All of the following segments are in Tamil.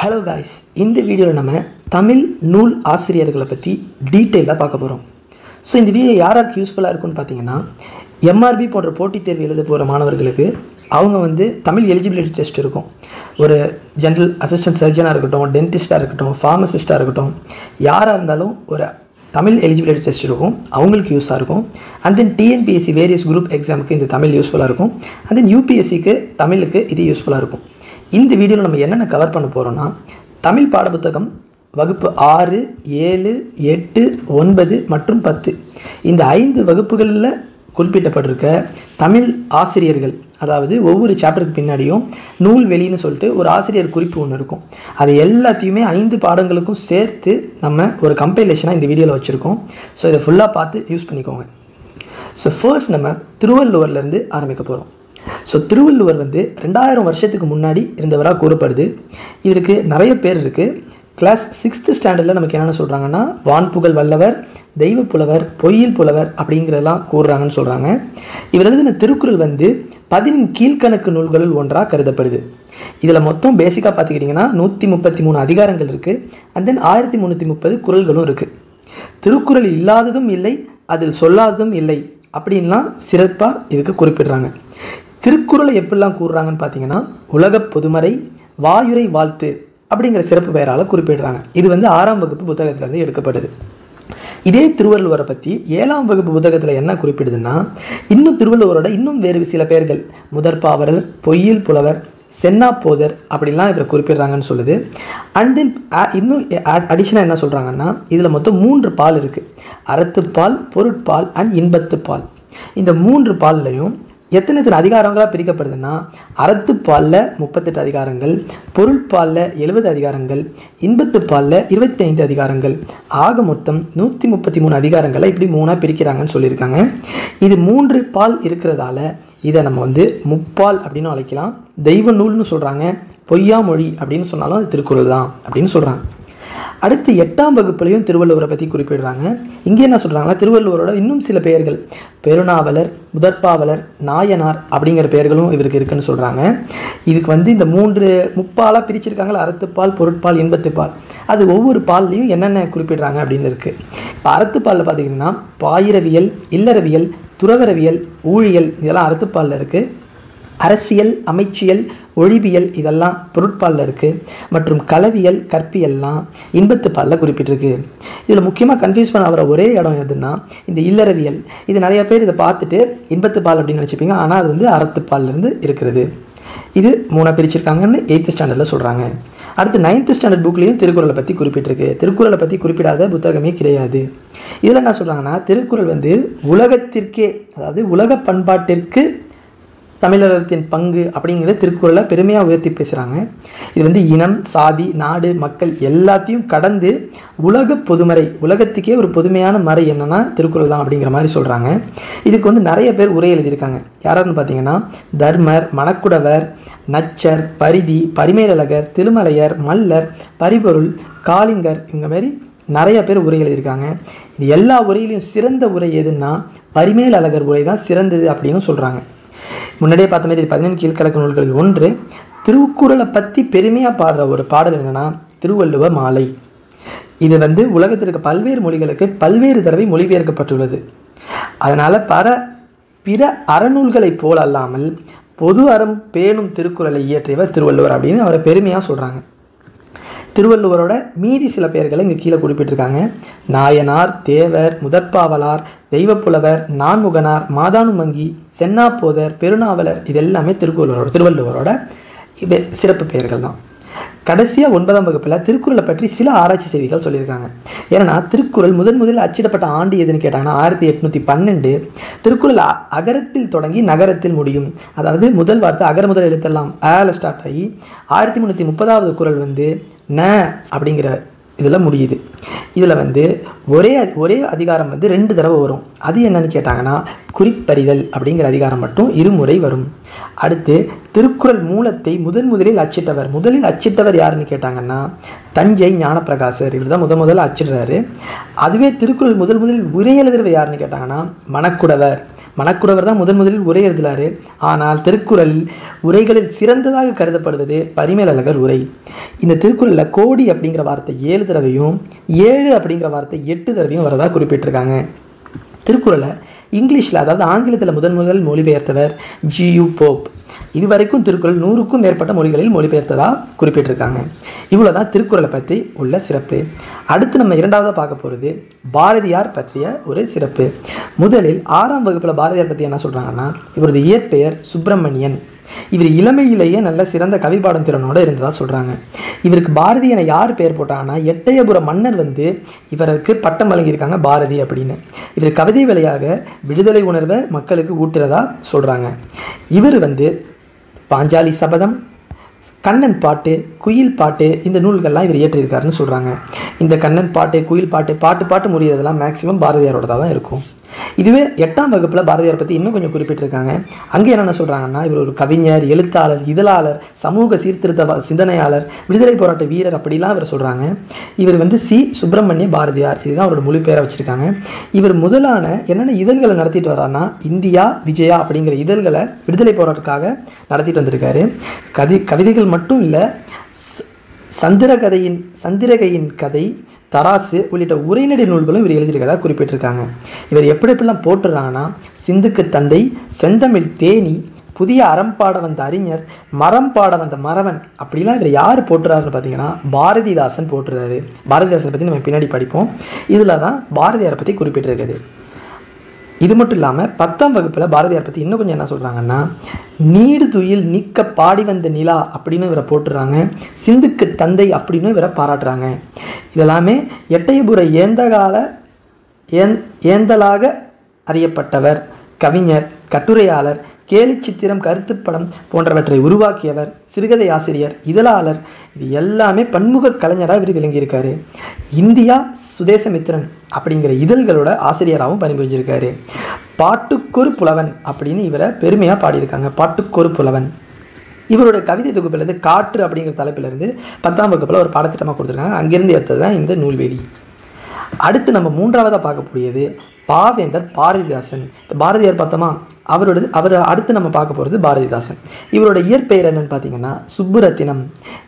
ஹலோ காய்ஸ், இந்த வீடியோவில் நம்ம தமிழ் நூல் ஆசிரியர்களை பற்றி டீட்டெயிலாக பார்க்க போகிறோம். ஸோ இந்த வீடியோ யாருக்கு யூஸ்ஃபுல்லாக இருக்குன்னு பார்த்தீங்கன்னா, எம்ஆர்பி போன்ற போட்டித் தேர்வு எழுத போகிற மாணவர்களுக்கு அவங்க தமிழ் எலிஜிபிலிட்டி டெஸ்ட் இருக்கும். ஒரு ஜென்ரல் அசிஸ்டன்ட் சர்ஜனாக இருக்கட்டும், டென்டிஸ்ட்டாக இருக்கட்டும், ஃபார்மசிஸ்ட்டாக இருக்கட்டும், யாராக இருந்தாலும் ஒரு தமிழ் எலிஜிபிலிட்டி டெஸ்ட் இருக்கும், அவங்களுக்கு யூஸாக இருக்கும். And then TNPSC various group எக்ஸாமுக்கு இந்த தமிழ் யூஸ்ஃபுல்லாக இருக்கும். அண்ட் தென் யூபிஎஸ்சிக்கு தமிழுக்கு இது யூஸ்ஃபுல்லாக இருக்கும். இந்த வீடியோவில் நம்ம என்னென்ன கவர் பண்ண போகிறோன்னா, தமிழ் பாடப்புத்தகம் வகுப்பு 6, 7, 8, 9 மற்றும் 10 இந்த 5 வகுப்புகளில் குறிப்பிட்டப்பட்டிருக்க தமிழ் ஆசிரியர்கள், அதாவது ஒவ்வொரு சாப்டருக்கு பின்னாடியும் நூல் வெளின்னு சொல்லிட்டு ஒரு ஆசிரியர் குறிப்பு ஒன்று இருக்கும். அது எல்லாத்தையுமே 5 பாடங்களுக்கும் சேர்த்து நம்ம ஒரு கம்பைலேஷனாக இந்த வீடியோவில் வச்சுருக்கோம். ஸோ இதை ஃபுல்லாக பார்த்து யூஸ் பண்ணிக்கோங்க. ஸோ ஃபர்ஸ்ட் நம்ம திருவள்ளுவர்லேருந்து ஆரம்பிக்க போகிறோம். ஸோ திருவள்ளுவர் 2000 வருஷத்துக்கு முன்னாடி இருந்தவராக கூறப்படுது. இதற்கு நிறைய பேர் இருக்குது. கிளாஸ் 6th ஸ்டாண்டர்டில் நமக்கு என்னென்ன சொல்கிறாங்கன்னா, வான்புகழ் வல்லவர், தெய்வ புலவர், பொய்யில் புலவர் அப்படிங்கிறதெல்லாம் கூறுறாங்கன்னு சொல்கிறாங்க. இவர் எழுதின திருக்குறள் 10 கீழ்கணக்கு நூல்களில் ஒன்றாக கருதப்படுது. இதில் மொத்தம் பேசிக்காக பார்த்துக்கிட்டிங்கன்னா 133 அதிகாரங்கள் இருக்குது. அண்ட் தென் 1330 குறள்களும் இருக்குது. திருக்குறள் இல்லாததும் இல்லை, அதில் சொல்லாததும் இல்லை அப்படின்லாம் சிறப்பாக இதுக்கு குறிப்பிடுறாங்க. திருக்குறளை எப்படிலாம் கூறுறாங்கன்னு பார்த்தீங்கன்னா, உலக பொதுமறை, வாயுரை வாழ்த்து அப்படிங்கிற சிறப்பு பெயரால் குறிப்பிடுறாங்க. இது 6ஆம் வகுப்பு புத்தகத்திலேருந்து எடுக்கப்படுது. இதே திருவள்ளுவரை பற்றி 7ஆம் வகுப்பு புத்தகத்தில் என்ன குறிப்பிடுதுன்னா, இன்னும் திருவள்ளுவரோட இன்னும் வேறு சில பெயர்கள், முதற்பாவலர், பொய்யில் புலவர், சென்னாப்போதர் அப்படிலாம் இவரை குறிப்பிடுறாங்கன்னு சொல்லுது. அண்ட் தென் இன்னும் அடிஷனாக என்ன சொல்கிறாங்கன்னா, இதில் மொத்தம் 3 பால் இருக்குது. அறத்துப்பால், பொருட்பால் அண்ட் இன்பத்துப்பால். இந்த 3 பால்லையும் எத்தனை அதிகாரங்களாக பிரிக்கப்படுதுன்னா, அறத்துப்பாலில் 38 அதிகாரங்கள், பொருட்பாலில் 70 அதிகாரங்கள், இன்பத்துப்பாலில் 25 அதிகாரங்கள், ஆக மொத்தம் 133 அதிகாரங்களை இப்படி 3ஆக பிரிக்கிறாங்கன்னு சொல்லியிருக்காங்க. இது 3 பால் இருக்கிறதால இதை நம்ம முப்பால் அப்படின்னு அழைக்கலாம். தெய்வ நூல்னு சொல்கிறாங்க. பொய்யா மொழி அப்படின்னு சொன்னாலும் அது திருக்குறள் தான் அப்படின்னு சொல்கிறாங்க. அடுத்து 8ஆம் வகுப்புலையும் திருவள்ளுவரை பற்றி குறிப்பிடுறாங்க. இங்கே என்ன சொல்கிறாங்கன்னா, திருவள்ளுவரோட இன்னும் சில பெயர்கள், பெருநாவலர், முதற்பாவலர், நாயனார் அப்படிங்கிற பெயர்களும் இவருக்கு இருக்குன்னு சொல்கிறாங்க. இதுக்கு இந்த 3 முப்பாலாக பிரிச்சிருக்காங்களா, அறத்துப்பால், பொருட்பால், இன்பத்துப்பால். அது ஒவ்வொரு பால்லையும் என்னென்ன குறிப்பிடுறாங்க அப்படின்னு இருக்குது. இப்போ அறத்துப்பாலில் பார்த்திங்கன்னா, பாயிரவியல், இல்லறவியல், துறவரவியல், ஊழியல் இதெல்லாம் அறத்துப்பாலில் இருக்குது. அரசியல், அமைச்சியல், ஒழிபியல் இதெல்லாம் பொருட்பாலில் இருக்குது. மற்றும் களவியல், கற்பியல்லாம் இன்பத்துப்பாலில் குறிப்பிட்டிருக்கு. இதில் முக்கியமாக கன்ஃபியூஸ் பண்ண வர ஒரே இடம் எதுன்னா, இந்த இல்லறவியல். இது நிறைய பேர் இதை பார்த்துட்டு இன்பத்துப்பால் அப்படின்னு நினச்சிப்பீங்க. ஆனால் அது அறத்துப்பாலிருந்து இருக்கிறது. இது 3ஆக பிரிச்சிருக்காங்கன்னு 8th ஸ்டாண்டர்டில் சொல்கிறாங்க. அடுத்து 9th ஸ்டாண்டர்ட் புக்லேயும் திருக்குறளை பற்றி குறிப்பிட்டிருக்கு. திருக்குறளை பற்றி குறிப்பிடாத புத்தகமே கிடையாது. இதில் என்ன சொல்கிறாங்கன்னா, திருக்குறள் உலகத்திற்கே, அதாவது உலக பண்பாட்டிற்கு தமிழகத்தின் பங்கு அப்படிங்கிற திருக்குறளை பெருமையாக உயர்த்தி பேசுகிறாங்க. இது இனம், சாதி, நாடு, மக்கள் எல்லாத்தையும் கடந்து உலக பொதுமறை, உலகத்துக்கே ஒரு பொதுமையான மறை என்னன்னா திருக்குறள் தான் அப்படிங்கிற மாதிரி சொல்கிறாங்க. இதுக்கு நிறைய பேர் உரை எழுதியிருக்காங்க. யாராருன்னு பார்த்தீங்கன்னா, தர்மர், மணக்குடவர், நச்சர், பரிதி, பரிமேலழகர், திருமலையர், மல்லர், பரிபொருள், காளிங்கர், இவங்க மாதிரி நிறைய பேர் உரை எழுதியிருக்காங்க. இது எல்லா உரையிலையும் சிறந்த உரை எதுன்னா பரிமேலழகர் உரை தான் சிறந்தது அப்படின்னு சொல்கிறாங்க. முன்னாடியே பார்த்த மாதிரி இது 15 கீழ்கணக்கு நூல்களில் ஒன்று. திருக்குறளை பற்றி பெருமையாக பாடுற ஒரு பாடல் என்னென்னா திருவள்ளுவ மாலை. இது உலகத்திற்கு பல்வேறு மொழிகளுக்கு பல்வேறு தடவை மொழிபெயர்க்கப்பட்டுள்ளது. அதனால் பிற அறநூல்களைப் போல் அல்லாமல் பொது அறம் பேணும் திருக்குறளை இயற்றியவர் திருவள்ளுவர் அப்படின்னு அவரை பெருமையாக சொல்கிறாங்க. திருவள்ளுவரோட மீதி சில பெயர்களை இங்கே கீழே குறிப்பிட்டிருக்காங்க. நாயனார், தேவர், முதற்பாவலார், தெய்வப்புலவர், நான்முகனார், மாதானுமங்கி, சென்னாப்போதர், பெருநாவலர் இது எல்லாமே திருவள்ளுவரோட சிறப்பு பெயர்கள் தான். கடைசியாக 9ஆம் வகுப்பில் திருக்குறளை பற்றி சில ஆராய்ச்சி செய்திகள் சொல்லியிருக்காங்க. ஏன்னா திருக்குறள் முதலில் அச்சிடப்பட்ட ஆண்டு எதுன்னு கேட்டாங்கன்னா 1812. திருக்குறள் அகரத்தில் தொடங்கி நகரத்தில் முடியும். அதாவது முதல் வார்த்தை அகர முதல் எழுத்தெல்லாம் ஆல ஸ்டார்ட் ஆகி 1330வது குறள் ந அப்படிங்கிற இதில் முடியுது. இதில் ஒரே அதிகாரம் 2 தடவை வரும். அது என்னன்னு கேட்டாங்கன்னா, குறிப்பறிதல் அப்படிங்கிற அதிகாரம் மட்டும் 2 முறை வரும். அடுத்து திருக்குறள் மூலத்தை முதலில் அச்சிட்டவர் யாருன்னு கேட்டாங்கன்னா தஞ்சை ஞானப்பிரகாசர், இவர் தான் முதல்ல அச்சிடுறாரு. அதுவே திருக்குறள் முதலில் உரை எழுதுறவர் யாருன்னு கேட்டாங்கன்னா மணக்குடவர் தான் முதலில் உரை எழுதுறாரு. ஆனால் திருக்குறள் உரைகளில் சிறந்ததாக கருதப்படுவது பரிமேலழகர் உரை. இந்த திருக்குறளில் கோடி அப்படிங்கிற வார்த்தை 7 தடவையும் 7 அப்படிங்கிற வார்த்தை 8 தடவையும் வரதா குறிப்பிட்டிருக்காங்க. திருக்குறளை இங்கிலீஷில், அதாவது ஆங்கிலத்தில் முதல் மொழிபெயர்த்தவர் G.U. போப். இதுவரைக்கும் திருக்குறள் 100க்கும் மேற்பட்ட மொழிகளில் மொழிபெயர்த்ததாக குறிப்பிட்டிருக்காங்க. இவ்வளோ தான் திருக்குறளை பற்றி உள்ள சிறப்பு. அடுத்து நம்ம இரண்டாவதாக பார்க்க போகிறது பாரதியார் பற்றிய ஒரு சிறப்பு. முதலில் 6ஆம் வகுப்பில் பாரதியார் பற்றி என்ன சொல்கிறாங்கன்னா, இவரது இயற்பெயர் சுப்பிரமணியன். இவர் இளமையிலேயே நல்ல சிறந்த கவிபாடும் திறனோடு இருந்ததாக சொல்கிறாங்க. இவருக்கு பாரதி என யார் பெயர் போட்டாங்கன்னா, எட்டயபுர மன்னர் இவருக்கு பட்டம் வழங்கியிருக்காங்க பாரதி அப்படின்னு. இவர் கவிதை வழியாக விடுதலை உணர்வை மக்களுக்கு ஊட்டுறதா சொல்கிறாங்க. இவர் பாஞ்சாலி சபதம், கண்ணன் பாட்டு, குயில் பாட்டு, இந்த நூல்கள்லாம் இவர் இயற்றியிருக்காருன்னு சொல்கிறாங்க. இந்த கண்ணன் பாட்டு, குயில் பாட்டு, பாட்டு முடியறதெல்லாம் மேக்சிமம் பாரதியாரோடதாக தான் இருக்கும். இதுவே 8ஆம் வகுப்பில் பாரதியார் பற்றி இன்னும் கொஞ்சம் குறிப்பிட்டிருக்காங்க. அங்கே என்னென்ன சொல்கிறாங்கன்னா, இவர் ஒரு கவிஞர், எழுத்தாளர், இதழாளர், சமூக சீர்திருத்த சிந்தனையாளர், விடுதலை போராட்ட வீரர் அப்படிலாம் இவர் சொல்கிறாங்க. இவர் சி. சுப்பிரமணிய பாரதியார், இதுதான் அவரோட மொழி பேரை வச்சுருக்காங்க. இவர் முதலான என்னென்ன இதழ்களை நடத்திட்டு வர்றாருன்னா, இந்தியா விஜயா அப்படிங்கிற இதழ்களை விடுதலை போராட்டத்துக்காக நடத்திட்டு வந்திருக்காரு. கவிதைகள் மட்டும் இல்லை, சந்திரகையின் கதை, தராசு உள்ளிட்ட உரைநடை நூல்களும் இவர் எழுதியிருக்கதா குறிப்பிட்டிருக்காங்க. இவர் எப்படிலாம் போட்டுறாங்கன்னா, சிந்துக்கு தந்தை, செந்தமிழ் தேனி, புதிய அறம்பாட வந்த அறிஞர், மரம் பாட வந்த மறவன் அப்படிலாம் இவர் யார் போட்டுறாருன்னு பார்த்தீங்கன்னா பாரதிதாசன் போட்டுறாரு. பாரதிதாசனை பற்றி நம்ம பின்னாடி படிப்போம். இதில் தான் பாரதியாரை பற்றி குறிப்பிட்டிருக்குது. இது மட்டும் இல்லாமல் 10ஆம் வகுப்பில் பாரதியார் பற்றி இன்னும் கொஞ்சம் என்ன சொல்கிறாங்கன்னா, நீடு துயில் நீக்க பாடி வந்த நிலா அப்படின்னு இவரை போட்டுறாங்க. சிந்துக்கு தந்தை அப்படின்னு இவரை பாராட்டுறாங்க. இதெல்லாமே எட்டயபுர ஏந்தலாக அறியப்பட்டவர், கவிஞர், கட்டுரையாளர், கேலி சித்திரம், கருத்துப்படம் போன்றவற்றை உருவாக்கியவர், சிறுகதை ஆசிரியர், இதழாளர், இது எல்லாமே பன்முக கலைஞராக இவர் விளங்கியிருக்காரு. இந்தியா சுதேசமித்திரன் அப்படிங்கிற இதழ்களோட ஆசிரியராகவும் பணிபுரிஞ்சிருக்காரு. பாட்டுக்கொரு புலவன் அப்படின்னு இவரை பெருமையாக பாடியிருக்காங்க. பாட்டுக்கொரு புலவன். இவருடைய கவிதை தொகுப்பிலிருந்து காற்று அப்படிங்கிற தலைப்பிலிருந்து 10ஆம் வகுப்பில் ஒரு பாடத்திட்டமாக கொடுத்துருக்காங்க. அங்கிருந்து எடுத்தது தான் இந்த நூல்வேலி. அடுத்து நம்ம 3ஆவதாக பார்க்கக்கூடியது பாவேந்தர் பாரதிதாசன். பாரதியார் பார்த்தோமா, அவர் அடுத்து நம்ம பார்க்க போகிறது பாரதிதாசன். இவரோட இயற்பெயர் என்னன்னு பார்த்தீங்கன்னா சுப்புரத்தினம்.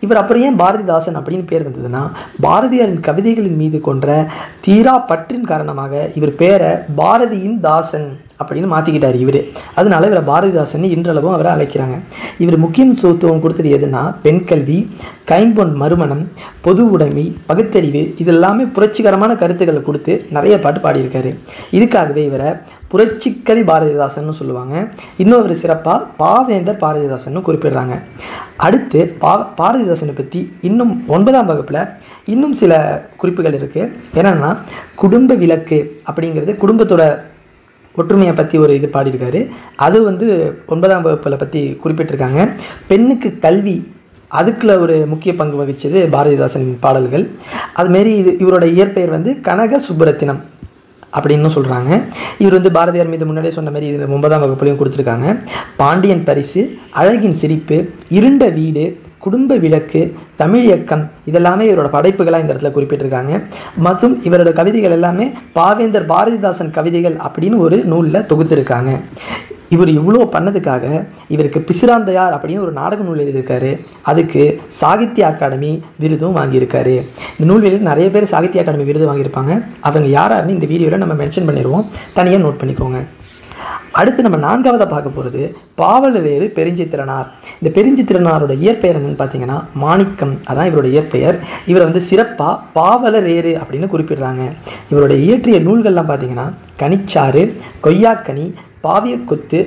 இவர் அப்புறம் ஏன் பாரதிதாசன் அப்படின்னு பேர் வந்ததுன்னா, பாரதியாரின் கவிதைகளின் மீது கொன்ற தீரா பற்றின் காரணமாக இவர் பேரை பாரதியின் தாசன் அப்படின்னு மாற்றிக்கிட்டார் இவர். அதனால இவரை பாரதிதாசன் இன்றளவும் அவரை அழைக்கிறாங்க. இவர் முக்கியத்துவம் கொடுத்தது எதுனா, பெண் கல்வி, கைம்பொன் மறுமணம், பொது உடைமை, பகுத்தறிவு, இதெல்லாமே புரட்சிகரமான கருத்துக்களை கொடுத்து நிறைய பாட்டு பாடியிருக்காரு. இதுக்காகவே இவரை புரட்சிக்கவி பாரதிதாசன் சொல்லுவாங்க. இன்னொரு சிறப்பாக பாவேந்தர் பாரதிதாசன் குறிப்பிடுறாங்க. அடுத்து பாரதிதாசனை பற்றி இன்னும் 9ஆம் வகுப்பில் இன்னும் சில குறிப்புகள் இருக்குது. என்னென்னா, குடும்ப விளக்கு அப்படிங்கிறது குடும்பத்தோட ஒற்றுமையை பற்றி ஒரு இது பாடியிருக்காரு. அது 9ஆம் வகுப்பில் பற்றி குறிப்பிட்டிருக்காங்க. பெண்ணுக்கு கல்வி, அதுக்குள்ள ஒரு முக்கிய பங்கு வகித்தது பாரதிதாசன் பாடல்கள். அதுமாரி இவரோட இயற்பெயர் கனக சுப்புரத்தினம் அப்படின்னு சொல்கிறாங்க. இவர் பாரதியார் மீது முன்னாடியே சொன்ன மாதிரி இது 9ஆம் வகுப்புலையும் கொடுத்துருக்காங்க. பாண்டியன் பரிசு, அழகின் சிரிப்பு, இருண்ட வீடு, குடும்ப விளக்கு, தமிழ் இயக்கம், இதெல்லாமே இவரோட படைப்புகளாக இந்த இடத்துல குறிப்பிட்டிருக்காங்க. மற்றும் இவரோட கவிதைகள் எல்லாமே பாவேந்தர் பாரதிதாசன் கவிதைகள் அப்படின்னு ஒரு நூலில் தொகுத்திருக்காங்க. இவர் இவ்வளோ பண்ணதுக்காக இவருக்கு பிசிராந்தையார் அப்படின்னு ஒரு நாடக நூல் எழுதியிருக்காரு. அதுக்கு சாகித்ய அகாடமி விருதும் வாங்கியிருக்காரு. இந்த நூல்வெளியில் நிறைய பேர் சாகித்ய அகாடமி விருது வாங்கியிருப்பாங்க. அவங்க யாராருன்னு இந்த வீடியோவில் நம்ம மென்ஷன் பண்ணிடுவோம், தனியாக நோட் பண்ணிக்கோங்க. அடுத்து நம்ம 4ஆவதாக பார்க்க போகிறது பாவலரேறு பெருஞ்சித்திரனார். இந்த பெருஞ்சித்திரனாரோட இயற்பெயர் என்னன்னு பார்த்தீங்கன்னா மாணிக்கம், அதான் இவரோட இயற்பெயர். இவர் சிறப்பாக பாவலரேறு அப்படின்னு குறிப்பிடுறாங்க. இவரோட இயற்றிய நூல்கள்லாம் பார்த்தீங்கன்னா கனிச்சாறு, கொய்யாக்கனி, பாவியக்கொத்து,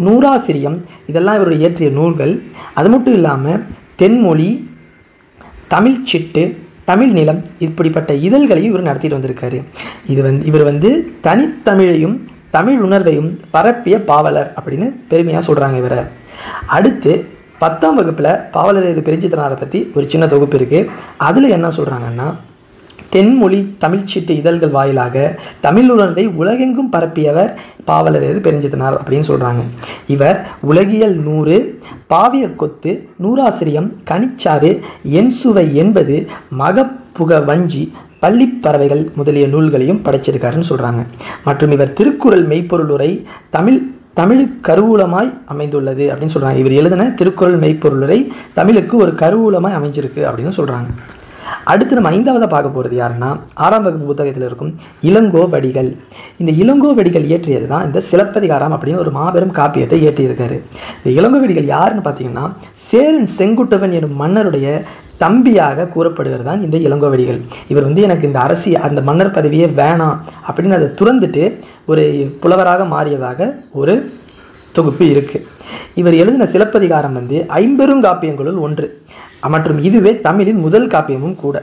நூறாசிரியம், இதெல்லாம் இவருடைய இயற்றிய நூல்கள். அது மட்டும் இல்லாமல் தென்மொழி, தமிழ் சிட்டு, தமிழ் நிலம், இப்படிப்பட்ட இதழ்களையும் இவர் நடத்திட்டு வந்திருக்காரு. இவர் தனித்தமிழையும் தமிழ் உணர்வையும் பரப்பிய பாவலர் அப்படின்னு பெருமையாக சொல்கிறாங்க இவரை. அடுத்து 10ஆம் வகுப்பில் பாவலரேறு பெருஞ்சித்திரனாரை பற்றி ஒரு சின்ன தொகுப்பு இருக்குது. அதில் என்ன சொல்கிறாங்கன்னா, தென்மொழி தமிழ்ச்சீட்டு இதழ்கள் வாயிலாக தமிழ் உணர்வை உலகெங்கும் பரப்பியவர் பாவலரேறு பெருஞ்சித்தனார் அப்படின்னு சொல்கிறாங்க. இவர் உலகியல் 100, பாவிய கொத்து, நூறாசிரியம், கனிச்சாறு, என் சுவை என்பது, மகப்புக வஞ்சி, பள்ளிப்பறவைகள் முதலிய நூல்களையும் படைச்சிருக்காருன்னு சொல்கிறாங்க. மற்றும் இவர் திருக்குறள் மெய்ப்பொருள் உரை தமிழுக்கு கருவூலமாய் அமைந்துள்ளது அப்படின்னு சொல்கிறாங்க. இவர் எழுதின திருக்குறள் மெய்ப்பொருள் உரை தமிழுக்கு ஒரு கருவூலமாய் அமைஞ்சிருக்கு அப்படின்னு சொல்கிறாங்க. அடுத்து நம்ம 5ஆவதாக பார்க்க போகிறது யாருன்னா 6ஆம் வகுப்பு புத்தகத்தில் இருக்கும் இளங்கோவடிகள். இந்த இளங்கோவடிகள் இயற்றியது தான் இந்த சிலப்பதிகாரம் அப்படின்னு ஒரு மாபெரும் காப்பியத்தை இயற்றியிருக்காரு. இந்த இளங்கோவடிகள் யாருன்னு பார்த்தீங்கன்னா சேரன் செங்குட்டுவன் எனும் மன்னருடைய தம்பியாக கூறப்படுகிறது தான் இந்த இளங்கோவடிகள். இவர் எனக்கு இந்த அந்த மன்னர் பதவியே வேணாம் அப்படின்னு அதை துறந்துட்டு ஒரு புலவராக மாறியதாக ஒரு தொகுப்பு இருக்குது. இவர் எழுதின சிலப்பதிகாரம் 50 ஒன்று மற்றும் இதுவே தமிழின் முதல் காப்பியமும் கூட.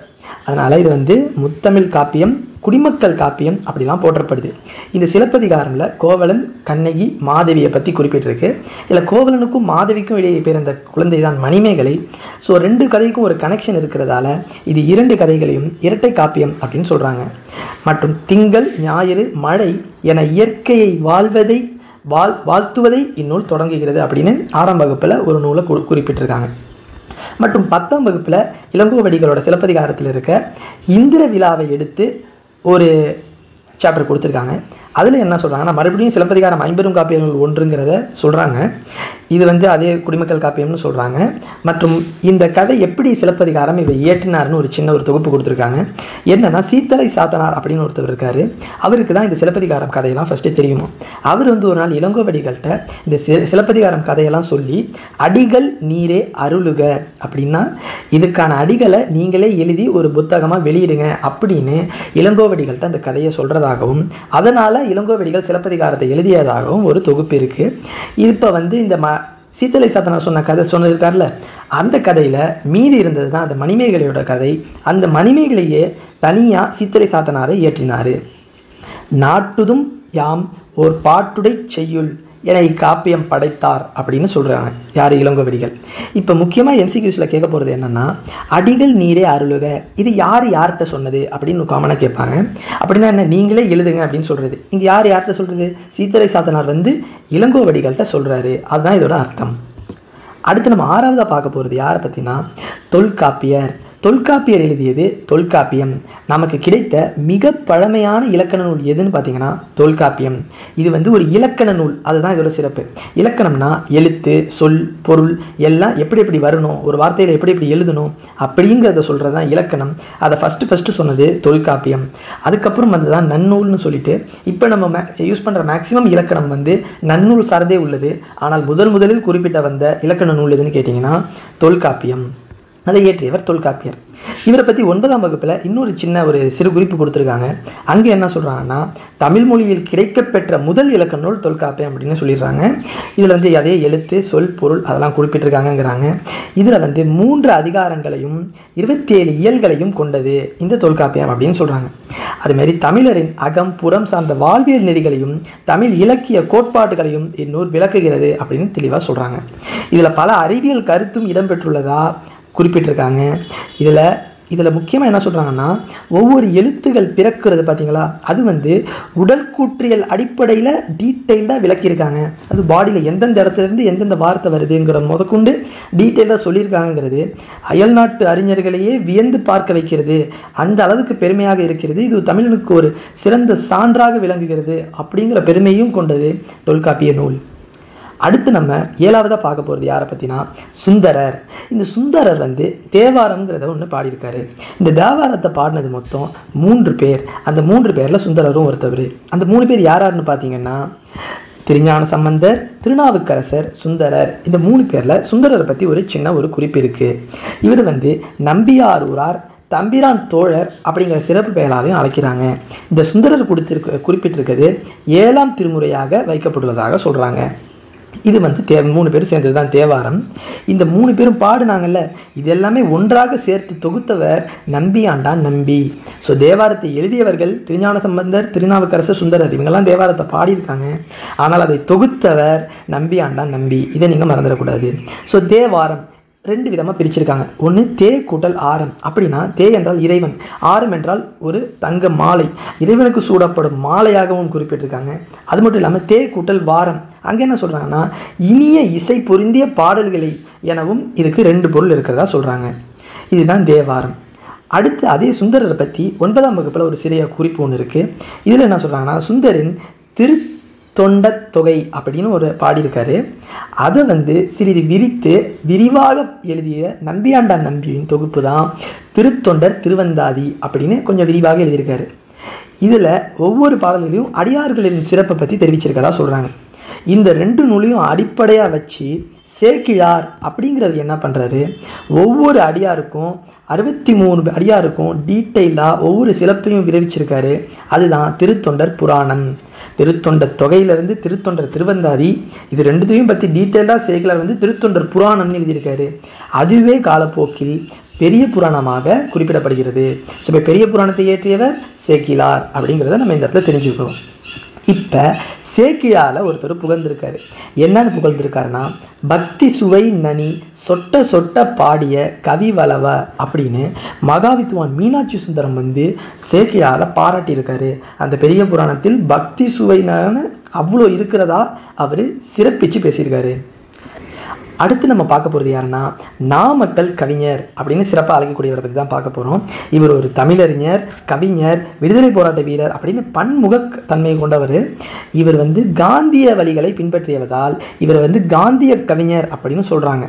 அதனால் இது முத்தமிழ் காப்பியம், குடிமக்கள் காப்பியம் அப்படிலாம் போற்றப்படுது. இந்த சிலப்பதிகாரமில் கோவலன், கண்ணகி, மாதவியை பற்றி குறிப்பிட்டிருக்கு. இதில் கோவலனுக்கும் மாதவிக்கும் இடையே பிறந்த குழந்தை தான் மணிமேகலை. ஸோ 2 கதைக்கும் ஒரு கனெக்ஷன் இருக்கிறதால இது 2 கதைகளையும் இரட்டை காப்பியம் அப்படின்னு சொல்கிறாங்க. மற்றும் திங்கள், ஞாயிறு, மழை என இயற்கையை வாழ்த்துவதை இந்நூல் தொடங்குகிறது அப்படின்னு 6ஆம் வகுப்பில் ஒரு நூலை குறிப்பிட்டிருக்காங்க. மற்றும் 10ஆம் வகுப்பில் இளங்கோவடிகளோட சிலப்பதிகாரத்தில் இருக்க இந்திர விழாவை எடுத்து ஒரு சாப்டர் கொடுத்துருக்காங்க. அதில் என்ன சொல்கிறாங்கன்னா மறுபடியும் சிலப்பதிகாரம் 50 காப்பியங்கள் ஒன்றுங்கிறத சொல்கிறாங்க. இது அதே குடிமக்கள் காப்பியம்னு சொல்கிறாங்க. மற்றும் இந்த கதை எப்படி சிலப்பதிகாரம் இவர் இயற்றினார்னு ஒரு சின்ன ஒரு தொகுப்பு கொடுத்துருக்காங்க. என்னென்னா சீத்தலை சாத்தனார் அப்படின்னு ஒருத்தர் இருக்கார். அவருக்கு தான் இந்த சிலப்பதிகாரம் கதையெல்லாம் ஃபஸ்ட்டு தெரியுமா. அவர் ஒரு நாள் இளங்கோவடிகள்கிட்ட இந்த சிலப்பதிகாரம் கதையெல்லாம் சொல்லி அடிகள் நீரே அருளுக அப்படின்னா இதுக்கான அடிகளை நீங்களே எழுதி ஒரு புத்தகமாக வெளியிடுங்க அப்படின்னு இளங்கோவடிகள்கிட்ட அந்த கதையை சொல்கிறதாகவும் அதனால் இளங்கோவடிகள் சிலப்பதிகாரத்தை எழுதியதாகவும் ஒரு தொகுப்பு இருக்குது. இப்போ இந்த சீத்தலை சாத்தனார் சொன்ன கதை சொன்னிருக்கார்ல, அந்த கதையில் மீதி இருந்தது தான் அந்த மணிமேகலையோட கதை. அந்த மணிமேகலையே தனியாக சீத்தலை சாத்தனாரை இயற்றினார். நாட்டுதும் யாம் ஓர் பாட்டுடை செய்யுள் என இக்காப்பியம் படைத்தார் அப்படின்னு சொல்கிறாங்க யார், இளங்கோவடிகள். இப்போ முக்கியமாக MCQஸில் கேட்க போகிறது என்னென்னா அடிகள் நீரே அருளுக இது யார்கிட்ட சொன்னது அப்படின்னு காமனாக கேட்பாங்க. அப்படின்னா என்ன, நீங்களே எழுதுங்க அப்படின்னு சொல்கிறது. இங்கே யார்கிட்ட சொல்கிறது, சீத்தலை சாத்தனார் இளங்கோவடிகள்கிட்ட சொல்கிறாரு. அதுதான் இதோட அர்த்தம். அடுத்து நம்ம 6ஆவதாக பார்க்க போகிறது யாரை பற்றினா தொல்காப்பியர். தொல்காப்பியர் எழுதியது தொல்காப்பியம். நமக்கு கிடைத்த மிக பழமையான இலக்கண நூல் எதுன்னு பார்த்தீங்கன்னா தொல்காப்பியம். இது ஒரு இலக்கண நூல், அதுதான் இதோட சிறப்பு. இலக்கணம்னா எழுத்து, சொல், பொருள் எல்லாம் எப்படி வரணும், ஒரு வார்த்தையில் எப்படி எழுதணும் அப்படிங்கிறத சொல்கிறது தான் இலக்கணம். அதை ஃபஸ்ட்டு சொன்னது தொல்காப்பியம். அதுக்கப்புறம் தான் நன்னூல்னு சொல்லிட்டு இப்போ நம்ம யூஸ் பண்ணுற மேக்ஸிமம் இலக்கணம் நன்னூல் சார்ந்தே உள்ளது. ஆனால் முதலில் குறிப்பிட்ட இலக்கண நூல் எதுன்னு கேட்டிங்கன்னா தொல்காப்பியம். அதை இயற்றியவர் தொல்காப்பியர். இவரை பற்றி 9ஆம் வகுப்பில் இன்னொரு சின்ன ஒரு சிறு குறிப்பு கொடுத்துருக்காங்க. அங்கே என்ன சொல்கிறாங்கன்னா தமிழ் மொழியில் கிடைக்கப்பெற்ற முதல் இலக்கண நூல் தொல்காப்பியம் அப்படின்னு சொல்லிடுறாங்க. இதில் அதே எழுத்து, சொல், பொருள் அதெல்லாம் குறிப்பிட்டிருக்காங்கங்கிறாங்க. இதில் 3 அதிகாரங்களையும் 27 இயல்களையும் கொண்டது இந்த தொல்காப்பியம் அப்படின்னு சொல்கிறாங்க. அதுமாரி தமிழரின் அகம் புறம் சார்ந்த வாழ்வியல் நெறிகளையும் தமிழ் இலக்கிய கோட்பாடுகளையும் இந்நூல் விளக்குகிறது அப்படின்னு தெளிவாக சொல்கிறாங்க. இதில் பல அறிவியல் கருத்தும் இடம்பெற்றுள்ளதா குறிப்பிட்டிருக்காங்க. இதில் முக்கியமாக என்ன சொல்கிறாங்கன்னா ஒவ்வொரு எழுத்துகள் பிறக்கிறது பார்த்தீங்களா, அது உடல் கூற்றியல் அடிப்படையில் டீட்டெயில்டாக விளக்கியிருக்காங்க. அது பாடியில் எந்தெந்த இடத்துலேருந்து எந்தெந்த வார்த்தை வருதுங்கிற முதற்கொண்டு டீட்டெயிலாக சொல்லியிருக்காங்கிறது அயல்நாட்டு அறிஞர்களையே வியந்து பார்க்க வைக்கிறது. அந்த அளவுக்கு பெருமையாக இருக்கிறது. இது தமிழனுக்கு ஒரு சிறந்த சான்றாக விளங்குகிறது அப்படிங்கிற பெருமையும் கொண்டது தொல்காப்பிய நூல். அடுத்து நம்ம 7ஆவதாக பார்க்க போகிறது யாரை பற்றினா சுந்தரர். இந்த சுந்தரர் தேவாரம்ங்கிறத ஒன்று பாடியிருக்காரு. இந்த தேவாரத்தை பாடினது மொத்தம் 3 பேர். அந்த 3 பேரில் சுந்தரரும் ஒருத்தவர். அந்த 3 பேர் யாராருன்னு பார்த்தீங்கன்னா திருஞான சம்பந்தர், திருநாவுக்கரசர், சுந்தரர். இந்த 3 பேரில் சுந்தரரை பற்றி ஒரு சின்ன ஒரு குறிப்பு இருக்குது. இவர் நம்பியாரூரார், தம்பிரான் தோழர் அப்படிங்கிற சிறப்பு பெயராலையும் அழைக்கிறாங்க. இந்த சுந்தரர் குறிப்பிட்டிருக்கிறது 7ஆம் திருமுறையாக வைக்கப்படுவதாக சொல்கிறாங்க. இது 3 பேரும் சேர்ந்தது தான் தேவாரம். இந்த 3 பேரும் பாடுனாங்கல்ல, இது எல்லாமே ஒன்றாக சேர்த்து தொகுத்தவர் நம்பியாண்டான் நம்பி. ஸோ தேவாரத்தை எழுதியவர்கள் திருஞான சம்பந்தர், திருநாவுக்கரசர், சுந்தரர் இவங்கெல்லாம் தேவாரத்தை பாடியிருக்காங்க. ஆனால் அதை தொகுத்தவர் நம்பியாண்டான் நம்பி. இதை நீங்கள் மறந்துடக்கூடாது. ஸோ தேவாரம் 2 விதமாக பிரிச்சிருக்காங்க. ஒன்று தே கூட்டல் ஆரம். அப்படின்னா தே என்றால் இறைவன், ஆரம் என்றால் ஒரு தங்க மாலை, இறைவனுக்கு சூடப்படும் மாலையாகவும் குறிப்பிட்டிருக்காங்க. அது மட்டும் இல்லாமல் தே கூட்டல் வாரம், அங்கே என்ன சொல்கிறாங்கன்னா இனிய இசை பொருந்திய பாடல்களை எனவும் இதுக்கு 2 பொருள் இருக்கிறதா சொல்கிறாங்க. இதுதான் தேவாரம். அடுத்து அதே சுந்தரரை பற்றி 9ஆம் வகுப்பில் ஒரு சிறிய குறிப்பு ஒன்று இருக்குது. இதில் என்ன சொல்கிறாங்கன்னா சுந்தரின் திருத்தொண்ட தொகை அப்படின்னு ஒரு பாடியிருக்காரு. அதை சிறிது விரிவாக எழுதிய நம்பியாண்டான் நம்பியின் தொகுப்பு தான் திருத்தொண்டர் திருவந்தாதி அப்படின்னு கொஞ்சம் விரிவாக எழுதியிருக்காரு. இதில் ஒவ்வொரு பாடல்களையும் அடியார்களின் சிறப்பை பற்றி தெரிவிச்சிருக்கதா சொல்கிறாங்க. இந்த 2 நூலையும் அடிப்படையாக வச்சு சேக்கிழார் அப்படிங்கிறது என்ன பண்ணுறாரு, ஒவ்வொரு அடியாருக்கும் 63 அடியாருக்கும் டீட்டெயிலாக ஒவ்வொரு சிறப்பையும் விளைவிச்சிருக்காரு. அதுதான் திருத்தொண்டர் புராணம். திருத்தொண்ட தொகையிலிருந்து திருத்தொண்டர் திருவந்தாதி, இது 2த்தையும் பற்றி டீட்டெயிலாக சேக்கிழார் திருத்தொண்டர் புராணம்னு எழுதியிருக்காரு. அதுவே காலப்போக்கில் பெரிய புராணமாக குறிப்பிடப்படுகிறது. ஸோ இப்போ பெரிய புராணத்தை இயற்றியவர் சேக்கிழார் அப்படிங்கிறத நம்ம இந்த இடத்துல தெரிஞ்சுக்கிறோம். இப்போ சேக்கிழாரில் ஒருத்தர் புகழ்ந்திருக்காரு. என்னன்னு புகழ்ந்திருக்காருன்னா பக்தி சுவை நனி சொட்ட சொட்ட பாடிய கவிவளவ அப்படின்னு மகாவித்வான் மீனாட்சி சுந்தரம் சேக்கிழாரை பாராட்டியிருக்காரு. அந்த பெரிய புராணத்தில் பக்தி சுவைனான அவ்வளோ இருக்கிறதா அவர் சிறப்பித்து பேசியிருக்காரு. அடுத்து நம்ம பார்க்க போகிறது யாருன்னா நாமக்கல் கவிஞர் அப்படின்னு சிறப்பாக அழைக்கக்கூடியவரை பற்றி தான் பார்க்க போகிறோம். இவர் ஒரு தமிழறிஞர், கவிஞர், விடுதலை போராட்ட வீரர் அப்படின்னு பன்முக தன்மை கொண்டவர். இவர் காந்திய வழிகளை பின்பற்றியவதால் இவர் காந்திய கவிஞர் அப்படின்னு சொல்கிறாங்க.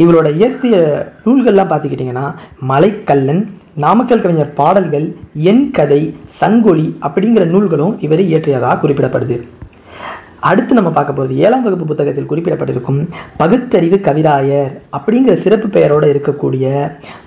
இவரோட இயற்றிய நூல்கள்லாம் பார்த்துக்கிட்டிங்கன்னா மலைக்கல்லன், நாமக்கல் கவிஞர் பாடல்கள், என் கதை, சங்கொலி அப்படிங்கிற நூல்களும் இவர் இயற்றியதாக குறிப்பிடப்படுது. அடுத்து நம்ம பார்க்க போகிறது 7ஆம் வகுப்பு புத்தகத்தில் குறிப்பிடப்பட்டிருக்கும் பகுத்தறிவு கவிராயர் அப்படிங்கிற சிறப்பு பெயரோடு இருக்கக்கூடிய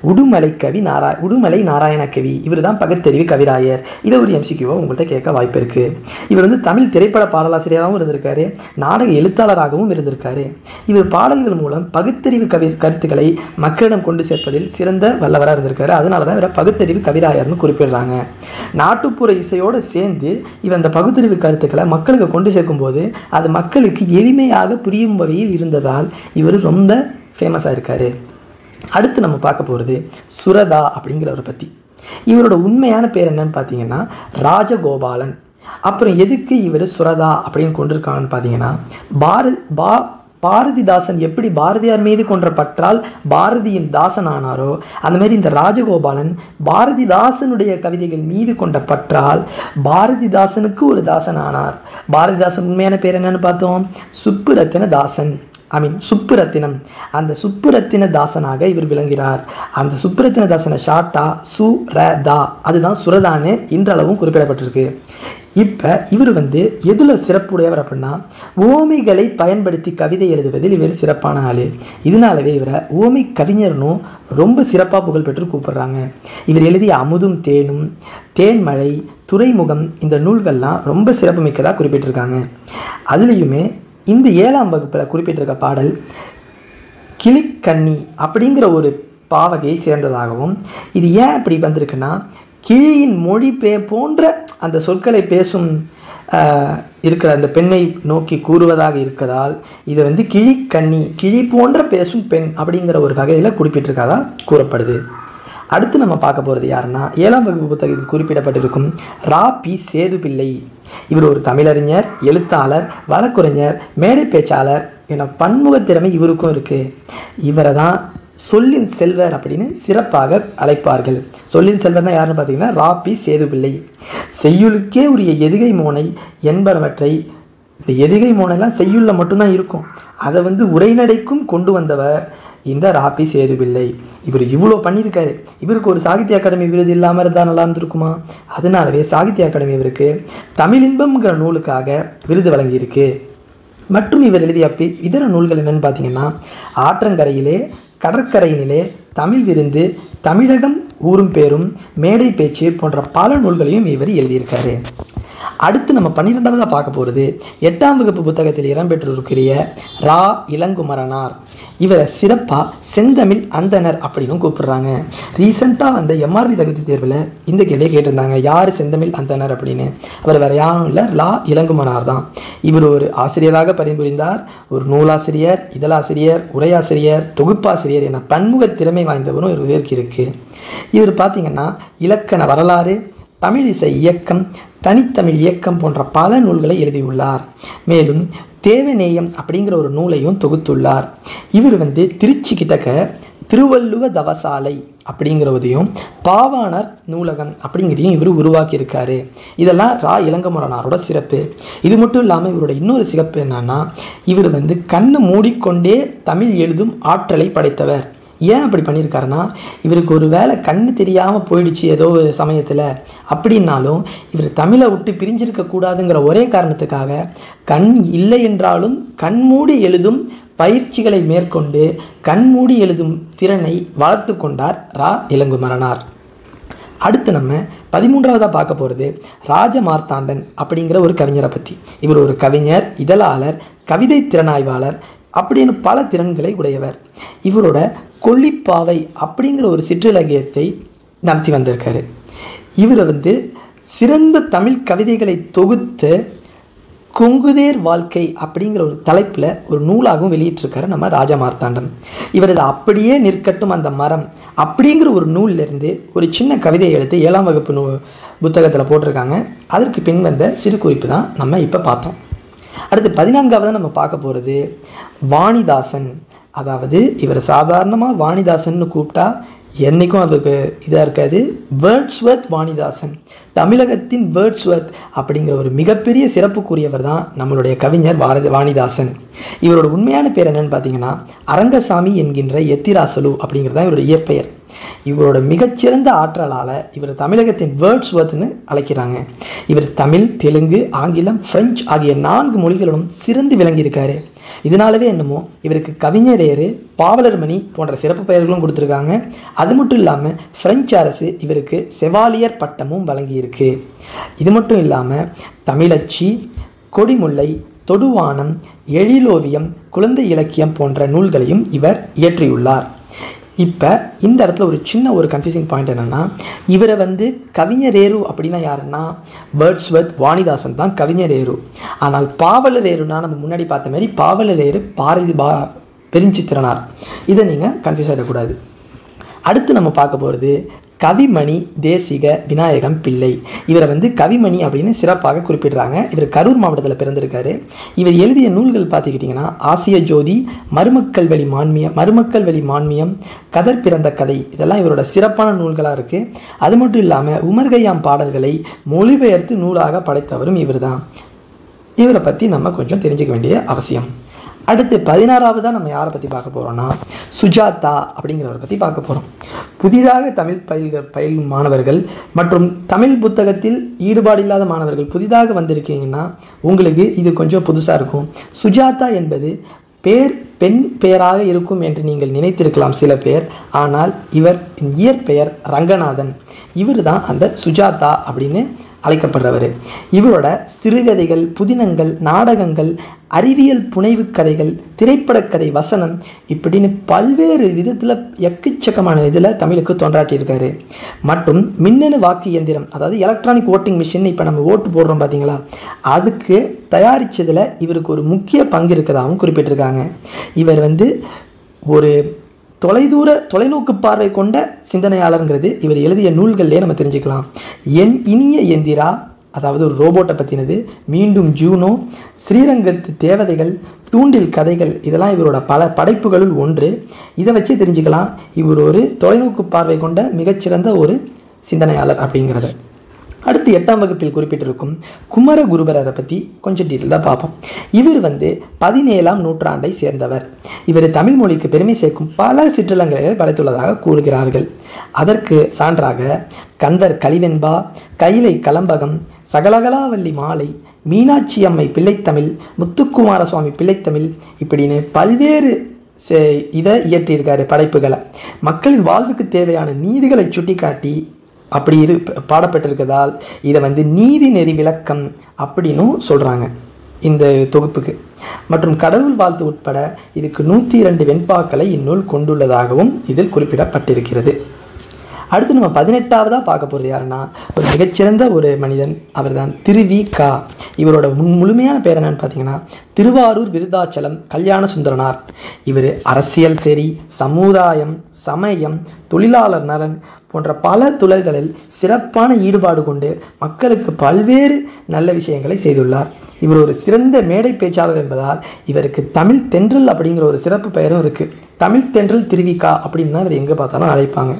உடுமலை நாராயண கவி. இவர் தான் பகுத்தறிவு கவிராயர். இதை ஒரு எம்சிக்யூவை உங்கள்கிட்ட கேட்க வாய்ப்பு இருக்குது. இவர் தமிழ் திரைப்பட பாடலாசிரியராகவும் இருந்திருக்காரு, நாடக எழுத்தாளராகவும் இருந்திருக்காரு. இவர் பாடல்கள் மூலம் பகுத்தறிவு கருத்துக்களை மக்களிடம் கொண்டு சேர்ப்பதில் சிறந்த வல்லவராக இருந்திருக்காரு. அதனால தான் இவரை பகுத்தறிவு கவிராயர்னு குறிப்பிடுறாங்க. நாட்டுப்புற இசையோடு சேர்ந்து இவர் அந்த பகுத்தறிவு கருத்துக்களை மக்களுக்கு கொண்டு சேர்க்கும்போது அது மக்களுக்கு எளிமையாக புரியும் வகையில் இருந்ததால் இவர் ரொம்ப ஃபேமஸாக இருக்காரு. அடுத்து நம்ம பார்க்க போகிறது சுரதா அப்படிங்கிறவரை பற்றி. இவரோட உண்மையான பேர் என்னன்னு பார்த்தீங்கன்னா ராஜகோபாலன். அப்புறம் எதுக்கு இவர் சுரதா அப்படின்னு கொண்டிருக்காங்கன்னு பார்த்தீங்கன்னா பாரதிதாசன் எப்படி பாரதியார் மீது கொன்ற பற்றால் பாரதியின் தாசன் ஆனாரோ அந்த மாதிரி இந்த ராஜகோபாலன் பாரதிதாசனுடைய கவிதைகள் மீது கொண்ட பற்றால் பாரதிதாசனுக்கு ஒரு தாசன் ஆனார். பாரதிதாசன் உண்மையான பேர் என்னன்னு பார்த்தோம், சுப்புரத்தின தாசன். சுப்புரத்தினம். அந்த சுப்புரத்தின தாசனாக இவர் விளங்குகிறார். அந்த சுப்புரத்தின தாசனை ஷார்ட்டா சுரதா, அதுதான் சுரதான்னு இன்றளவும் குறிப்பிடப்பட்டிருக்கு. இப்போ இவர் எதில் சிறப்புடையவர் அப்படின்னா ஓமைகளை பயன்படுத்தி கவிதை எழுதுவதில் இவர் சிறப்பான ஆள். இதனாலவே இவரை ஓமை கவிஞர்னும் ரொம்ப சிறப்பாக புகழ்பெற்று கூப்பிடுறாங்க. இவர் எழுதிய அமுதும் தேனும், தேன்மழை, துறைமுகம் இந்த நூல்கள்லாம் ரொம்ப சிறப்பு மிக்கதாக குறிப்பிட்டிருக்காங்க. அதுலேயுமே இந்த 7ஆம் வகுப்பில் குறிப்பிட்டிருக்க பாடல் கிளிக்கண்ணி அப்படிங்கிற ஒரு பாவகையை சேர்ந்ததாகவும், இது ஏன் அப்படி வந்திருக்குன்னா கிளியின் மொழி போன்ற அந்த சொற்களை பேசும் இருக்கிற அந்த பெண்ணை நோக்கி கூறுவதாக இருக்கதால் இது கிளிக்கண்ணி, கிளி போன்ற பேசும் பெண் அப்படிங்கிற ஒரு வகையில் குறிப்பிட்டிருக்கதா கூறப்படுது. அடுத்து நம்ம பார்க்க போகிறது யாருன்னா 7ஆம் வகுப்பு புத்தகத்தில் குறிப்பிடப்பட்டிருக்கும் ரா.பி. சேதுப்பிள்ளை. இவர் ஒரு தமிழறிஞர், எழுத்தாளர், வழக்குரைஞர், மேடை பேச்சாளர் என பன்முக திறமை இவருக்கும் இருக்குது. இவரை தான் சொல்லின் செல்வர் அப்படின்னு சிறப்பாக அழைப்பார்கள். சொல்லின் செல்வர்னா யாருன்னு பார்த்தீங்கன்னா ரா.பி. சேதுப்பிள்ளை. செய்யுளுக்கே உரிய எதுகை மோனை என்பனவற்றை, இந்த எதுகை மோனைலாம் செய்யுளில் மட்டும்தான் இருக்கும், அதை உரைநடைக்கும் கொண்டு வந்தவர் இந்த ரா.பி. சேதுப்பிள்ளை. இவர் இவ்வளோ பண்ணியிருக்காரு. இவருக்கு ஒரு சாகித்ய அகாடமி விருது இல்லாமல் இருந்தால் நல்லா இருந்திருக்குமா? அதனாலவே சாகித்ய அகாடமி இவருக்கு தமிழின்பம்ங்கிற நூலுக்காக விருது வழங்கியிருக்கு. மற்றும் இவர் எழுதிய இதர நூல்கள் என்னென்னு பார்த்தீங்கன்னா ஆற்றங்கரையிலே, கடற்கரையினிலே, தமிழ் விருந்து, தமிழகம் ஊரும் பேரும், மேடை பேச்சு போன்ற பல நூல்களையும் இவர் எழுதியிருக்காரு. அடுத்து நம்ம 12ஆவதாக பார்க்க போகிறது 8ஆம் வகுப்பு புத்தகத்தில் இடம்பெற்றிருக்கிற ரா இளங்குமரனார். இவரை சிறப்பாக செந்தமிழ் அந்தனர் அப்படின்னு கூப்பிடுறாங்க. ரீசெண்டாக வந்த எம்ஆர்பி தகுதி தேர்வில் இந்த கேள்வியை கேட்டிருந்தாங்க, யார் செந்தமிழ் அந்தனர் அப்படின்னு. அவர் வேறு யாரும் இல்லை, ரா இளங்குமரனார் தான். இவர் ஒரு ஆசிரியராக பணிபுரிந்தார். ஒரு நூலாசிரியர், இதழாசிரியர், உரையாசிரியர், தொகுப்பாசிரியர் என பன்முக திறமை வாய்ந்தவரும் இவருக்கு இருக்குது. இவர் பார்த்திங்கன்னா இலக்கண வரலாறு, தமிழிசை இயக்கம், தனித்தமிழ் இயக்கம் போன்ற பல நூல்களை எழுதியுள்ளார். மேலும் தேவநேயம் அப்படிங்கிற ஒரு நூலையும் தொகுத்துள்ளார். இவர் திருச்சி கிட்டக்க திருவள்ளுவ தவசாலை அப்படிங்கிறதையும் பாவாணர் நூலகம் அப்படிங்கிறதையும் இவர் உருவாக்கியிருக்காரு. இதெல்லாம் ரா இளங்குமரனாரோட சிறப்பு. இது மட்டும் இல்லாமல் இவரோட இன்னொரு சிறப்பு என்னன்னா, இவர் கண்ணை மூடிக்கொண்டே தமிழ் எழுதும் ஆற்றலை படைத்தவர். ஏன் அப்படி பண்ணியிருக்காருன்னா, இவருக்கு ஒரு வேளை கண் தெரியாமல் போயிடுச்சு ஏதோ ஒரு சமயத்தில் அப்படின்னாலும் இவர் தமிழை விட்டு பிரிஞ்சிருக்கக்கூடாதுங்கிற ஒரே காரணத்துக்காக கண் இல்லை என்றாலும் கண்மூடி எழுதும் பயிற்சிகளை மேற்கொண்டு கண்மூடி எழுதும் திறனை வளர்த்து கொண்டார் ரா இளங்குமரனார். அடுத்து நம்ம 13ஆவதாக பார்க்க போகிறது ராஜமார்த்தாண்டன் அப்படிங்கிற ஒரு கவிஞரை பற்றி. இவர் ஒரு கவிஞர், இதழாளர், கவிதை திறனாய்வாளர் அப்படின்னு பல திறன்களை உடையவர். இவரோட கொல்லிப்பாவை அப்படிங்கிற ஒரு சிற்றிலக்கியத்தை நடத்தி வந்திருக்காரு. இவர் சிறந்த தமிழ் கவிதைகளை தொகுத்து கொங்குதேர் வாழ்க்கை அப்படிங்கிற ஒரு தலைப்பில் ஒரு நூலாகவும் வெளியிட்டிருக்காரு நம்ம ராஜமார்த்தாண்டம். இவரது அப்படியே நிற்கட்டும் அந்த மரம் அப்படிங்கிற ஒரு நூலிலிருந்து ஒரு சின்ன கவிதையை எடுத்து 7ஆம் வகுப்பு புத்தகத்தில் போட்டிருக்காங்க. அதற்கு பின் வந்த சிறு குறிப்பு தான் நம்ம இப்போ பார்த்தோம். அடுத்து 14ஆவதாக நம்ம பார்க்க போகிறது வாணிதாசன். அதாவது இவர் சாதாரணமாக வாணிதாசன் கூப்பிட்டா என்றைக்கும் அவருக்கு இதாக இருக்காது. வேர்ட்ஸ்வர்த் வாணிதாசன், தமிழகத்தின் வேர்ட்ஸ்வர்த் அப்படிங்கிற ஒரு மிகப்பெரிய சிறப்புக்குரியவர் தான் நம்மளுடைய கவிஞர் வாணிதாசன். இவரோட உண்மையான பேர் என்னன்னு பார்த்தீங்கன்னா அரங்கசாமி என்கின்ற எத்திராசலு அப்படிங்கிறது தான் இவருடைய இயற்பெயர். இவரோட மிகச்சிறந்த ஆற்றலால் இவர் தமிழகத்தின் வேர்ட்ஸ்வர்த்னு அழைக்கிறாங்க. இவர் தமிழ், தெலுங்கு, ஆங்கிலம், பிரெஞ்சு ஆகிய 4 மொழிகளிலும் சிறந்து விளங்கியிருக்காரு. இதனாலவே என்னமோ இவருக்கு கவிஞரேறு, பாவலர்மணி போன்ற சிறப்பு பெயர்களும் கொடுத்துருக்காங்க. அது மட்டும் இல்லாமல் பிரெஞ்சு அரசு இவருக்கு செவாலியர் பட்டமும் வழங்கியிருக்கு. இது மட்டும் இல்லாமல் தமிழச்சி, கொடிமுல்லை, தொடுவானம், எழிலோவியம், குழந்தை இலக்கியம் போன்ற நூல்களையும் இவர் இயற்றியுள்ளார். இப்போ இந்த இடத்துல ஒரு சின்ன ஒரு கன்ஃபியூசிங் பாயிண்ட் என்னென்னா, இவரை கவிஞரேரு அப்படின்னா யாருன்னா வேர்ட்ஸ்வர்த் வாணிதாசன் தான் கவிஞரேரு. ஆனால் பாவலரேருனா நம்ம முன்னாடி பார்த்த மாதிரி பாவலரேரு பாரதி பெருஞ்சித்திரனார். இதை நீங்கள் கன்ஃபியூஸ் ஆகிடக்கூடாது. அடுத்து நம்ம பார்க்க போகிறது கவிமணி தேசிக விநாயகம் பிள்ளை. இவரை கவிமணி அப்படின்னு சிறப்பாக குறிப்பிடுறாங்க. இவர் கரூர் மாவட்டத்தில் பிறந்திருக்காரு. இவர் எழுதிய நூல்கள் பார்த்துக்கிட்டிங்கன்னா ஆசிய ஜோதி, மருமக்கள் வெளி மான்மியம், கதர் பிறந்த கதை, இதெல்லாம் இவரோட சிறப்பான நூல்களாக இருக்குது. அது மட்டும் இல்லாமல் உமர்கயாம் பாடல்களை மொழிபெயர்த்து நூலாக படைத்தவரும் இவர் தான். இவரை பற்றி நம்ம கொஞ்சம் தெரிஞ்சுக்க வேண்டிய அவசியம். அடுத்து 16ஆவதாக நம்ம யாரை பற்றி பார்க்க போகிறோம்னா சுஜாதா அப்படிங்கிறவரை பற்றி பார்க்க போகிறோம். புதிதாக தமிழ் பயிலும் மாணவர்கள் மற்றும் தமிழ் புத்தகத்தில் ஈடுபாடு இல்லாத மாணவர்கள் புதிதாக வந்திருக்கீங்கன்னா உங்களுக்கு இது கொஞ்சம் புதுசாக இருக்கும். சுஜாதா என்பது பெண் பெயராக இருக்கும் என்று நீங்கள் நினைத்திருக்கலாம் சில பேர். ஆனால் இவர் இயற்பெயர் ரங்கநாதன். இவர் தான் அந்த சுஜாதா அப்படின்னு அழைக்கப்படுறவர். இவரோட சிறுகதைகள், புதினங்கள், நாடகங்கள், அறிவியல் புனைவு கதைகள், திரைப்படக்கதை, வசனம் இப்படின்னு பல்வேறு விதத்தில் எக்கச்சக்கமான இதில் தமிழுக்கு தொண்டாட்டியிருக்காரு. மற்றும் மின்னணு வாக்கு இயந்திரம், அதாவது எலக்ட்ரானிக் ஓட்டிங் மிஷின், இப்போ நம்ம ஓட்டு போடுறோம் பார்த்தீங்களா, அதுக்கு தயாரித்ததில் இவருக்கு ஒரு முக்கிய பங்கு இருக்கிறதாகவும் குறிப்பிட்டிருக்காங்க. இவர் ஒரு தொலைநோக்கு பார்வை கொண்ட சிந்தனையாளருங்கிறது இவர் எழுதிய நூல்கள்லேயே நம்ம தெரிஞ்சுக்கலாம். என் இனிய எந்திரா, அதாவது ஒரு ரோபோட்டை பற்றினது, மீண்டும் ஜூனோ, ஸ்ரீரங்கத்து தேவதைகள், தூண்டில் கதைகள், இதெல்லாம் இவரோட பல படைப்புகளுள் ஒன்று. இதை வச்சு தெரிஞ்சுக்கலாம் இவர் ஒரு தொலைநோக்கு பார்வை கொண்ட மிகச்சிறந்த ஒரு சிந்தனையாளர் அப்படிங்கிறத. அடுத்து 8ஆம் வகுப்பில் குறிப்பிட்டிருக்கும் குமரகுருபரரை பற்றி கொஞ்சம் டீட்டெயிலாக பார்ப்போம். இவர் 17ஆம் நூற்றாண்டை சேர்ந்தவர். இவர் தமிழ் மொழிக்கு பெருமை சேர்க்கும் பல சிற்றிலங்களை படைத்துள்ளதாக கூறுகிறார்கள். அதற்கு சான்றாக கந்தர் கலிவெண்பா, கைலை கலம்பகம், சகலகலாவல்லி மாலை, மீனாட்சி அம்மை பிள்ளைத்தமிழ், முத்துக்குமார சுவாமி பிள்ளைத்தமிழ் இப்படின்னு பல்வேறு இதை இயற்றியிருக்காரு படைப்புகளை. மக்களின் வாழ்வுக்கு தேவையான நீதிகளை சுட்டி காட்டி அப்படி பாடப்பட்டிருக்கதால் இதை வந்து நீதி நெறி விளக்கம் அப்படின்னும் சொல்கிறாங்க இந்த தொகுப்புக்கு. மற்றும் கடவுள் வாழ்த்து உட்பட இதுக்கு 102 வெண்பாக்களை இந்நூல் கொண்டுள்ளதாகவும் இதில் குறிப்பிடப்பட்டிருக்கிறது. அடுத்து நம்ம 18ஆவதாக பார்க்க போகிறது யாருன்னா, ஒரு மிகச்சிறந்த ஒரு மனிதன், அவர் தான் திருவி.க. இவரோட முழுமையான பேர் என்னன்னு பார்த்தீங்கன்னா திருவாரூர் விருதாச்சலம் கல்யாண சுந்தரனார். இவர் அரசியல் சரி, சமுதாயம், சமயம், தொழிலாளர் நலன் போன்ற பல துறைகளில் சிறப்பான ஈடுபாடு கொண்டு மக்களுக்கு பல்வேறு நல்ல விஷயங்களை செய்துள்ளார். இவர் ஒரு சிறந்த மேடை பேச்சாளர் என்பதால் இவருக்கு தமிழ் தென்றல் அப்படிங்கிற ஒரு சிறப்பு பெயரும் இருக்குது. தமிழ் தென்றல் திருவி.க. அப்படின்னு தான் இவர் எங்கே பார்த்தாலும் அழைப்பாங்க.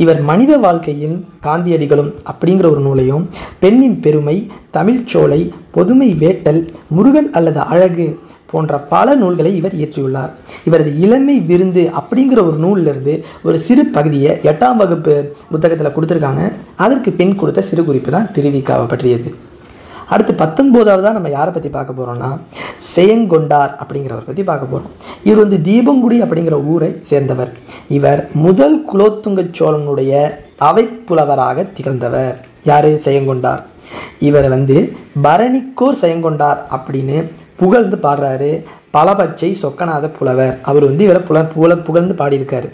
இவர் மனித வாழ்க்கையின் காந்தியடிகளும் அப்படிங்கிற ஒரு நூலையும், பெண்ணின் பெருமை, தமிழ்ச்சோலை, பொதுமை வேட்டல், முருகன் அல்லது அழகு போன்ற பல நூல்களை இவர் இயற்றியுள்ளார். இவரது இளமை விருந்து அப்படிங்கிற ஒரு நூலிலிருந்து ஒரு சிறு பகுதியை 8ஆம் வகுப்பு புத்தகத்தில் கொடுத்துருக்காங்க. அதற்கு பின் கொடுத்த சிறு குறிப்பு தான் திருவி.க.வை பற்றியது. அடுத்து 19ஆவதாக நம்ம யாரை பற்றி பார்க்க போகிறோம்னா செயங்கொண்டார் அப்படிங்கிறவரை பற்றி பார்க்க போகிறோம். இவர் வந்து தீபங்குடி அப்படிங்கிற ஊரை சேர்ந்தவர். இவர் முதல் குலோத்துங்க சோழனுடைய அவைப்புலவராக திகழ்ந்தவர். யார்? செயங்கொண்டார். இவர் வந்து பரணிக்கோர் செயங்கொண்டார் அப்படின்னு புகழ்ந்து பாடுறாரு. பலபச்சை சொக்கநாத புலவர் அவர் வந்து இவரை புகழ்ந்து பாடியிருக்காரு.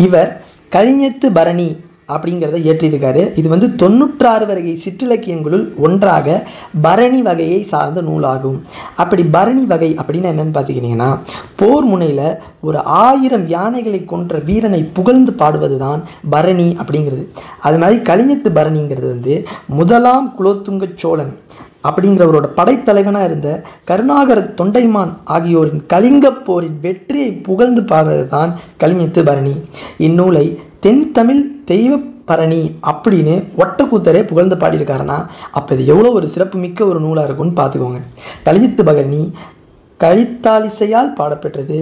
இவர் கழிஞத்து பரணி அப்படிங்கிறத இயற்றியிருக்காரு. இது வந்து 96 வகை சிற்றிலக்கியங்களுள் ஒன்றாக பரணி வகையை சார்ந்த நூலாகும். அப்படி பரணி வகை அப்படின்னு என்னென்னு பார்த்துக்கிட்டிங்கன்னா, போர் முனையில் ஒரு 1000 யானைகளை கொன்ற வீரனை புகழ்ந்து பாடுவது தான் பரணி அப்படிங்கிறது. அது மாதிரி கழிஞத்து பரணிங்கிறது வந்து முதலாம் குலோத்துங்க சோழன் அப்படிங்கிறவரோட படைத்தலைவனாக இருந்த கருணாகர தொண்டைமான் ஆகியோரின் கலிங்கப் போரின் வெற்றியை புகழ்ந்து பாடுறது தான் கலிங்கத்து பரணி. இந்நூலை தென் தமிழ் தெய்வ பரணி அப்படின்னு ஒட்டக்கூத்தரே புகழ்ந்து பாடியிருக்காருன்னா அப்போ இது எவ்வளோ ஒரு சிறப்பு மிக்க ஒரு நூலாக இருக்கும்னு பார்த்துக்கோங்க. கலிங்கத்து பரணி கழித்தாலிசையால் பாடப்பெற்றது.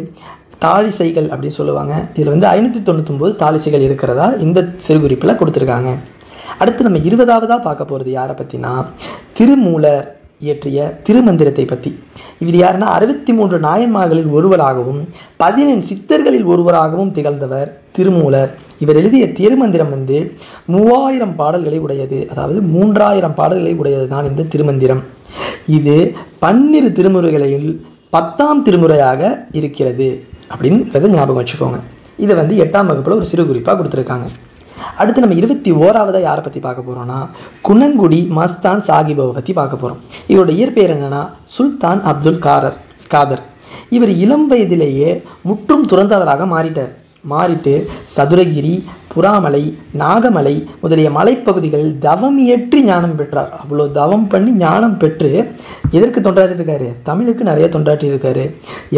தாழிசைகள் அப்படின்னு சொல்லுவாங்க. இதில் வந்து 599 தாழிசைகள் இருக்கிறதா இந்த சிறுகுறிப்பில் கொடுத்துருக்காங்க. அடுத்து நம்ம 20ஆவதாக பார்க்க போகிறது யாரை பற்றினா திருமூலர் இயற்றிய திருமந்திரத்தை பற்றி. இவர் யாருன்னா 63 நாயன்மார்களில் ஒருவராகவும் 17 சித்தர்களில் ஒருவராகவும் திகழ்ந்தவர் திருமூலர். இவர் எழுதிய திருமந்திரம் வந்து 3000 பாடல்களை உடையது. அதாவது 3000 பாடல்களை உடையது தான் இந்த திருமந்திரம். இது 12 திருமுறைகளில் 10ஆம் திருமுறையாக இருக்கிறது அப்படின்றத ஞாபகம் வச்சுக்கோங்க. இதை வந்து 8ஆம் வகுப்பில் ஒரு சிறு குறிப்பாக கொடுத்துருக்காங்க. அடுத்து நம்ம 21ஆவதாக யாரை பற்றி பார்க்க போகிறோம்னா குணங்குடி மஸ்தான் சாஹிபை பற்றி பார்க்க போகிறோம். இவரோட இயற்பெயர் என்னென்னா சுல்தான் அப்துல் காதர். இவர் இளம் வயதிலேயே முற்றும் துறந்தவராக மாறிட்டு சதுரகிரி, புறாமலை, நாகமலை முதலிய மலைப்பகுதிகளில் தவம் இயற்றி ஞானம் பெற்றார். அவ்வளோ தவம் பண்ணி ஞானம் பெற்று எதற்கு தொண்டாற்றியிருக்காரு? தமிழுக்கு நிறைய தொண்டாற்றியிருக்காரு.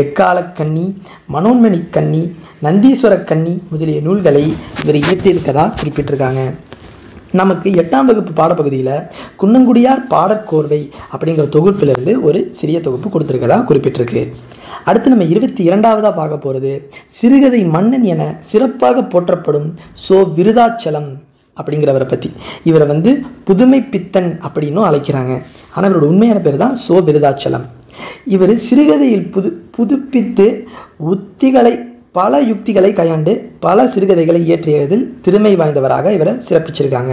எக்காலக்கண்ணி, மனோன்மணி கண்ணி, நந்தீஸ்வர கண்ணி முதலிய நூல்களை இவர் இயற்றியிருக்கதா குறிப்பிட்டிருக்காங்க. நமக்கு 8ஆம் வகுப்பு பாடப்பகுதியில் குன்னங்குடியார் பாடற்கோர்வை அப்படிங்கிற தொகுப்பிலிருந்து ஒரு சிறிய தொகுப்பு கொடுத்துருக்கதா குறிப்பிட்டிருக்கு. அடுத்து நம்ம 22ஆவதாக பார்க்க போகிறது சிறுகதை மன்னன் என சிறப்பாக போற்றப்படும் சோ விருதாச்சலம் அப்படிங்கிறவரை பற்றி. இவரை வந்து புதுமை பித்தன் அப்படின்னும் அழைக்கிறாங்க. ஆனால் இவரோட உண்மையான பேர் தான் சோ விருதாச்சலம். இவர் சிறுகதையில் புதுப்பித்து பல யுக்திகளை கையாண்டு பல சிறுகதைகளை இயற்றியதில் திறமை வாய்ந்தவராக இவரை சிறப்பிச்சிருக்காங்க.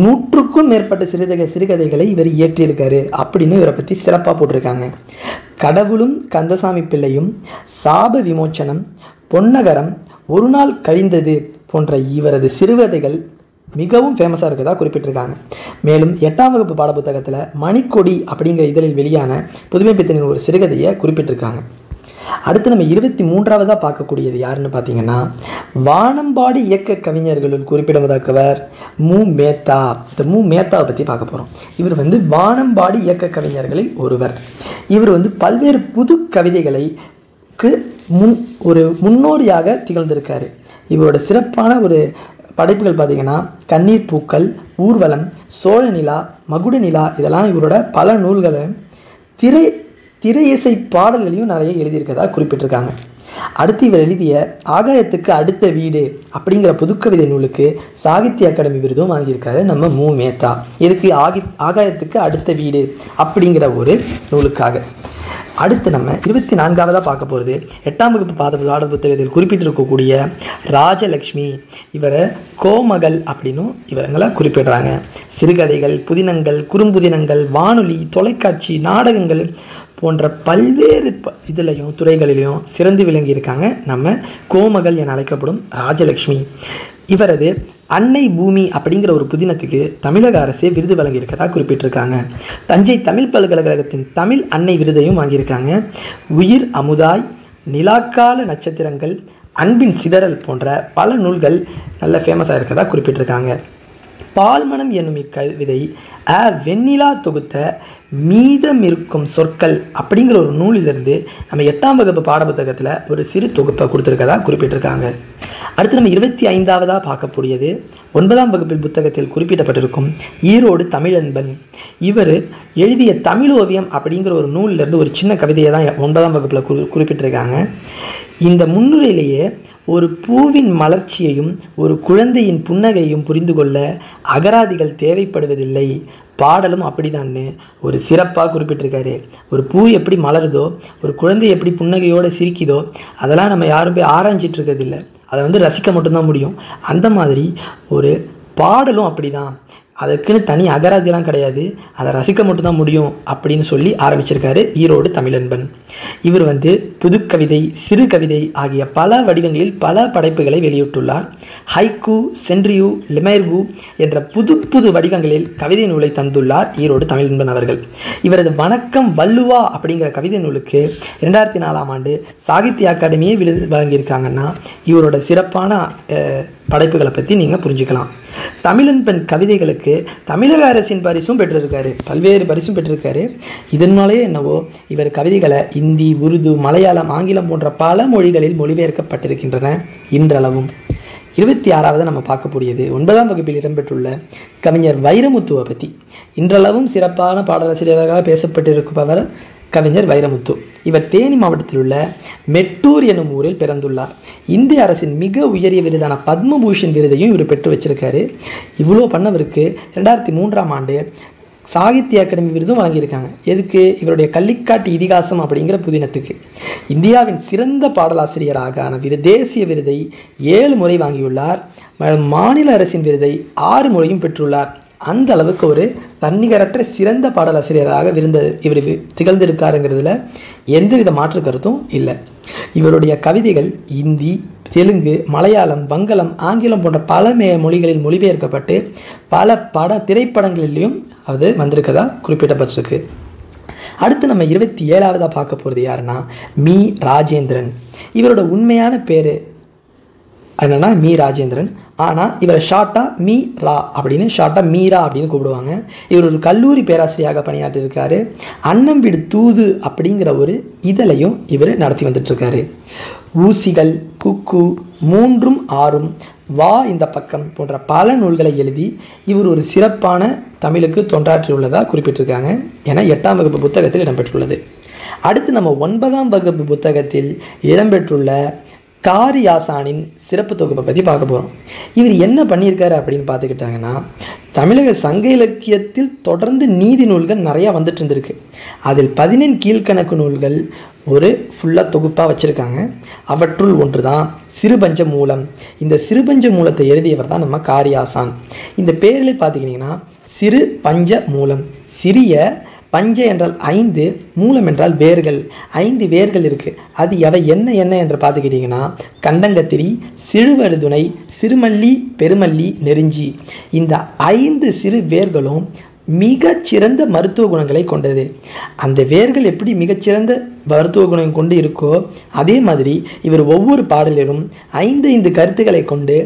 100க்கும் மேற்பட்ட சிறுகதைகளை இவர் இயற்றியிருக்காரு அப்படின்னு இவரை பற்றி சிறப்பாக போட்டிருக்காங்க. கடவுளும் கந்தசாமி பிள்ளையும், சாப விமோச்சனம், பொன்னகரம், ஒரு நாள் கழிந்தது போன்ற இவரது சிறுகதைகள் மிகவும் ஃபேமஸாக இருக்கிறதா குறிப்பிட்டிருக்காங்க. மேலும் 8ஆம் வகுப்பு பாடப்புத்தகத்தில் மணிக்கொடி அப்படிங்கிற இதழில் வெளியான புதுமை பித்தனின் ஒரு சிறுகதையை குறிப்பிட்டிருக்காங்க. அடுத்து நம்ம 23ஆவதாக பார்க்கக்கூடியது யாருன்னு பார்த்தீங்கன்னா வானம்பாடி இயக்க கவிஞர்களுள் குறிப்பிடத்தக்கவர் மு. மேத்தா. இந்த மு. மேத்தாவை பற்றி பார்க்க போகிறோம். இவர் வந்து வானம்பாடி இயக்க கவிஞர்களில் ஒருவர். இவர் வந்து பல்வேறு புது கவிதைகளுக்கு ஒரு முன்னோடியாக திகழ்ந்திருக்காரு. இவரோட சிறப்பான ஒரு படைப்புகள் பார்த்திங்கன்னா கண்ணீர் பூக்கள், ஊர்வலம், சோழ நிலா, மகுட நிலா இதெல்லாம் இவரோட பல நூல்களை திரை இசை பாடல்களையும் நிறைய எழுதியிருக்கதா குறிப்பிட்டிருக்காங்க. அடுத்து இவர் எழுதிய ஆகாயத்துக்கு அடுத்த வீடு அப்படிங்கிற புதுக்கவிதை நூலுக்கு சாகித்ய அகாடமி விருதும் வாங்கியிருக்காரு நம்ம மு. மேத்தா. இதுக்கு ஆகாயத்துக்கு அடுத்த வீடு அப்படிங்கிற ஒரு நூலுக்காக. அடுத்து நம்ம 24ஆவதாக பார்க்க போகிறது 8ஆம் வகுப்பு பாட புத்தகத்தில் குறிப்பிட்டிருக்கக்கூடிய ராஜலக்ஷ்மி. இவரை கோமகள் அப்படின்னும் இவங்களை குறிப்பிடுறாங்க. சிறுகதைகள், புதினங்கள், குறும்புதினங்கள், வானொலி, தொலைக்காட்சி, நாடகங்கள் போன்ற பல்வேறு இதுலையும் துறைகளிலையும் சிறந்து விளங்கியிருக்காங்க நம்ம கோமகள் என அழைக்கப்படும் ராஜலக்ஷ்மி. இவரது அன்னை பூமி அப்படிங்கிற ஒரு புதினத்துக்கு தமிழக அரசே விருது வழங்கியிருக்கதா குறிப்பிட்டிருக்காங்க. தஞ்சை தமிழ் பல்கலைக்கழகத்தின் தமிழ் அன்னை விருதையும் வாங்கியிருக்காங்க. உயிர் அமுதாய், நிலாக்கால நட்சத்திரங்கள், அன்பின் சிதறல் போன்ற பல நூல்கள் நல்ல ஃபேமஸாக இருக்கதா குறிப்பிட்டிருக்காங்க. பால்மணம் என்னும் இக்கவிதை வெண்ணிலா தொகுத்த மீதமிருக்கும் சொற்கள் அப்படிங்கிற ஒரு நூலிலிருந்து நம்ம 8ஆம் வகுப்பு பாடப்புத்தகத்தில் ஒரு சிறு தொகுப்பை கொடுத்துருக்கதா குறிப்பிட்டிருக்காங்க. அடுத்து நம்ம 25ஆவதாக பார்க்கக்கூடியது 9ஆம் வகுப்பில் புத்தகத்தில் குறிப்பிடப்பட்டிருக்கும் ஈரோடு தமிழன்பன். இவர் எழுதிய தமிழ் ஓவியம் அப்படிங்கிற ஒரு நூலிலிருந்து ஒரு சின்ன கவிதையை தான் 9ஆம் வகுப்பில் குறிப்பிட்டிருக்காங்க. இந்த முன்னுரையிலேயே ஒரு பூவின் மலர்ச்சியையும் ஒரு குழந்தையின் புன்னகையும் புரிந்து கொள்ள அகராதிகள் தேவைப்படுவதில்லை, பாடலும் அப்படிதான்னு ஒரு சிறப்பாக குறிப்பிட்டிருக்காரு. ஒரு பூ எப்படி மலருதோ, ஒரு குழந்தை எப்படி புன்னகையோடு சிரிக்குதோ, அதெல்லாம் நம்ம யாரும் போய் ஆராய்ஞ்சிட்டு இருக்கிறதில்ல, அதை ரசிக்க மட்டும்தான் முடியும். அந்த மாதிரி ஒரு பாடலும் அப்படி தான், அதற்குன்னு தனி அகராதியெல்லாம் கிடையாது, அதை ரசிக்க மட்டும்தான் முடியும் அப்படின்னு சொல்லி ஆரம்பிச்சிருக்காரு ஈரோடு தமிழன்பன். இவர் புதுக்கவிதை, சிறு கவிதை ஆகிய பல வடிவங்களில் பல படைப்புகளை வெளியிட்டுள்ளார். ஹைக்கூ, சென்ட்ரியூ, லிமைர்வு என்ற புது புது வடிவங்களில் கவிதை நூலை தந்துள்ளார் ஈரோடு தமிழன்பன் அவர்கள். இவரது வணக்கம் வள்ளுவா அப்படிங்கிற கவிதை நூலுக்கு 2004ஆம் ஆண்டு சாகித்ய அகாடமியே விருது வழங்கியிருக்காங்கன்னா இவரோட சிறப்பான படைப்புகளை பற்றி நீங்கள் புரிஞ்சுக்கலாம். தமிழன்பன் கவிதைகளுக்கு தமிழக அரசின் பரிசும் பெற்றிருக்காரு, பல்வேறு பரிசும் பெற்றிருக்காரு. இதனாலே என்னவோ இவர் கவிதைகளை இந்தி, உருது, மலையாளம், ஆங்கிலம் போன்ற பல மொழிகளில் மொழிபெயர்க்கப்பட்டிருக்கின்றன இன்றளவும். 26ஆவது நம்ம பார்க்கக்கூடியது 9ஆம் வகுப்பில் இடம்பெற்றுள்ள கவிஞர் வைரமுத்துவை பற்றி. இன்றளவும் சிறப்பான பாடலாசிரியராக பேசப்பட்டிருப்பவர் கவிஞர் வைரமுத்து. இவர் தேனி மாவட்டத்தில் உள்ள மெட்டூர் எனும் ஊரில் பிறந்துள்ளார். இந்திய அரசின் மிக உயரிய விருதான பத்மபூஷன் விருதையும் இவர் பெற்று வச்சிருக்காரு. இவ்வளோ பண்ணவருக்கு 2003ஆம் ஆண்டு சாகித்ய அகாடமி விருதும் வழங்கியிருக்காங்க. எதுக்கு? இவருடைய கள்ளிக்காட்டு இதிகாசம் அப்படிங்கிற புதினத்துக்கு. இந்தியாவின் சிறந்த பாடலாசிரியராக தேசிய விருதை 7 முறை வாங்கியுள்ளார். மாநில அரசின் விருதை 6 முறையும் பெற்றுள்ளார். அந்த அளவுக்கு ஒரு தன்னிகரற்ற சிறந்த பாடலாசிரியராக இவர் திகழ்ந்திருக்காருங்கிறதுல எந்தவித மாற்று கருத்தும் இல்லை. இவருடைய கவிதைகள் இந்தி, தெலுங்கு, மலையாளம், வங்காளம், ஆங்கிலம் போன்ற பல மொழிகளில் மொழிபெயர்க்கப்பட்டு பல திரைப்படங்களிலையும் அது வந்திருக்கதா குறிப்பிடப்பட்டிருக்கு. அடுத்து நம்ம 27ஆவதாக பார்க்க போகிறது யாருன்னா மீ ராஜேந்திரன். இவரோட உண்மையான பேர் என்னன்னா மீ ராஜேந்திரன். ஆனால் இவரை ஷார்ட்டாக மீ ரா அப்படின்னு ஷார்ட்டாக மீரா அப்படின்னு கூப்பிடுவாங்க. இவர் ஒரு கல்லூரி பேராசிரியராக பணியாற்றிருக்காரு. அன்னம் வீடு தூது அப்படிங்கிற ஒரு இதழையும் இவர் நடத்தி வந்துட்டுருக்காரு. ஊசிகள், குக்கு, 3ம் 6ம், வா இந்த பக்கம் போன்ற பல நூல்களை எழுதி இவர் ஒரு சிறப்பான தமிழுக்கு தொண்டாற்றியுள்ளதாக குறிப்பிட்டிருக்காங்க என 8ஆம் வகுப்பு புத்தகத்தில் இடம்பெற்றுள்ளது. அடுத்து நம்ம 9ஆம் வகுப்பு புத்தகத்தில் இடம்பெற்றுள்ள காரியாசானின் சிறப்பு தொகுப்பை பற்றி பார்க்க போகிறோம். இவர் என்ன பண்ணியிருக்காரு அப்படின்னு பார்த்துக்கிட்டாங்கன்னா, தமிழக சங்க இலக்கியத்தில் தொடர்ந்து நீதி நூல்கள் நிறையா வந்துட்டு இருந்திருக்கு. அதில் 14 கீழ்கணக்கு நூல்கள் ஒரு ஃபுல்லாக தொகுப்பாக வச்சுருக்காங்க. அவற்றுள் ஒன்று தான் சிறுபஞ்ச மூலம். இந்த சிறுபஞ்ச மூலத்தை எழுதியவர் தான் நம்ம காரியாசான். இந்த பேரிலே பார்த்துக்கிட்டிங்கன்னா சிறு பஞ்ச மூலம், சிறிய பஞ்ச என்றால் 5, மூலம் என்றால் வேர்கள். 5 வேர்கள் இருக்குது. அது எவை என்ன என்று பார்த்துக்கிட்டிங்கன்னா கண்டங்கத்திரி, சிறுவருதுணை, சிறுமல்லி, பெருமல்லி, நெருஞ்சி. இந்த 5 சிறு வேர்களும் மிகச்சிறந்த மருத்துவ குணங்களை கொண்டது. அந்த வேர்கள் எப்படி மிகச்சிறந்த மருத்துவ குணம் கொண்டு இருக்கோ அதே மாதிரி இவர் ஒவ்வொரு பாடலிலும் 5 கருத்துக்களை கொண்டு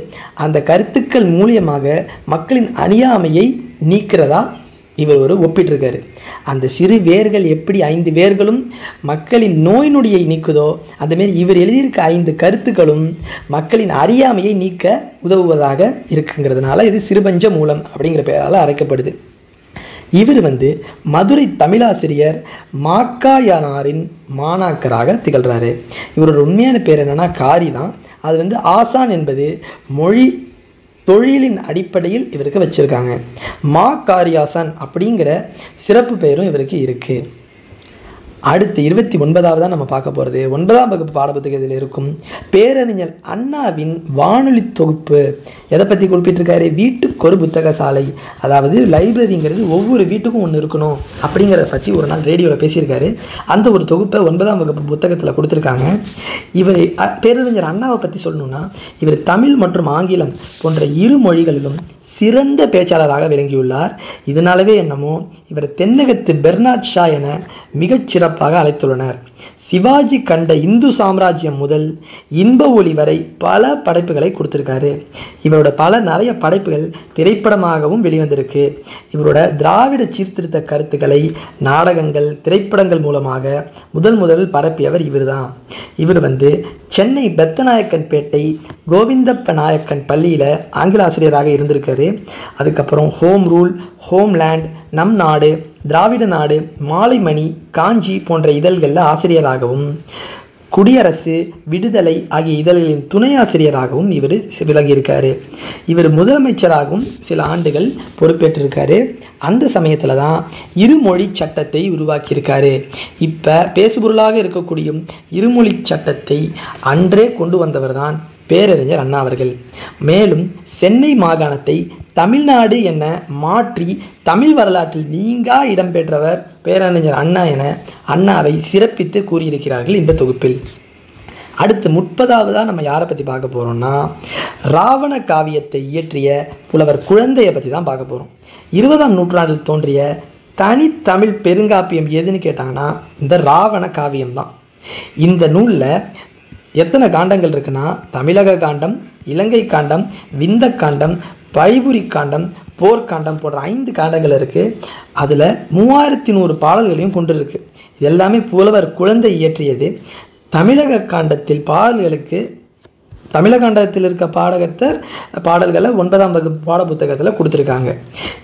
அந்த கருத்துக்கள் மூலியமாக மக்களின் அறியாமையை நீக்கிறதா இவர் ஒரு ஒப்பிட்டிருக்காரு. அந்த சிறு வேர்கள் எப்படி 5 வேர்களும் மக்களின் நோய் நொடியை நீக்குதோ அதுமாரி இவர் எழுதியிருக்க 5 கருத்துக்களும் மக்களின் அறியாமையை நீக்க உதவுவதாக இருக்குங்கிறதுனால இது சிறுபஞ்ச மூலம் அப்படிங்கிற பெயரால் அழைக்கப்படுது. இவர் மதுரை தமிழாசிரியர் மாக்காயனாரின் மாணாக்கராக திகழ்கிறாரு. இவரோட உண்மையான பேர் என்னன்னா காரி தான். அது ஆசான் என்பது மொழி தொழிலின் அடிப்படையில் இவருக்கு வச்சுருக்காங்க. மா காரியாசான் அப்படிங்கிற சிறப்பு பெயரும் இவருக்கு இருக்குது. அடுத்து 29வது நம்ம பார்க்க போகிறது 9ஆம் வகுப்பு பாடப்புத்தகத்தில் இருக்கும் பேரறிஞர் அண்ணாவின் வானொலி தொகுப்பு. எதை பற்றி குறிப்பிட்டிருக்காரு? வீட்டுக்கு ஒரு புத்தக சாலை, அதாவது லைப்ரரிங்கிறது ஒவ்வொரு வீட்டுக்கும் ஒன்று இருக்கணும் அப்படிங்கிறத பற்றி ஒரு நாள் ரேடியோவில் பேசியிருக்காரு. அந்த ஒரு தொகுப்பை 9ஆம் வகுப்பு புத்தகத்தில் கொடுத்துருக்காங்க. இவர் பேரறிஞர் அண்ணாவை பற்றி சொல்லணும்னா, இவர் தமிழ் மற்றும் ஆங்கிலம் போன்ற இரு மொழிகளிலும் சிறந்த பேச்சாளராக விளங்கியுள்ளார். இதனாலவே என்னமோ இவர் தென்னகத்து பெர்னாட் ஷா என மிகச் சிறப்பாக அழைத்துள்ளனர். சிவாஜி கண்ட இந்து சாம்ராஜ்யம் முதல் இன்ப ஒளி வரை பல படைப்புகளை கொடுத்துருக்காரு. இவரோட நிறைய படைப்புகள் திரைப்படமாகவும் வெளிவந்திருக்கு. இவரோட திராவிட சீர்திருத்த கருத்துக்களை நாடகங்கள், திரைப்படங்கள் மூலமாக முதல் பரப்பியவர் இவர் தான். இவர் சென்னை பெத்தநாயக்கன்பேட்டை கோவிந்தப்ப நாயக்கன் பள்ளியில் ஆங்கில ஆசிரியராக இருந்திருக்காரு. அதுக்கப்புறம் ஹோம் ரூல், ஹோம்லேண்ட், நம் நாடு, திராவிட நாடு, மாலைமணி, காஞ்சி போன்ற இதழ்களில் ஆசிரியராகவும், குடியரசு, விடுதலை ஆகிய இதழ்களின் துணை ஆசிரியராகவும் இவர் விளங்கியிருக்காரு. இவர் முதலமைச்சராகவும் சில ஆண்டுகள் பொறுப்பேற்றிருக்காரு. அந்த சமயத்தில் தான் இருமொழி சட்டத்தை உருவாக்கியிருக்காரு. இப்போ பேசுபொருளாக இருக்கக்கூடிய இருமொழி சட்டத்தை அன்றே கொண்டு வந்தவர் தான் பேரறிஞர் அண்ணா அவர்கள். மேலும் சென்னை மாகாணத்தை தமிழ்நாடு என மாற்றி தமிழ் வரலாற்றில் நீங்கா இடம்பெற்றவர் பேரறிஞர் அண்ணா என அண்ணாவை சிறப்பித்து கூறியிருக்கிறார்கள் இந்த தொகுப்பில். அடுத்து 30ஆவதாக நம்ம யாரை பற்றி பார்க்க போகிறோம்னா, ராவண காவியத்தை இயற்றிய புலவர் குழந்தையை பற்றி தான் பார்க்க போகிறோம். 20ஆம் நூற்றாண்டில் தோன்றிய தனித்தமிழ் பெருங்காப்பியம் எதுன்னு கேட்டாங்கன்னா இந்த ராவண காவியம் தான். இந்த நூலில் எத்தனை காண்டங்கள் இருக்குன்னா, தமிழக காண்டம், இலங்கை காண்டம், விந்த காண்டம், பழிபுரி காண்டம், போர்க்காண்டம் போன்ற 5 காண்டங்கள் இருக்குது. அதில் 3100 பாடல்களையும் கொண்டு இருக்கு. இது எல்லாமே புலவர் குழந்தை இயற்றியது. தமிழக காண்டத்தில் பாடல்களுக்கு தமிழகாண்டத்தில் இருக்க பாடல்களை 9ஆம் வகுப்பு பாட புத்தகத்தில் கொடுத்துருக்காங்க.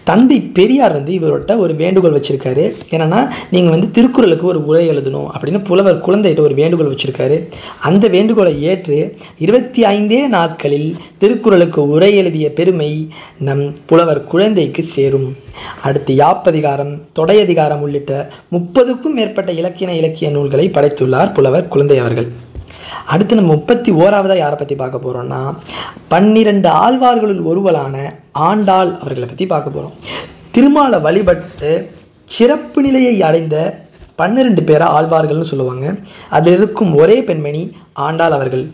தந்தை பெரியார் இவர்கிட்ட ஒரு வேண்டுகோள் வச்சுருக்காரு. என்னென்னா, நீங்கள் திருக்குறளுக்கு ஒரு உரை எழுதணும் அப்படின்னு புலவர் குழந்தைகிட்ட ஒரு வேண்டுகோள் வச்சுருக்காரு. அந்த வேண்டுகோளை ஏற்று 25 நாட்களில் திருக்குறளுக்கு உரை எழுதிய பெருமை நம் புலவர் குழந்தைக்கு சேரும். அடுத்து யாப்பதிகாரம், தொடையதிகாரம் உள்ளிட்ட 30க்கும் மேற்பட்ட இலக்கிய நூல்களை படைத்துள்ளார் புலவர் குழந்தை அவர்கள். அடுத்து நம்ம 31ஆவதாக யாரை பற்றி பார்க்க போகிறோம்னா, 12 ஆழ்வார்களுள் ஒருவரான ஆண்டாள் அவர்களை பற்றி பார்க்க போகிறோம். திருமாலை வழிபட்டு சிறப்பு நிலையை அடைந்த 12 பேரை ஆழ்வார்கள்னு சொல்லுவாங்க. அதில் இருக்கும் ஒரே பெண்மணி ஆண்டாள் அவர்கள்.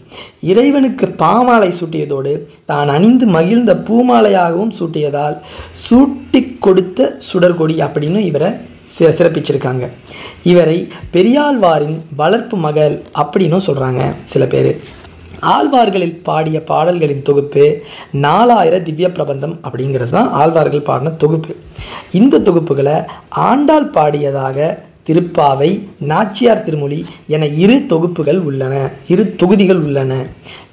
இறைவனுக்கு பாமாலை சூட்டியதோடு தான் அணிந்து மகிழ்ந்த பூமாலையாகவும் சூட்டியதால் சூட்டி கொடுத்த சுடர்கொடி அப்படின்னு இவரை சிறப்பிச்சிருக்காங்க. இவரை பெரியாழ்வாரின் வளர்ப்பு மகள் அப்படின்னும் சொல்கிறாங்க சில பேர். ஆழ்வார்களில் பாடிய பாடல்களின் தொகுப்பு 4000 திவ்ய பிரபந்தம் அப்படிங்கிறது தான் ஆழ்வார்கள் பாடின தொகுப்பு. இந்த தொகுப்புகளை ஆண்டாள் பாடியதாக திருப்பாவை, நாச்சியார் திருமொழி என 2 தொகுப்புகள் உள்ளன, 2 தொகுதிகள் உள்ளன.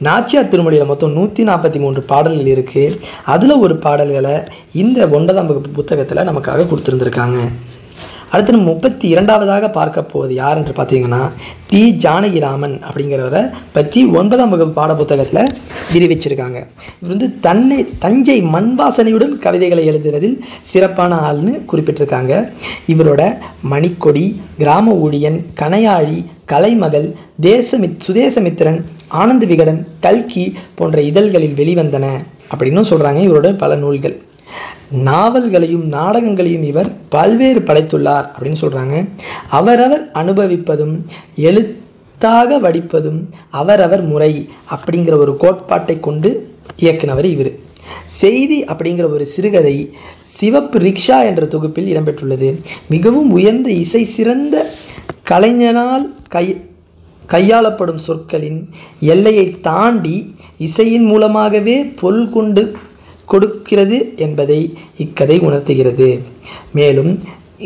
நாச்சியார் திருமொழியில் மொத்தம் 143 பாடல்கள் இருக்குது. அதில் ஒரு பாடல்களை இந்த 9ஆம் வகுப்பு புத்தகத்தில் நமக்காக கொடுத்துருந்துருக்காங்க. அடுத்து நம்ம 32ஆவதாக பார்க்க போவது யார் என்று பார்த்தீங்கன்னா, டி. ஜானகிராமன் அப்படிங்கிறவரை பற்றி 9ஆம் வகுப்பு பாட புத்தகத்தில் விரிவிச்சிருக்காங்க. இவர் தஞ்சை மண்வாசனையுடன் கவிதைகளை எழுதுவதில் சிறப்பான ஆள்னு குறிப்பிட்டிருக்காங்க. இவரோட மணிக்கொடி, கிராம ஊழியன், கணையாழி, கலைமகள், சுதேசமித்திரன், ஆனந்த விகடன், கல்கி போன்ற இதழ்களில் வெளிவந்தன அப்படின்னு சொல்கிறாங்க. இவரோட பல நூல்கள், நாவல்களையும் நாடகங்களையும் இவர் பல்வேறு படைத்துள்ளார் அப்படின்னு சொல்கிறாங்க. அவரவர் அனுபவிப்பதும் எழுத்தாக வடிப்பதும் அவரவர் முறை அப்படிங்கிற ஒரு கோட்பாட்டை கொண்டு இயக்குனவர் இவர். செய்தி அப்படிங்கிற ஒரு சிறுகதை சிவப்பு ரிக்ஷா என்ற தொகுப்பில் இடம்பெற்றுள்ளது. மிகவும் உயர்ந்த இசை சிறந்த கலைஞனால் கையாளப்படும் சொற்களின் எல்லையை தாண்டி இசையின் மூலமாகவே பொருள் கொண்டு கொடுக்கிறது என்பதை இக்கதை உணர்த்துகிறது. மேலும்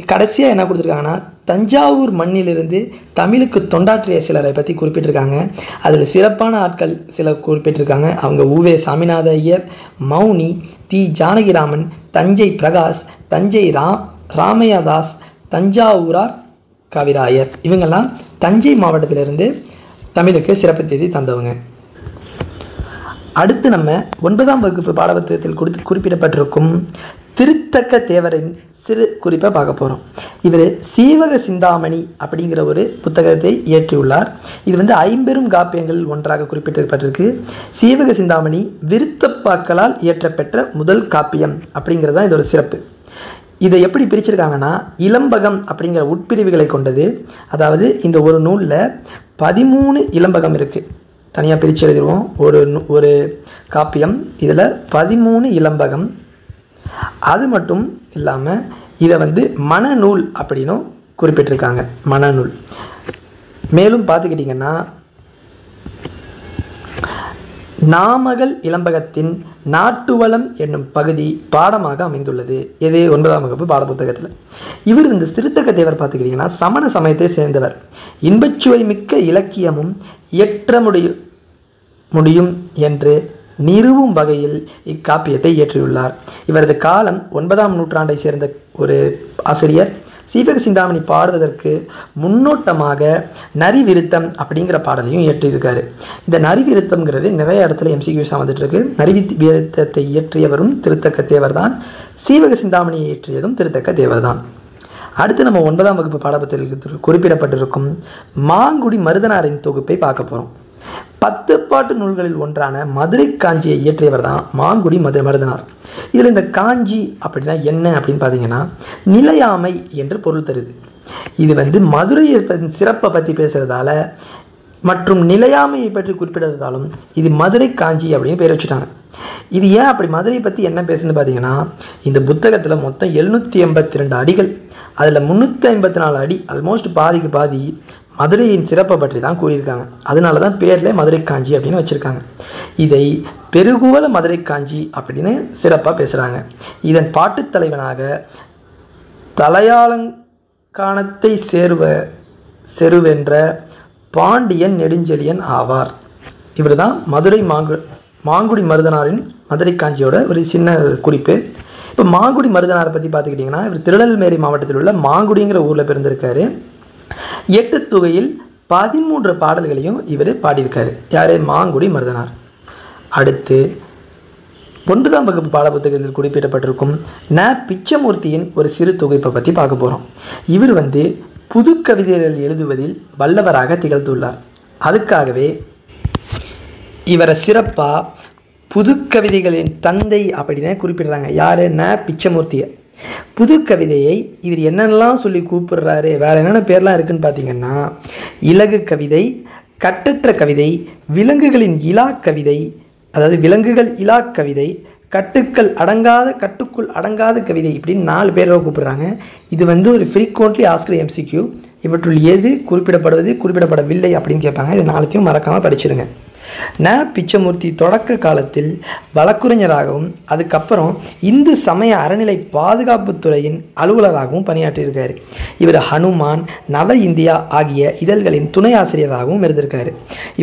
கடைசியாக என்ன கொடுத்துருக்காங்கன்னா, தஞ்சாவூர் மண்ணிலிருந்து தமிழுக்கு தொண்டாற்றிய சிலரை பற்றி குறிப்பிட்டிருக்காங்க. அதில் சிறப்பான ஆட்கள் சிலர் குறிப்பிட்டிருக்காங்க. அவங்க உவே சாமிநாத ஐயர், மௌனி, தி. ஜானகிராமன், தஞ்சை பிரகாஷ், தஞ்சை ராமையாதாஸ், தஞ்சாவூரார் கவிராயர். இவங்கெல்லாம் தஞ்சை மாவட்டத்திலிருந்து தமிழுக்கு சிறப்பு தேதி தந்தவங்க. அடுத்து நம்ம 9ஆம் வகுப்பு பாடப்புத்தகத்தில் குறிப்பிடப்பட்டிருக்கும் திருத்தக்க தேவரின் சிறு குறிப்பை பார்க்க போகிறோம். இவர் சீவக சிந்தாமணி அப்படிங்கிற ஒரு புத்தகத்தை இயற்றியுள்ளார். இது வந்து ஐம்பெரும் காப்பியங்களில் ஒன்றாக குறிப்பிட்டிருப்பட்டிருக்கு. சீவக சிந்தாமணி விருத்தப்பாக்களால் இயற்றப்பெற்ற முதல் காப்பியம் அப்படிங்கிறது தான் இதோட சிறப்பு. இதை எப்படி பிரிச்சிருக்காங்கன்னா, இலம்பகம் அப்படிங்கிற உட்பிரிவுகளை கொண்டது. அதாவது இந்த ஒரு நூலில் 13 இலம்பகம் இருக்குது. தனியாக பிரித்து எழுதிடுவோம். ஒரு காப்பியம், இதில் 13 இலம்பகம். அது மட்டும் இல்லாமல் இதை வந்து மனநூல் அப்படின்னும் குறிப்பிட்டிருக்காங்க. மனநூல். மேலும் பார்த்துக்கிட்டிங்கன்னா, நாமகள் இலம்பகத்தின் நாட்டுவளம் என்னும் பகுதி பாடமாக அமைந்துள்ளது. இது 9ஆம் வகுப்பு பாடப்புத்தகத்தில். இவர் இந்த திருத்தக்க தேவர் பார்த்துக்கிட்டிங்கன்னா சமண சமயத்தை சேர்ந்தவர். இன்பச்சுவை மிக்க இலக்கியமும் இயற்ற முடியும் என்று நிறுவும் வகையில் இக்காப்பியத்தை இயற்றியுள்ளார். இவரது காலம் 9ஆம் நூற்றாண்டை சேர்ந்த ஒரு ஆசிரியர். சீவக சிந்தாமணி பாடுவதற்கு முன்னோட்டமாக நரிவிருத்தம் அப்படிங்கிற பாடலையும் இயற்றியிருக்காரு. இந்த நரிவிருத்தம்ங்கிறது நிறைய இடத்துல எம்சிக்யூஸாக வந்துட்டு இருக்கு. நரிவிருத்தத்தை இயற்றியவரும் திருத்தக்க தேவர் தான். சீவக சிந்தாமணியை இயற்றியதும் திருத்தக்க தேவர் தான். அடுத்து நம்ம 9ஆம் வகுப்பு பாடப்புத்தகத்தில் குறிப்பிடப்பட்டிருக்கும் மாங்குடி மருதனாரின் தொகுப்பை பார்க்க போகிறோம். 10 பாட்டு நூல்களில் ஒன்றான மதுரை காஞ்சியை இயற்றியவர் தான் மாங்குடி மருதனார். இதில் இந்த காஞ்சி அப்படின்னா என்ன அப்படின்னு பார்த்தீங்கன்னா, நிலையாமை என்று பொருள் தருது. இது வந்து மதுரையை சிறப்பை பற்றி பேசுகிறதால மற்றும் நிலையாமையை பற்றி குறிப்பிடுறதாலும் இது மதுரை காஞ்சி அப்படின்னு பேர் வச்சுட்டாங்க. இது ஏன் அப்படி மதுரையை பற்றி என்ன பேசுன்னு பார்த்தீங்கன்னா, இந்த புத்தகத்தில் மொத்தம் 782 அடிகள். அதில் 354 அடி, ஆல்மோஸ்ட் பாதிக்கு பாதி மதுரையின் சிறப்பை பற்றி தான் கூறியிருக்காங்க. அதனால தான் பேரில் மதுரை காஞ்சி அப்படின்னு வச்சுருக்காங்க. இதை பெருகுவல மதுரை காஞ்சி அப்படின்னு சிறப்பாக பேசுகிறாங்க. இதன் பாட்டுத் தலைவனாக தலையாலங்கானத்தை செருவென்ற பாண்டியன் நெடுஞ்செழியன் ஆவார். இவர் தான் மதுரை மாங்குடி மருதனாரின் மதுரை காஞ்சியோட ஒரு சின்ன குறிப்பு. இப்போ மாங்குடி மருதனாரை பற்றி பார்த்துக்கிட்டிங்கன்னா, இவர் திருநெல்வேலி மாவட்டத்தில் உள்ள மாங்குடிங்கிற ஊரில் பிறந்திருக்காரு. 8 தொகையில் 13 பாடல்களையும் இவர் பாடியிருக்காரு. யார்? மாங்குடி மருதனார். அடுத்து 9ஆம் வகுப்பு பாடப்புத்தகத்தில் குறிப்பிடப்பட்டிருக்கும் பிச்சமூர்த்தியின் ஒரு சிறு தொகுப்பை பற்றி பார்க்க போகிறோம். இவர் வந்து புது கவிதைகள் எழுதுவதில் வல்லவராக திகழ்ந்துள்ளார். அதுக்காகவே இவரை சிறப்பாக புது கவிதைகளின் தந்தை அப்படின்னு குறிப்பிடுறாங்க. யார்? பிச்சமூர்த்தியை. புது கவிதையை இவர் என்னென்னலாம் சொல்லி கூப்பிடுறாரு, வேறு என்னென்ன பேர்லாம் இருக்குதுன்னு பார்த்தீங்கன்னா, இலகு கவிதை, கட்டற்ற கவிதை, விலங்குகளின் இலா கவிதை, அதாவது விலங்குகள் இலா கவிதை, கட்டுக்குள் அடங்காத கவிதை, இப்படின்னு 4 பேரை கூப்பிடுறாங்க. இது வந்து ஒரு ஃப்ரீக்வெண்ட்லி ஆஸ்கர் எம்சிக்யூ. இவற்றுள் எது குறிப்பிடப்படவில்லை அப்படின்னு கேட்பாங்க. இது 4த்தையும் மறக்காமல் படிச்சிடுங்க. பிச்சமூர்த்தி தொடக்க காலத்தில் வழக்குரைஞராகவும் அதுக்கப்புறம் இந்து சமய அறநிலை பாதுகாப்புத்துறையின் அலுவலராகவும் பணியாற்றியிருக்காரு. இவர் ஹனுமான், நவ இந்தியா ஆகிய இதழ்களின் துணை ஆசிரியராகவும் இருந்திருக்காரு.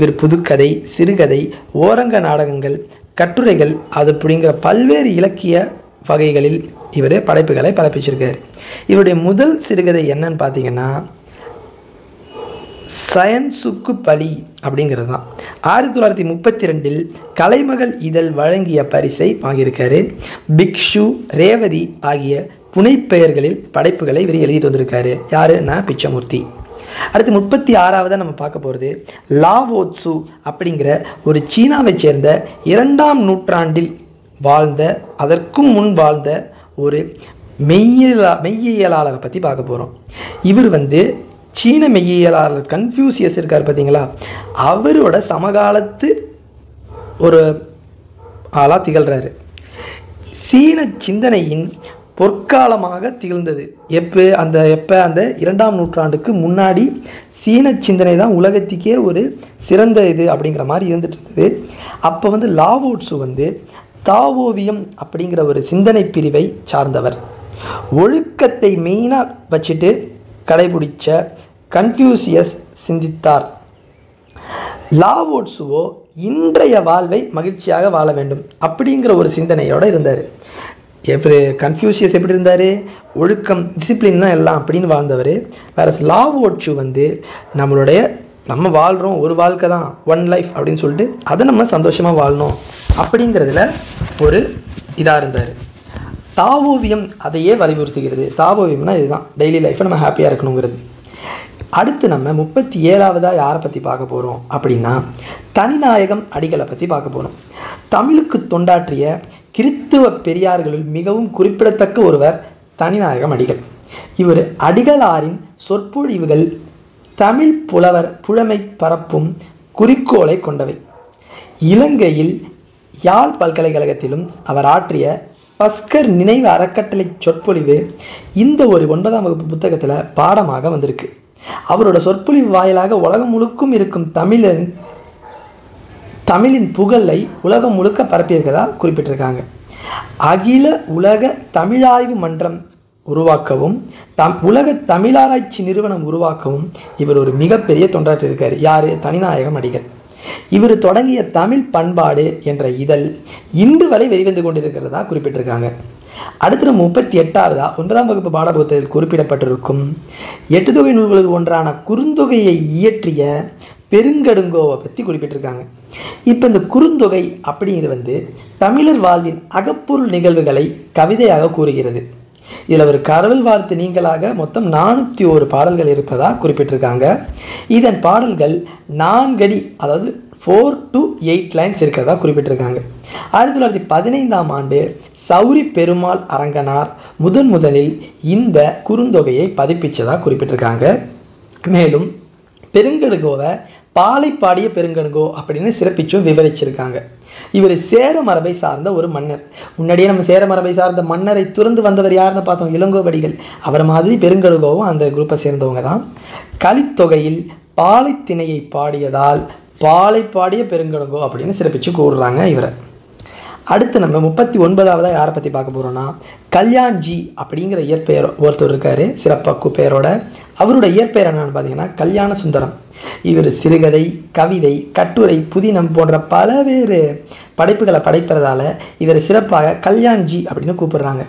இவர் புதுக்கதை, சிறுகதை, ஓரங்க நாடகங்கள், கட்டுரைகள் அது அப்படிங்கிற பல்வேறு இலக்கிய வகைகளில் இவர் படைப்புகளை படைப்பிச்சிருக்காரு. இவருடைய முதல் சிறுகதை என்னன்னு பார்த்தீங்கன்னா, சயன்சுக்கு பலி அப்படிங்கிறது தான். 1932 கலைமகள் இதழ் வழங்கிய பரிசை வாங்கியிருக்காரு. பிக்ஷு, ரேவதி ஆகிய புனைப்பெயர்களில் படைப்புகளை இவர் எழுதிட்டு வந்திருக்காரு. யாரு? பிச்சமூர்த்தி. அடுத்து 36ஆவதாக நம்ம பார்க்க போகிறது லாவோட்சு அப்படிங்கிற ஒரு சீனாவை சேர்ந்த 2ஆம் நூற்றாண்டில் வாழ்ந்த, அதற்கும் முன் வாழ்ந்த ஒரு மெய்யியலாளரை பற்றி பார்க்க போகிறோம். இவர் வந்து சீன மெய்யியலாளர் கன்ஃபியூசியஸ் இருக்கார் பார்த்தீங்களா, அவரோட சமகாலத்து ஒரு ஆளாக திகழ்கிறாரு. சீன சிந்தனையின் பொற்காலமாக திகழ்ந்தது. எப்போ அந்த 2ஆம் நூற்றாண்டுக்கு முன்னாடி சீன சிந்தனை தான் உலகத்துக்கே ஒரு சிறந்த இது அப்படிங்கிற மாதிரி இருந்துட்டு இருந்தது. அப்போ வந்து லாவோட்சு வந்து தாவோவியம் அப்படிங்கிற ஒரு சிந்தனை பிரிவை சார்ந்தவர். ஒழுக்கத்தை மெயினாக வச்சுட்டு கடைபிடிச்ச கன்ஃபியூசியஸ் சிந்தித்தார். லாவோட்சுவோ இன்றைய வாழ்வை மகிழ்ச்சியாக வாழ வேண்டும் அப்படிங்கிற ஒரு சிந்தனையோடு இருந்தார். எப்படி கன்ஃபியூசியஸ் எப்படி இருந்தார்? ஒழுக்கம், டிசிப்ளின் தான் எல்லாம் அப்படின்னு வாழ்ந்தவர். வேற லாவோட்சு வந்து நம்ம வாழ்கிறோம், ஒரு வாழ்க்கை தான், ஒன் லைஃப் அப்படின்னு சொல்லிட்டு அதை நம்ம சந்தோஷமாக வாழணும் அப்படிங்கிறதுல ஒரு இதாக இருந்தார். தாவோவியம் அதையே வலியுறுத்துகிறது. தாவோவியம்னா இதுதான், டெய்லி லைஃப்பை நம்ம ஹாப்பியாக இருக்கணுங்கிறது. அடுத்து நம்ம 37ஆவதாக யாரை பற்றி பார்க்க போகிறோம் அப்படின்னா தனிநாயகம் அடிகளை பற்றி பார்க்க போகிறோம். தமிழுக்கு தொண்டாற்றிய கிறித்துவ பெரியார்களில் மிகவும் குறிப்பிடத்தக்க ஒருவர் தனிநாயகம் அடிகள். இவர் அடிகளாரின் சொற்பொழிவுகள் தமிழ் புலமை பரப்பும் குறிக்கோளை கொண்டவை. இலங்கையில் யாழ் பல்கலைக்கழகத்திலும் அவர் ஆற்றிய பஸ்கர் நினைவு அறக்கட்டளை சொற்பொழிவு இந்த ஒரு 9ஆம் வகுப்பு புத்தகத்தில் பாடமாக வந்திருக்கு. அவரோட சொற்பொழிவு வாயிலாக உலகம் முழுக்கும் இருக்கும் தமிழின் புகழை உலகம் முழுக்க பரப்பியிருக்கதா குறிப்பிட்டிருக்காங்க. அகில உலக தமிழாய்வு மன்றம் உருவாக்கவும் உலக தமிழாராய்ச்சி நிறுவனம் உருவாக்கவும் இவர் ஒரு மிகப்பெரிய தொண்டாற்றியிருக்கார். யார்? தனிநாயகம் அடிகள். இவர் தொடங்கிய தமிழ் பண்பாடு என்ற இதழ் இன்று வரை வெளிவந்து கொண்டிருக்கிறதா குறிப்பிட்டிருக்காங்க. அடுத்த 38ஆவதா 9ஆம் வகுப்பு பாடப்புத்தகத்தில் குறிப்பிடப்பட்டிருக்கும் 8 தொகை நூல்களில் ஒன்றான குறுந்தொகையை இயற்றிய பெருங்கடுங்கோவை பற்றி குறிப்பிட்டிருக்காங்க. இப்போ இந்த குறுந்தொகை அப்படிங்கிறது தமிழர் வாழ்வின் அகப்பொருள் நிகழ்வுகளை கவிதையாக கூறுகிறது. இதில் ஒரு கடவுள் வாழ்த்து நீங்களாக மொத்தம் 401 பாடல்கள் இருப்பதாக குறிப்பிட்டிருக்காங்க. இதன் பாடல்கள் 4 அடி, அதாவது 4 to 8 லைன்ஸ் இருக்கிறதா குறிப்பிட்டிருக்காங்க. 1915ஆம் ஆண்டு சௌரி பெருமாள் அரங்கனார் முதலில் இந்த குறுந்தொகையை பதிப்பிச்சதாக குறிப்பிட்டிருக்காங்க. மேலும் பெருங்கடுங்கோவை பாலை பாடிய பெருங்கடுங்கோ அப்படின்னு சிறப்பிச்சும் விவரிச்சிருக்காங்க. இவர் சேர மரபை சார்ந்த ஒரு மன்னர். முன்னாடியே நம்ம சேர மரபை சார்ந்த மன்னரை துறந்து வந்தவர் யாருன்னு பார்த்தோம், இளங்கோவடிகள். அவர் மாதிரி பெருங்கடுங்கோவும் அந்த குரூப்பை சேர்ந்தவங்க தான். கலித்தொகையில் பாலை திணையை பாடியதால் பாலை பாடிய பெருங்கடுங்கோ அப்படின்னு சிறப்பிச்சு கூறுறாங்க இவரை. அடுத்து நம்ம 39ஆவதாக யாரை பற்றி பார்க்க போகிறோன்னா கல்யாண்ஜி அப்படிங்கிற இயற்பெயர் ஒருத்தர் இருக்கார் சிறப்பாக்கு பெயரோட. அவரோட இயற்பெயர் என்னென்னு பார்த்தீங்கன்னா கல்யாண சுந்தரம். இவர் சிறுகதை, கவிதை, கட்டுரை, புதினம் போன்ற பலவேறு படைப்புகளை படைப்பதால் இவர் சிறப்பாக கல்யாண்ஜி அப்படின்னு கூப்பிடுறாங்க.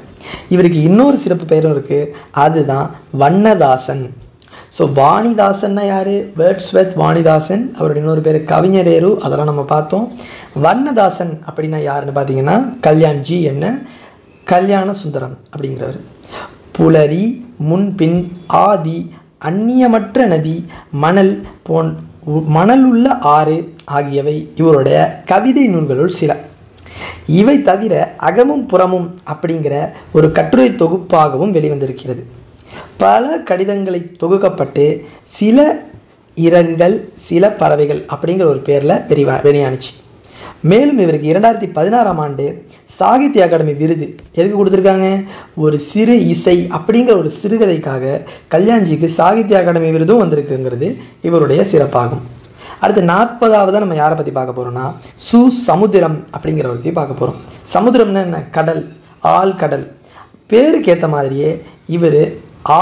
இவருக்கு இன்னொரு சிறப்பு பெயரும் இருக்குது, அதுதான் வண்ணதாசன். ஸோ வாணிதாசன்னா யார்? வேர்ட்ஸ்வெர்த் வாணிதாசன். அவருடைய இன்னொரு பேர் கவிஞரேரு, அதெல்லாம் நம்ம பார்த்தோம். வண்ணதாசன் அப்படின்னா யாருன்னு பார்த்தீங்கன்னா கல்யாண்ஜி என்ன கல்யாண சுந்தரம் அப்படிங்கிறவர். புலரி, முன்பின், ஆதி, அந்நியமற்ற நதி, மணல் உள்ள ஆறு ஆகியவை இவருடைய கவிதை நூல்களுள் சில. இவை தவிர அகமும் புறமும் அப்படிங்கிற ஒரு கட்டுரை தொகுப்பாகவும் வெளிவந்திருக்கிறது. பல கடிதங்களை தொகுக்கப்பட்டு சில இரங்கல் சில பறவைகள் அப்படிங்கிற ஒரு பேரில் வெளியானுச்சு. மேலும் இவருக்கு 2016ஆம் ஆண்டு சாகித்ய அகாடமி விருது எதுக்கு கொடுத்துருக்காங்க? ஒரு சிறு இசை அப்படிங்கிற ஒரு சிறுகதைக்காக கல்யாண்ஜிக்கு சாகித்ய அகாடமி விருதும் வந்திருக்குங்கிறது இவருடைய சிறப்பாகும். அடுத்து 40ஆவதாக நம்ம யாரை பற்றி பார்க்க போகிறோம்னா சமுத்திரம் அப்படிங்கிறவரை பற்றி பார்க்க போகிறோம். சமுத்திரம்னா என்ன? கடல், ஆழ்கடல். பேருக்கு ஏற்ற மாதிரியே இவர்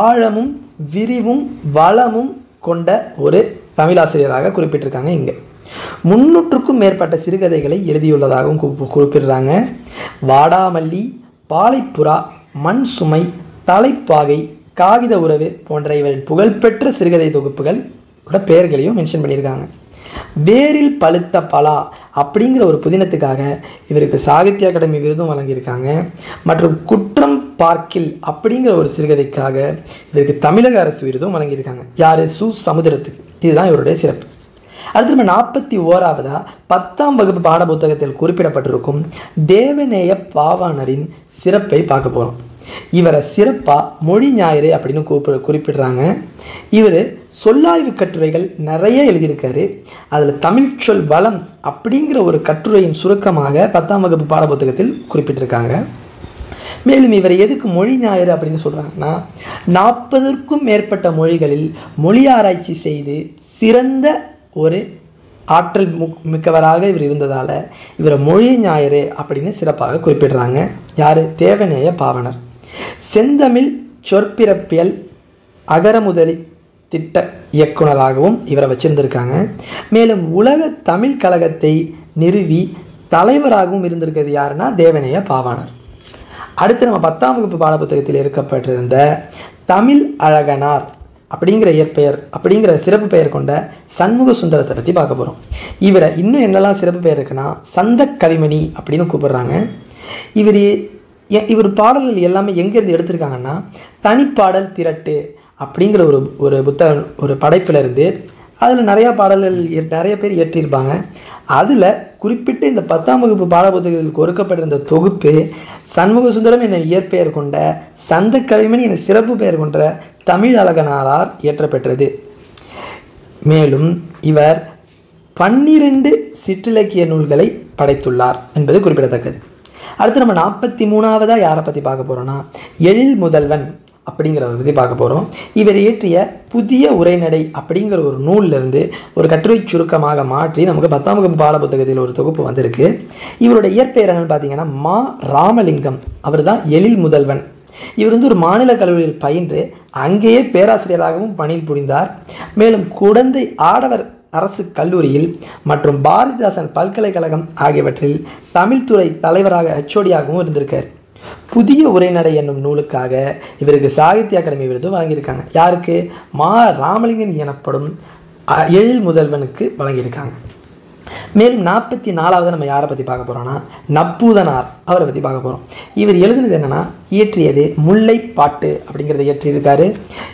ஆழமும் விரிவும் வளமும் கொண்ட ஒரு தமிழாசிரியராக குறிப்பிட்டிருக்காங்க. இங்கே 300க்கும் மேற்பட்ட சிறுகதைகளை எழுதியுள்ளதாகவும் குறிப்பிடுறாங்க. வாடாமல்லி, பாலைப்புறா, மண் சுமை, தலைப்பாகை, காகித உறவு போன்ற இவரின் புகழ்பெற்ற சிறுகதை தொகுப்புகளோட பெயர்களையும் மென்ஷன் பண்ணியிருக்காங்க. வேரில் பழுத்த பலா அப்படிங்கிற ஒரு புதினத்துக்காக இவருக்கு சாகித்ய அகாடமி விருதும் வழங்கியிருக்காங்க. மற்றும் குற்றம் பார்க்கில் அப்படிங்கிற ஒரு சிறுகதைக்காக இவருக்கு தமிழக அரசு விருதும் வழங்கியிருக்காங்க. யார்? சமுத்திரத்துக்கு. இதுதான் இவருடைய சிறப்பு. அடுத்து நம்ம 41ஆவதாக 10ஆம் வகுப்பு பாட புத்தகத்தில் குறிப்பிடப்பட்டிருக்கும் தேவநேய பாவாணரின் சிறப்பை பார்க்க போகிறோம். இவரை சிறப்பாக மொழி ஞாயிறு அப்படின்னு குறிப்பிடுறாங்க. இவர் சொல்லாய்வு கட்டுரைகள் நிறைய எழுதியிருக்காரு. அதில் தமிழ் சொல் வளம் அப்படிங்கிற ஒரு கட்டுரையின் சுருக்கமாக 10ஆம் வகுப்பு பாட புத்தகத்தில் குறிப்பிட்டிருக்காங்க. மேலும் இவர் எதுக்கு மொழி ஞாயிறு அப்படின்னு சொல்கிறாங்கன்னா 40க்கும் மேற்பட்ட மொழிகளில் மொழி ஆராய்ச்சி செய்து சிறந்த ஒரு ஆற்றல் மிக்கவராக இவர் இருந்ததால் இவரை மொழி ஞாயிறு அப்படின்னு சிறப்பாக குறிப்பிடுறாங்க. யார்? தேவநேய பாவனர். செந்தமிழ் சொற்பிறப்பியல் அகரமுதலி திட்ட இயக்குனராகவும் இவரை வச்சிருந்திருக்காங்க. மேலும் உலக தமிழ் கழகத்தை நிறுவி தலைவராகவும் இருந்திருக்கிறது யாருன்னா தேவநேய பாவாணர். அடுத்து நம்ம 10ஆம் வகுப்பு பாடப்புத்தகத்தில் இருக்கப்பட்டிருந்த தமிழ் அழகனார் அப்படிங்கிற இயற்பெயர் அப்படிங்கிற சிறப்பு பெயர் கொண்ட சண்முக சுந்தரத்தை பற்றி பார்க்க போகிறோம். இவரை இன்னும் என்னெல்லாம் சிறப்பு பெயர் இருக்குன்னா சந்த கவிமணி அப்படின்னு கூப்பிடுறாங்க. இவர் இவர் பாடல்கள் எல்லாமே எங்கேருந்து எடுத்திருக்காங்கன்னா தனிப்பாடல் திரட்டு அப்படிங்கிற ஒரு படைப்பிலிருந்து அதில் நிறையா பாடல்கள் நிறைய பேர் இயற்றியிருப்பாங்க. அதில் குறிப்பிட்டு இந்த 10ஆம் வகுப்பு பாடப்புத்தகத்தில் கொடுக்கப்பட்டிருந்த தொகுப்பு சண்முக சுந்தரம் என இயற்பெயர் கொண்ட சந்த கவிமணி என சிறப்பு பெயர் கொண்ட தமிழ் அழகனாரால் இயற்றப்பெற்றது. மேலும் இவர் 12 சிற்றிலக்கிய நூல்களை படைத்துள்ளார் என்பது குறிப்பிடத்தக்கது. அடுத்து நம்ம 43ஆவதாக யாரை பற்றி பார்க்க போகிறோன்னா எழில் முதல்வன் அப்படிங்கிறத பற்றி பார்க்க போகிறோம். இவர் இயற்றிய புதிய உரைநடை அப்படிங்கிற ஒரு நூலிலிருந்து ஒரு கட்டுரை சுருக்கமாக மாற்றி நமக்கு 10ஆம் வகுப்பு பாடப்புத்தகத்தில் ஒரு தொகுப்பு வந்திருக்கு. இவருடைய இயற்பெயர் என்னன்னு பார்த்தீங்கன்னா மா ராமலிங்கம். அவர் தான் எழில் முதல்வன். இவர் ஒரு மாநில கல்லூரியில் பயின்று அங்கேயே பேராசிரியராகவும் பணியில் புரிந்தார். மேலும் குடந்தை ஆடவர் அரசு கல்லூரியில் மற்றும் பாரதிதாசன் பல்கலைக்கழகம் ஆகியவற்றில் தமிழ்துறை தலைவராக HODயாகவும் இருந்திருக்கார். புதிய உரைநடை என்னும் நூலுக்காக இவருக்கு சாகித்ய அகாடமி விருது வழங்கியிருக்காங்க. யாருக்கு? மா ராமலிங்கன் எனப்படும் எழில் முதல்வனுக்கு வழங்கியிருக்காங்க. மேலும் 44ஆவது நம்ம யாரை பற்றி பார்க்க போகிறோன்னா நப்பூதனார். அவரை பற்றி பார்க்க போகிறோம். இவர் எழுதுனது என்னென்னா இயற்றியது முல்லைப்பாட்டு அப்படிங்கிறத இயற்றியிருக்காரு.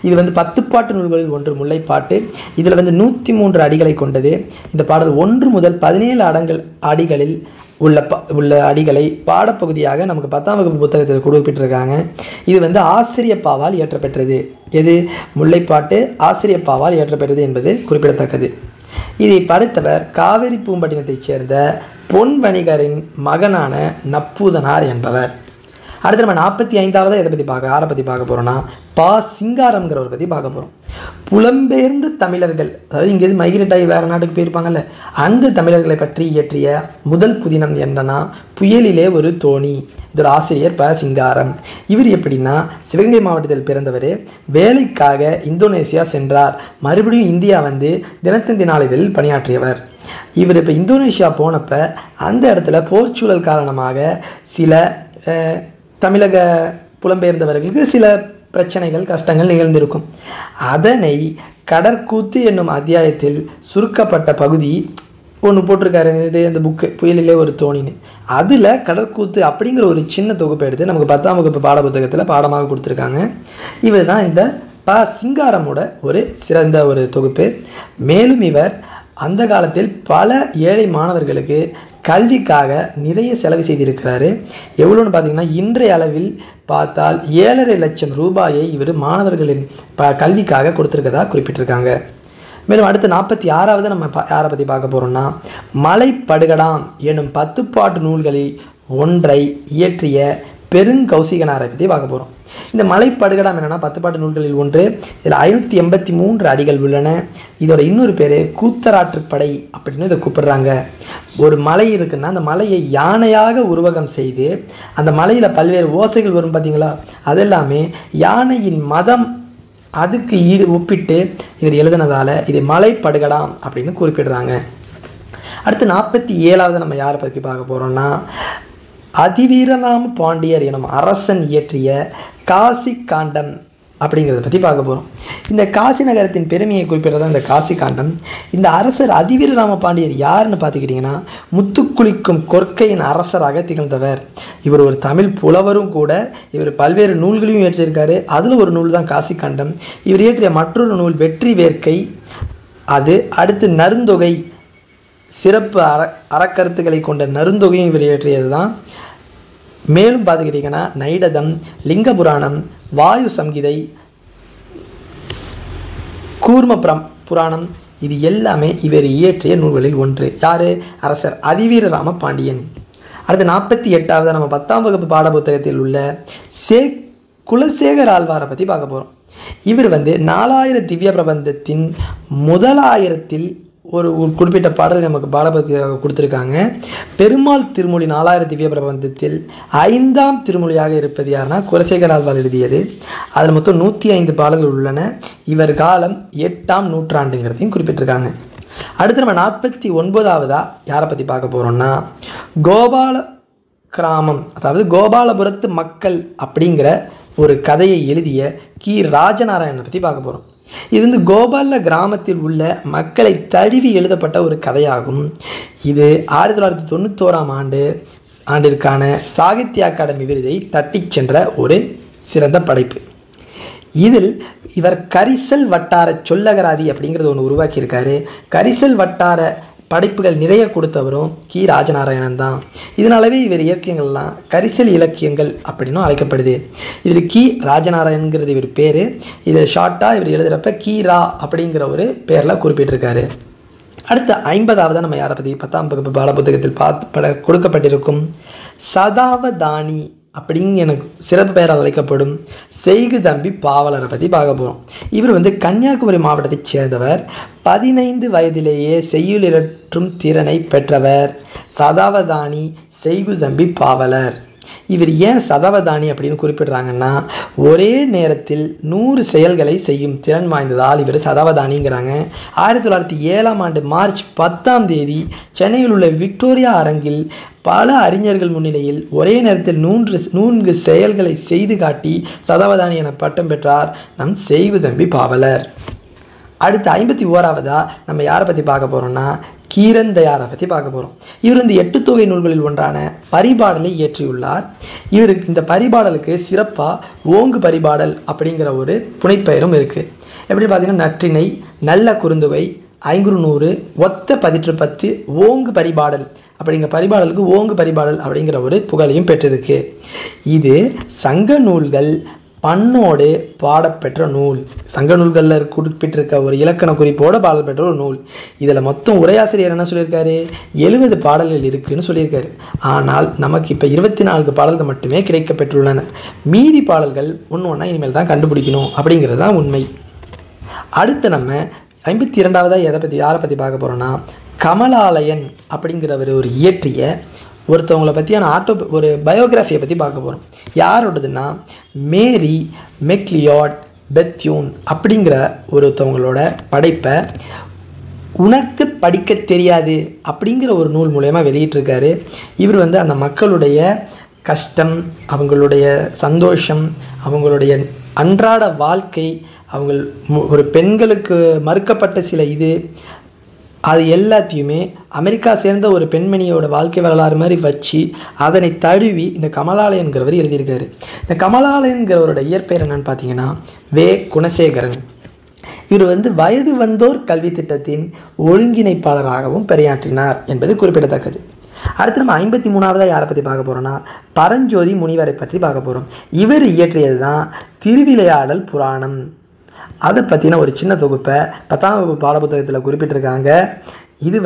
இது 10 பாட்டு நூல்களில் ஒன்று முல்லைப்பாட்டு. இதில் 103 அடிகளை கொண்டது. இந்த பாடல் 1 முதல் 17 அடிகளில் உள்ள அடிகளை பாடப்பகுதியாக நமக்கு 10ஆம் வகுப்பு புத்தகத்தில் குறிப்பிட்டிருக்காங்க. இது ஆசிரியப்பாவால் இயற்றப்பெற்றது. எது? முல்லைப்பாட்டு ஆசிரியப்பாவால் இயற்றப்பெற்றது என்பது குறிப்பிடத்தக்கது. இதை படைத்தவர் காவிரி பூம்பட்டினத்தைச் சேர்ந்த பொன் வணிகரின் மகனான நப்பூதனார் என்பவர். அடுத்து நம்ம 45ஆவது யாரை பற்றி பார்க்க போகிறோன்னா பா சிங்காரம்ங்கிறவரை பற்றி பார்க்க போகிறோம். புலம்பெயர்ந்த தமிழர்கள், அதாவது இங்கேருந்து மைக்ரேட் ஆகி வேறு நாட்டுக்கு போயிருப்பாங்கல்ல, அந்த தமிழர்களை பற்றி இயற்றிய முதல் புதினம் என்னன்னா புயலிலே ஒரு தோணி. இதோட ஆசிரியர் பா சிங்காரம். இவர் எப்படின்னா சிவகங்கை மாவட்டத்தில் பிறந்தவர். வேலைக்காக இந்தோனேசியா சென்றார். மறுபடியும் இந்தியா தினத்தந்தி நாளிதழில் பணியாற்றியவர். இவர் இப்போ இந்தோனேஷியா போனப்போ அந்த இடத்துல போர்ச்சூழல் காரணமாக சில தமிழக புலம்பெயர்ந்தவர்களுக்கு சில பிரச்சனைகள் கஷ்டங்கள் நிகழ்ந்திருக்கும். அதனை கடற்கூத்து என்னும் அத்தியாயத்தில் சுருக்கப்பட்ட பகுதி ஒன்று போட்டிருக்காரு. இந்த புக்கு புயலிலே ஒரு தோணின்னு. அதில் கடற்கூத்து அப்படிங்கிற ஒரு சின்ன தொகுப்பு எடுத்து நமக்கு 10ஆம் வகுப்பு பாடப்புத்தகத்தில் பாடமாக கொடுத்துருக்காங்க. இவர் தான் இந்த ப சிங்காரமோட ஒரு சிறந்த ஒரு தொகுப்பு. மேலும் இவர் அந்த காலத்தில் பல ஏழை மாணவர்களுக்கு கல்விக்காக நிறைய செலவு செய்திருக்கிறாரு. எவ்வளோன்னு பார்த்தீங்கன்னா இன்றைய அளவில் பார்த்தால் 7.5 லட்சம் ரூபாயை இவர் மாணவர்களின் கல்விக்காக கொடுத்துருக்கதா குறிப்பிட்டிருக்காங்க. மேலும் அடுத்து 46ஆவது நம்ம யாரை பற்றி பார்க்க போகிறோம்னா மலைப்படுகடாம் எனும் 10 பாட்டு நூல்களில் ஒன்றை இயற்றிய பெருங்கௌசிகனாரை பற்றி பார்க்க போகிறோம். இந்த மலைப்படுகடாம் என்னென்னா 10 பாட்டு நூல்களில் ஒன்று. இதில் 583 அடிகள் உள்ளன. இதோட இன்னொரு பேர் கூத்தராற்றுப்படை அப்படின்னு இதை கூப்பிடுறாங்க. ஒரு மலை இருக்குன்னா அந்த மலையை யானையாக உருவகம் செய்து அந்த மலையில் பல்வேறு ஓசைகள் வரும் பார்த்தீங்களா, அதெல்லாமே யானையின் மதம் அதுக்கு ஒப்பிட்டு இவர் எழுதினதால் இது மலைப்படுகடாம் அப்படின்னு குறிப்பிடுறாங்க. அடுத்து 47ஆவது நம்ம யாரை பற்றி பார்க்க போகிறோம்னா அதிவீரராம பாண்டியர் எனும் அரசன் இயற்றிய காசி காண்டம் அப்படிங்கிறத பற்றி பார்க்க போகிறோம். இந்த காசி நகரத்தின் பெருமையை குறிப்பிடுறதா இந்த காசி காண்டம். இந்த அரசர் அதிவீரராம பாண்டியர் யாருன்னு பார்த்துக்கிட்டிங்கன்னா முத்துக்குளிக்கும் கொற்கையின் அரசராக திகழ்ந்தவர். இவர் ஒரு தமிழ் புலவரும் கூட. இவர் பல்வேறு நூல்களையும் இயற்றியிருக்காரு. அதில் ஒரு நூல் தான் காசி காண்டம். இவர் இயற்றிய மற்றொரு நூல் வெற்றி வேர்க்கை. அது அடுத்து நருந்தொகை, சிறப்பு அறக்கருத்துக்களை கொண்ட நருந்தொகையும் இவர் இயற்றியது தான். மேலும் பார்த்துக்கிட்டிங்கன்னா நைடதம், லிங்க புராணம், வாயு சம்ஹிதை, கூர்ம புராணம் இது எல்லாமே இவர் இயற்றிய நூல்களில் ஒன்று. யார்? அரசர் அதிவீரராம பாண்டியன். அடுத்து 48ஆவது நம்ம 10ஆம் வகுப்பு பாடப்புத்தகத்தில் உள்ள குலசேகர ஆழ்வாரை பற்றி பார்க்க போகிறோம். இவர் 4000 திவ்ய பிரபந்தத்தின் முதலாயிரத்தில் ஒரு குறிப்பிட்ட பாடல் நமக்கு பாடபத்தியாக கொடுத்துருக்காங்க. பெருமாள் திருமொழி 4000 திவ்ய பிரபந்தத்தில் 5ஆம் திருமொழியாக இருப்பது யாருன்னா குலசேகர ஆழ்வார் எழுதியது. அதில் மொத்தம் 105 பாடல்கள் உள்ளன. இவர் காலம் 8ஆம் நூற்றாண்டுங்கிறதையும் குறிப்பிட்டிருக்காங்க. அடுத்து நம்ம 49ஆவதா யாரை பற்றி பார்க்க போகிறோம்னா கோபால கிராமம், அதாவது கோபாலபுரத்து மக்கள் அப்படிங்கிற ஒரு கதையை எழுதிய கி ராஜநாராயணனை பற்றி பார்க்க போகிறோம். இது கோபால கிராமத்தில் உள்ள மக்களை தழுவி எழுதப்பட்ட ஒரு கதையாகும். இது 1991ஆம் ஆண்டு ஆண்டிற்கான சாகித்ய அகாடமி விருதை தட்டிச் சென்ற ஒரு சிறந்த படைப்பு. இதில் இவர் கரிசல் வட்டார சொல்லகராதி அப்படிங்கிறது ஒன்று உருவாக்கியிருக்காரு. கரிசல் வட்டார படைப்புகள் நிறைய கொடுத்தவரும் கி ராஜநாராயணன் தான். இதனாலவே இவர் இலக்கியங்கள்லாம் கரிசல் இலக்கியங்கள் அப்படின்னும் அழைக்கப்படுது. இவர் கி ராஜநாராயணங்கிறது இவர் பேர். இதை ஷார்ட்டாக இவர் எழுதுகிறப்ப கி ரா அப்படிங்கிற ஒரு பேரில் குறிப்பிட்டிருக்காரு. அடுத்த 50ஆவதாக நம்ம யாரை பற்றி 10ஆம் வகுப்பு பாடப்புத்தகத்தில் கொடுக்கப்பட்டிருக்கும் சதாவதானி அப்படிங்க எனக்கு சிறப்பு பெயரால் அழைக்கப்படும் செய்கு தம்பி பாவலரை பற்றி பார்க்க போகிறோம். இவர் கன்னியாகுமரி மாவட்டத்தைச் சேர்ந்தவர். 15 வயதிலேயே செய்யுள் இயற்றும் திறனை பெற்றவர் சதாவதானி செய்கு தம்பி பாவலர். இவர் ஏன் சதாவதானி அப்படின்னு குறிப்பிடுறாங்கன்னா, ஒரே நேரத்தில் 100 செயல்களை செய்யும் திறன் வாய்ந்ததால் இவர் சதாவதானிங்கிறாங்க. 1907ஆம் ஆண்டு மார்ச் 10ஆம் தேதி சென்னையில் உள்ள விக்டோரியா அரங்கில் பல அறிஞர்கள் முன்னிலையில் ஒரே நேரத்தில் 100 செயல்களை செய்து காட்டி சதாவதானி என பட்டம் பெற்றார் நம் செய்கு தம்பி பாவலர். அடுத்து 51ஆவதாக நம்ம யாரை பற்றி பார்க்க போகிறோம்னா, கீரந்தையாரை பற்றி பார்க்க போகிறோம். இவர் 8 தொகை நூல்களில் ஒன்றான பரிபாடலை இயற்றியுள்ளார். இவருக்கு இந்த பரிபாடலுக்கு சிறப்பாக ஓங்கு பரிபாடல் அப்படிங்கிற ஒரு புனைப்பெயரும் இருக்குது. எப்படி பார்த்தீங்கன்னா, நற்றிணை, நல்ல குறுந்தொகை, ஐங்குறுநூறு, ஒத்த பதிற்று 10, ஓங்கு பரிபாடல் அப்படிங்கிற பரிபாடலுக்கு ஓங்கு பரிபாடல் அப்படிங்கிற ஒரு புகழையும் பெற்றிருக்கு. இது சங்க நூல்கள் பண்ணோடு பாடப்பெற்ற நூல். சங்க நூல்களில் குறிப்பிட்டிருக்க ஒரு இலக்கண குறிப்போடு பாடல் பெற்ற ஒரு நூல். இதில் மொத்தம் உரையாசிரியர் என்ன சொல்லியிருக்காரு, 70 பாடல்கள் இருக்குதுன்னு சொல்லியிருக்காரு. ஆனால் நமக்கு இப்போ 24 பாடல்கள் மட்டுமே கிடைக்க பெற்றுள்ளன. மீதி பாடல்கள் ஒன்று ஒன்றா இனிமேல் தான் கண்டுபிடிக்கணும் அப்படிங்கிறது தான் உண்மை. அடுத்து நம்ம 52ஆவதாக யாரை பற்றி பார்க்க போகிறோன்னா, கமலாலயன் அப்படிங்கிறவர் ஒரு இயற்றிய ஒருத்தவங்களை பற்றியான ஒரு பயோகிராஃபியை பற்றி பார்க்க போகிறோம். யாரோடதுன்னா, மேரி மெக்லியாட் பெத்யூன் அப்படிங்கிற ஒருத்தவங்களோட படைப்பை உனக்கு படிக்க தெரியாது அப்படிங்கிற ஒரு நூல் மூலயமா வெளியிட்டிருக்காரு. இவர் அந்த மக்களுடைய கஷ்டம், அவங்களுடைய சந்தோஷம், அவங்களுடைய அன்றாட வாழ்க்கை, ஒரு பெண்களுக்கு மறுக்கப்பட்ட சில அது எல்லாத்தையுமே அமெரிக்கா சேர்ந்த ஒரு பெண்மணியோட வாழ்க்கை வரலாறு மாதிரி வச்சு அதனை தழுவி இந்த கமலாலயன்கிறவர் எழுதியிருக்காரு. இந்த கமலாலயன்கிறவரோட இயற்பெயர் என்னன்னு பார்த்தீங்கன்னா, வே குணசேகரன். இவர் வயது வந்தோர் கல்வி திட்டத்தின் ஒருங்கிணைப்பாளராகவும் பணியாற்றினார் என்பது குறிப்பிடத்தக்கது. அடுத்து நம்ம 53ஆவதாக யாரை பற்றி பார்க்க போகிறோன்னா, பரஞ்சோதி முனிவரை பற்றி பார்க்க போகிறோம். இவர் இயற்றியது தான் திருவிளையாடல் புராணம். அதை பற்றின ஒரு சின்ன தொகுப்பை 10ஆம் வகுப்பு பாடப்புத்தகத்தில் குறிப்பிட்டிருக்காங்க. இது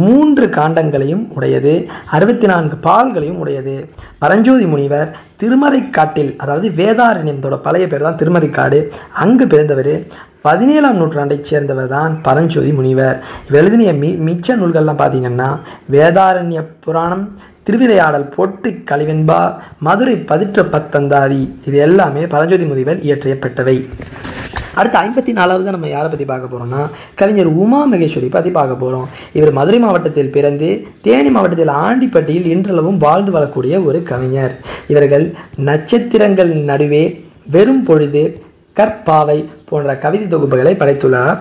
3 காண்டங்களையும் உடையது, 64 பால்களையும் உடையது. பரஞ்சோதி முனிவர் திருமறைக்காட்டில், அதாவது வேதாரண்யத்தோட பழைய பேர் தான் திருமறைக்காடு, அங்கு பிறந்தவர். 17ஆம் நூற்றாண்டைச் சேர்ந்தவர் தான் பரஞ்சோதி முனிவர். இவர் எழுதிய மிச்ச நூல்கள்லாம் பார்த்திங்கன்னா, வேதாரண்ய புராணம், திருவிளையாடல் பொட்டு கலிவெண்பா, மதுரை பதிற்று பத்தந்தாதி, இது எல்லாமே பரஞ்சோதி முனிவர் இயற்றப்பட்டவை. அடுத்து 54ஆவது நம்ம யாரை பற்றி பார்க்க போகிறோம்னா, கவிஞர் உமா மகேஸ்வரி பற்றி பார்க்க போகிறோம். இவர் மதுரை மாவட்டத்தில் பிறந்து தேனி மாவட்டத்தில் ஆண்டிப்பட்டியில் இன்றளவும் வாழ்ந்து வரக்கூடிய ஒரு கவிஞர். இவர்கள் நட்சத்திரங்கள் நடுவே, வெறும் பொழுது, கற்பாவை போன்ற கவிதை தொகுப்புகளை படைத்துள்ளார்.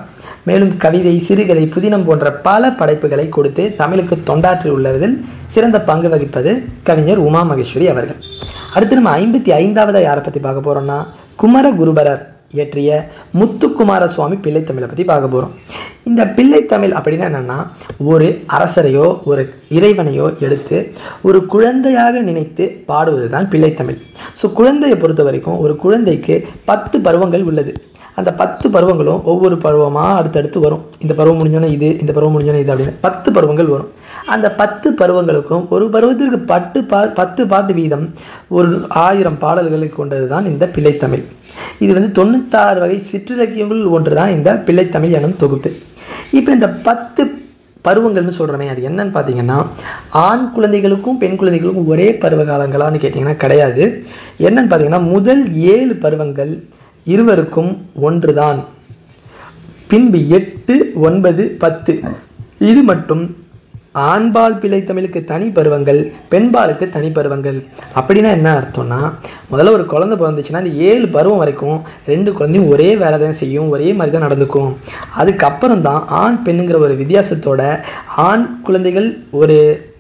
மேலும் கவிதை, சிறுகதை, புதினம் போன்ற பல படைப்புகளை கொடுத்து தமிழுக்கு தொண்டாற்றி உள்ளதில் சிறந்த பங்கு வகிப்பது கவிஞர் உமா மகேஸ்வரி அவர்கள். அடுத்து நம்ம 55ஆவதாக யாரை பற்றி பார்க்க போகிறோம்னா, குமரகுருபரர் இயற்றிய முத்துக்குமார சுவாமி பிள்ளைத்தமிழை பற்றி பார்க்க போகிறோம். இந்த பிள்ளைத்தமிழ் அப்படின்னா என்னென்னா, ஒரு அரசரையோ ஒரு இறைவனையோ எடுத்து ஒரு குழந்தையாக நினைத்து பாடுவது தான் பிள்ளைத்தமிழ். ஸோ குழந்தையை பொறுத்த வரைக்கும் ஒரு குழந்தைக்கு 10 பருவங்கள் உள்ளது. அந்த 10 பருவங்களும் ஒவ்வொரு பருவமாக அடுத்தடுத்து வரும். இந்த பருவம் முடிஞ்சோன்னே இது, இந்த பருவம் முடிஞ்சோன்னே இது அப்படின்னு 10 பருவங்கள் வரும். அந்த 10 பருவங்களுக்கும் ஒரு பருவத்திற்கு 10 பாட்டு வீதம் ஒரு 1000 பாடல்களை கொண்டது தான் இந்த பிள்ளைத்தமிழ். இது 96 வகை சிற்றிலக்கியங்கள் ஒன்று தான் இந்த பிள்ளைத்தமிழ் எனும் தொகுப்பு. இப்போ இந்த 10 பருவங்கள்னு சொல்கிறோமே, அது என்னன்னு பார்த்தீங்கன்னா, ஆண் குழந்தைகளுக்கும் பெண் குழந்தைகளுக்கும் ஒரே பருவ காலங்களான்னு கேட்டிங்கன்னா கிடையாது. என்னன்னு பார்த்தீங்கன்னா, முதல் 7 பருவங்கள் இருவருக்கும் ஒன்றுதான். பின்பு 8, 9, 10 இது மட்டும் ஆண்பால் பிள்ளைத்தமிழுக்கு தனி பருவங்கள், பெண்பாலுக்கு தனி பருவங்கள். அப்படின்னா என்ன அர்த்தம்னா, முதல்ல ஒரு குழந்தை பிறந்துச்சுன்னா அந்த 7 பருவம் வரைக்கும் 2 குழந்தையும் ஒரே வேலை தான் செய்யும், ஒரே மாதிரி தான் நடந்துக்கும். அதுக்கப்புறம் தான் ஆண் பெண்ணுங்கிற ஒரு வித்தியாசத்தோட ஆண் குழந்தைகள் ஒரு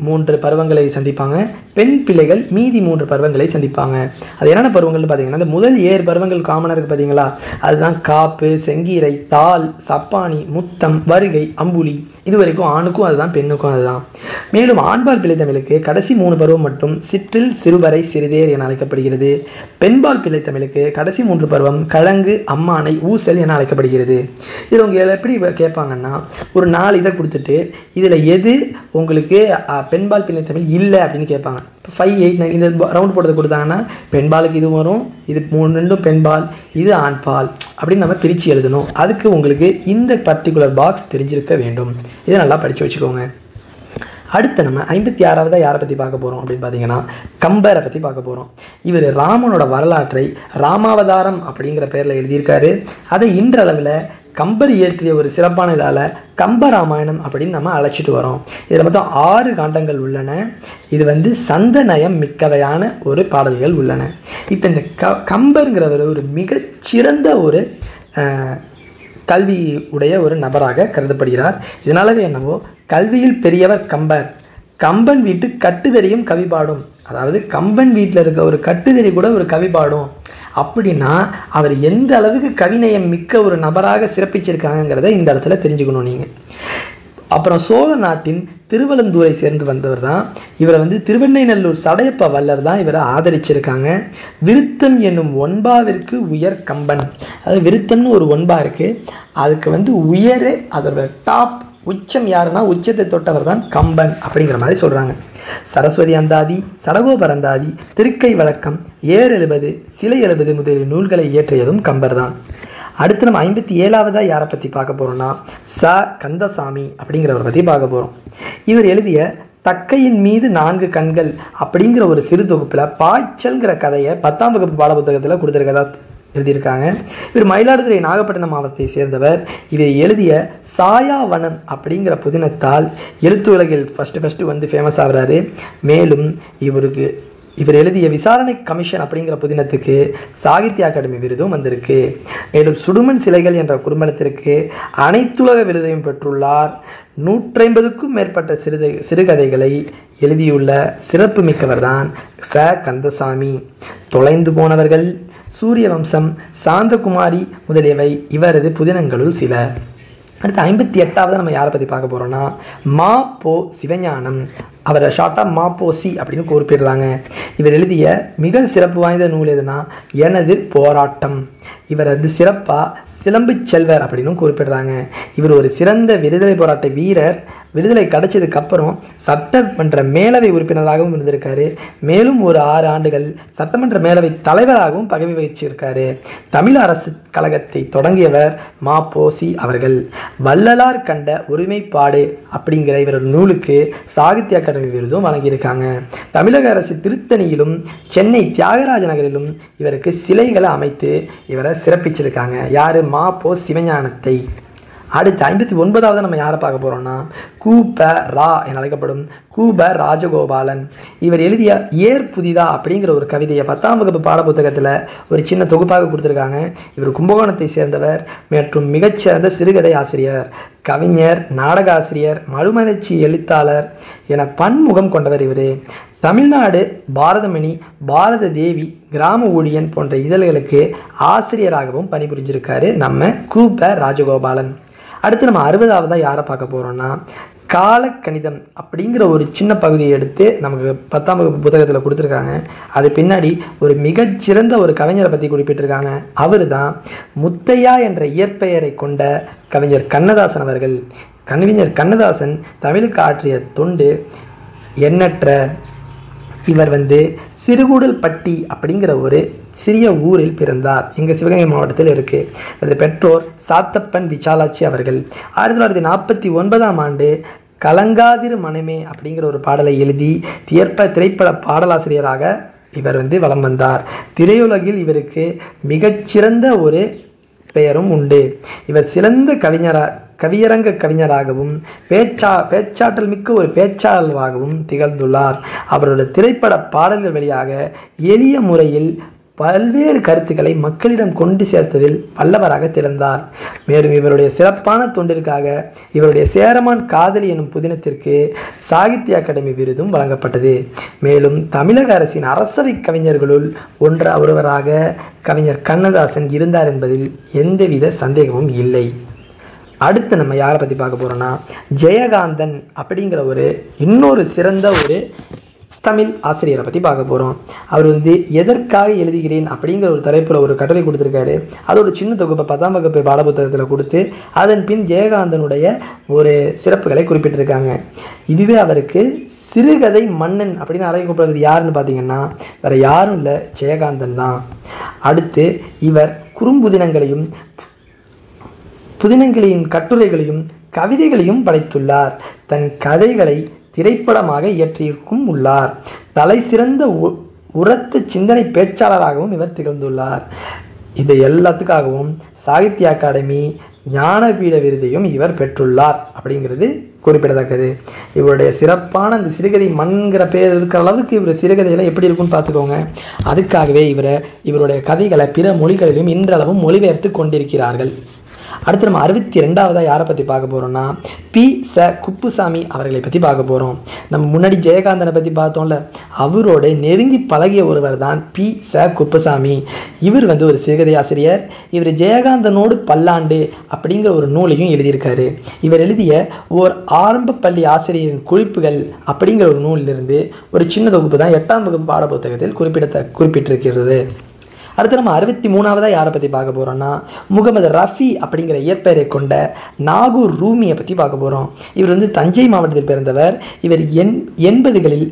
3 பருவங்களை சந்திப்பாங்க, பெண் பிள்ளைகள் மீதி 3 பருவங்களை சந்திப்பாங்க. அது என்னென்ன பருவங்கள்னு பார்த்தீங்கன்னா, அந்த முதல் 7 பருவங்கள் காமனாக இருக்குது பார்த்தீங்களா, அதுதான் காப்பு, செங்கீரை, தாள், சப்பானி, முத்தம், வருகை, அம்புலி. இது வரைக்கும் ஆணுக்கும் அதுதான், பெண்ணுக்கும் அதுதான். மேலும் ஆண்பால் பிள்ளை தமிழுக்கு கடைசி 3 பருவம் மட்டும் சிற்றில், சிறுவரை, சிறுதேர் என அழைக்கப்படுகிறது. பெண்பால் பிள்ளை தமிழுக்கு கடைசி 3 பருவம் கழங்கு, அம்மானை, ஊசல் என அழைக்கப்படுகிறது. இதில் உங்க எப்படி கேட்பாங்கன்னா, ஒரு 4 இதை கொடுத்துட்டு இதில் எது உங்களுக்கு பெண்பால் பிள்ளை தமிழ் இல்லை அப்படின்னு கேட்பாங்க. இப்போ 5, 8, 9 இந்த ரவுண்ட் போட்டதை கொடுத்தாங்கன்னா பெண்பாலுக்கு இது வரும், இது 2 பெண்பால், இது ஆண்பால் அப்படின்னு நம்ம பிரித்து எழுதணும். அதுக்கு உங்களுக்கு இந்த பர்டிகுலர் பாக்ஸ் தெரிஞ்சிருக்க வேண்டும். இதை நல்லா படித்து வச்சுக்கோங்க. அடுத்து நம்ம 56வது யாரை பற்றி பார்க்க போகிறோம் அப்படின்னு பார்த்தீங்கன்னா, கம்பரை பற்றி பார்க்க போகிறோம். இவர் ராமனோட வரலாற்றை ராமாவதாரம் அப்படிங்கிற பேரில் எழுதியிருக்காரு. அதை இன்றளவில் கம்பர் இயற்றிய ஒரு சிறப்பான இதால் கம்பராமாயணம் அப்படின்னு நம்ம அழைச்சிட்டு வரோம். இதில் மொத்தம் 6 காண்டங்கள் உள்ளன. இது சந்தநயம் மிக்கவையான ஒரு பாடல்கள் உள்ளன. இப்போ இந்த கம்பருங்கிறவர் ஒரு மிகச்சிறந்த ஒரு கல்வி உடைய ஒரு நபராக கருதப்படுகிறார். இதனாலவே என்னவோ கல்வியில் பெரியவர் கம்பர், கம்பன் வீட்டு கட்டுதறியும் கவி பாடும். அதாவது கம்பன் வீட்டில் இருக்க ஒரு கட்டுதறி கூட ஒரு கவி பாடும். அப்படின்னா அவர் எந்த அளவுக்கு கவிநயம் மிக்க ஒரு நபராக சிறப்பிச்சிருக்காங்கிறத இந்த இடத்துல தெரிஞ்சுக்கணும் நீங்கள். அப்புறம் சோழ நாட்டின் திருவலந்தூரை சேர்ந்து வந்தவர் தான் இவரை. திருவெண்ணைநல்லூர் சடையப்ப வல்லர் தான் இவரை ஆதரிச்சிருக்காங்க. விருத்தம் என்னும் ஒன்பாவிற்கு உயர் கம்பன். அதாவது விருத்தம்னு ஒரு ஒன்பா இருக்குது, அதுக்கு உயரே அதோட டாப் உச்சம் யாருன்னா உச்சத்தை தொட்டவர் தான் கம்பன் அப்படிங்கிற மாதிரி சொல்கிறாங்க. சரஸ்வதி அந்தாதி, சடகோபர் அந்தாதி, திருக்கை வழக்கம், ஏர் 70, சிலை 70 முதலிய நூல்களை இயற்றியதும் கம்பர் தான். அடுத்து நம்ம 57வது யாரை பற்றி பார்க்க போகிறோம்னா, ச கந்தசாமி அப்படிங்கிறவரை பற்றி பார்க்க போகிறோம். இவர் எழுதிய தக்கையின் மீது 4 கண்கள் அப்படிங்கிற ஒரு சிறு தொகுப்பில் பாய்ச்சல்ங்கிற கதையை 10ஆம் வகுப்பு பாடப்புத்தகத்தில் கொடுத்துருக்கதா எழுதியிருக்காங்க. இவர் மயிலாடுதுறை நாகப்பட்டினம் மாவட்டத்தை சேர்ந்தவர். இதை எழுதிய சாயாவனம் அப்படிங்கிற புதினத்தால் எழுத்து உலகில் ஃபஸ்ட்டு ஃபேமஸ் ஆகிறாரு. மேலும் இவர் எழுதிய விசாரணை கமிஷன் அப்படிங்கிற புதினத்துக்கு சாகித்ய அகாடமி விருதும் வந்திருக்கு. மேலும் சுடுமண் சிலைகள் என்ற குறும்படத்திற்கு அனைத்துலக விருதையும் பெற்றுள்ளார். 150க்கும் மேற்பட்ட சிறுகதைகளை எழுதியுள்ள சிறப்பு மிக்கவர் தான் ச கந்தசாமி. தொலைந்து போனவர்கள், சூரிய வம்சம், சாந்தகுமாரி முதலியவை இவரது புதினங்களுள் சில. அடுத்து 58வது நம்ம யாரை பற்றி பார்க்க போகிறோம்னா, மா போ சிவஞானம். அவரை ஷார்ட்டாக மா போ சி அப்படின்னு குறிப்பிடுறாங்க. இவர் எழுதிய மிக சிறப்பு வாய்ந்த நூல் எதுனா எனது போராட்டம். இவர் சிறப்பாக சிலம்பு செல்வர் அப்படின்னு குறிப்பிடுறாங்க. இவர் ஒரு சிறந்த விடுதலை போராட்ட வீரர். விடுதலை கிடைச்சதுக்கப்புறம் சட்டமன்ற மேலவை உறுப்பினராகவும் இருந்திருக்காரு. மேலும் ஒரு 6 ஆண்டுகள் சட்டமன்ற மேலவை தலைவராகவும் பதவி வகிச்சிருக்காரு. தமிழ் அரசு கழகத்தை தொடங்கியவர் மா போ சி அவர்கள். வள்ளலார் கண்ட ஒருமைப்பாடு அப்படிங்கிற இவரோட நூலுக்கு சாகித்ய அகாடமி விருதும் வழங்கியிருக்காங்க. தமிழக அரசு திருத்தணியிலும் சென்னை தியாகராஜ நகரிலும் இவருக்கு சிலைகளை அமைத்து இவரை சிறப்பிச்சிருக்காங்க. யார்? மா போ சிவஞானத்தை. அடுத்து 59வது நம்ம யாரை பார்க்க போகிறோம்னா, கூப ரா என அழைக்கப்படும் கூப ராஜகோபாலன். இவர் எழுதிய ஏர் புதிதா அப்படிங்கிற ஒரு கவிதையை 10ஆம் வகுப்பு பாடப்புத்தகத்தில் ஒரு சின்ன தொகுப்பாக கொடுத்துருக்காங்க. இவர் கும்பகோணத்தை சேர்ந்தவர் மற்றும் மிகச்சிறந்த சிறுகதை ஆசிரியர், கவிஞர், நாடக ஆசிரியர், மறுமலர்ச்சி எழுத்தாளர் என பன்முகம் கொண்டவர் இவர். தமிழ்நாடு பாரதமணி, பாரத தேவி, கிராம ஊழியன் போன்ற இதழ்களுக்கு ஆசிரியராகவும் பணிபுரிஞ்சிருக்காரு நம்ம கூப ராஜகோபாலன். அடுத்து நம்ம 60வது யாரை பார்க்க போகிறோம்னா, காலக்கணிதம் அப்படிங்கிற ஒரு சின்ன பகுதியை எடுத்து நமக்கு 10ஆம் வகுப்பு புத்தகத்தில் கொடுத்துருக்காங்க. அது பின்னாடி ஒரு மிகச்சிறந்த ஒரு கவிஞரை பற்றி குறிப்பிட்டிருக்காங்க. அவர் தான் முத்தையா என்ற இயற்பெயரை கொண்ட கவிஞர் கண்ணதாசன் அவர்கள். கவிஞர் கண்ணதாசன் தமிழுக்கு ஆற்றிய தொண்டு எண்ணற்ற. இவர் சிறுகூடல்பட்டி அப்படிங்கிற ஒரு சிறிய ஊரில் பிறந்தார். எங்கள் சிவகங்கை மாவட்டத்தில் இருக்குது. இவரது பெற்றோர் சாத்தப்பன் விசாலாட்சி அவர்கள். 1949ஆம் ஆண்டு கலங்காதிரு மனமே அப்படிங்கிற ஒரு பாடலை எழுதி திரைப்பட பாடலாசிரியராக இவர் வலம் வந்தார். திரையுலகில் இவருக்கு மிகச்சிறந்த ஒரு பெயரும் உண்டு. இவர் சிறந்த கவியரங்க கவிஞராகவும் பேச்சாற்றல் மிக்க ஒரு பேச்சாளராகவும் திகழ்ந்துள்ளார். அவரோட திரைப்பட பாடல்கள் வழியாக எளிய முறையில் பல்வேறு கருத்துக்களை மக்களிடம் கொண்டு சேர்த்ததில் வல்லவராக திறந்தார். மேலும் இவருடைய சிறப்பான தொண்டிற்காக இவருடைய சேரமான் காதலி எனும் புதினத்திற்கு சாகித்ய அகாடமி விருதும் வழங்கப்பட்டது. மேலும் தமிழக அரசின் அரசவை கவிஞர்களுள் ஒருவராக கவிஞர் கண்ணதாசன் இருந்தார் என்பதில் எந்தவித சந்தேகமும் இல்லை. அடுத்து நம்ம யாரை பற்றி பார்க்க போகிறோன்னா, ஜெயகாந்தன் அப்படிங்கிற இன்னொரு சிறந்த தமிழ் ஆசிரியரை பற்றி பார்க்க போகிறோம். அவர் எதற்காக எழுதுகிறேன் அப்படிங்கிற தலைப்பில் ஒரு கட்டுரை கொடுத்துருக்காரு. அதோட சின்ன தொகுப்பை 10ஆம் வகுப்பு பாடப்புத்தகத்தில் கொடுத்து அதன் பின் ஜெயகாந்தனுடைய சிறப்புகளை குறிப்பிட்டிருக்காங்க. இதுவே அவருக்கு சிறுகதை மன்னன் அப்படின்னு அழைக்கப்படுறது யாருன்னு பார்த்தீங்கன்னா வேறு யாரும் இல்லை, ஜெயகாந்தன் தான். அடுத்து இவர் குறும்புதினங்களையும் புதினங்களின் கட்டுரைகளையும் கவிதைகளையும் படைத்துள்ளார். தன் கதைகளை திரைப்படமாக இயற்றியிருக்கும் உள்ளார். தலை சிறந்த உரத்த சிந்தனை பேச்சாளராகவும் இவர் திகழ்ந்துள்ளார். இது எல்லாத்துக்காகவும் சாகித்ய அகாடமி ஞானபீட விருதையும் இவர் பெற்றுள்ளார் அப்படிங்கிறது குறிப்பிடத்தக்கது. இவருடைய சிறப்பான அந்த சிறுகதை மண்கிற பேர் இருக்கிற அளவுக்கு இவர் சிறுகதையெல்லாம் எப்படி இருக்குன்னு பார்த்துக்கோங்க. அதுக்காகவே இவருடைய கதைகளை பிற மொழிகளிலும் இன்றளவும் மொழிபெயர்த்து கொண்டிருக்கிறார்கள். அடுத்து நம்ம 62ஆவதாக யாரை பற்றி பார்க்க போகிறோம்னா, பி. ச. குப்புசாமி அவர்களை பற்றி பார்க்க போகிறோம். நம்ம முன்னாடி ஜெயகாந்தனை பற்றி பார்த்தோம்ல, அவரோட நெருங்கி பழகிய ஒருவர் தான் பி. ச. குப்புசாமி. இவர் ஒரு சிறுகதை ஆசிரியர். இவர் ஜெயகாந்தனோடு பல்லாண்டு அப்படிங்கிற ஒரு நூலையும் எழுதியிருக்காரு. இவர் எழுதிய ஓர் ஆரம்ப பள்ளி ஆசிரியரின் குறிப்புகள் அப்படிங்கிற ஒரு நூலிலிருந்து ஒரு சின்ன தொகுப்பு தான் 8ஆம் வகுப்பு பாடப்புத்தகத்தில் குறிப்பிட்டிருக்கிறது. அடுத்து நம்ம 63ஆவதாக யாரை பற்றி பார்க்க போகிறோம்னா, முகமது ரஃபி அப்படிங்கிற இயற்பெயரை கொண்ட நாகூர் ரூமியை பற்றி பார்க்க போகிறோம். இவர் தஞ்சை மாவட்டத்தில் பிறந்தவர். இவர் 80களில்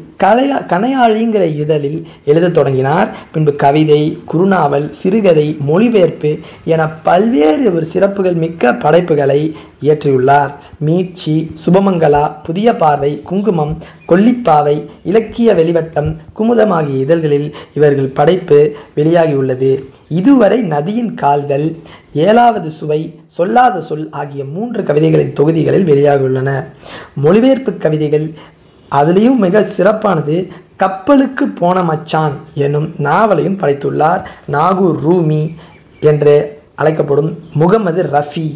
கணையாழிங்கிற இதழில் எழுத தொடங்கினார். பின்பு கவிதை, குறுநாவல், சிறுகதை, மொழிபெயர்ப்பு என பல்வேறு சிறப்புகள் மிக்க படைப்புகளை இயற்றியுள்ளார். மீட்சி, சுபமங்கலா, புதிய பார்வை, குங்குமம், கொல்லிப்பாவை, இலக்கிய வெளிவட்டம், குமுதம் ஆகிய இதழ்களில் இவர்கள் படைப்பு வெளியாகியுள்ளது. இதுவரை நதியின் கால்கள், 7வது சுவை, சொல்லாத சொல் ஆகிய 3 கவிதைகளின் தொகுதிகளில் வெளியாகியுள்ளன. மொழிபெயர்ப்பு கவிதைகள் அதுலேயும் மிக சிறப்பானது கப்பலுக்கு போன மச்சான் என்னும் நாவலையும் படைத்துள்ளார். நாகூர் ரூமி என்று அழைக்கப்படும் முகமது ரஃபி.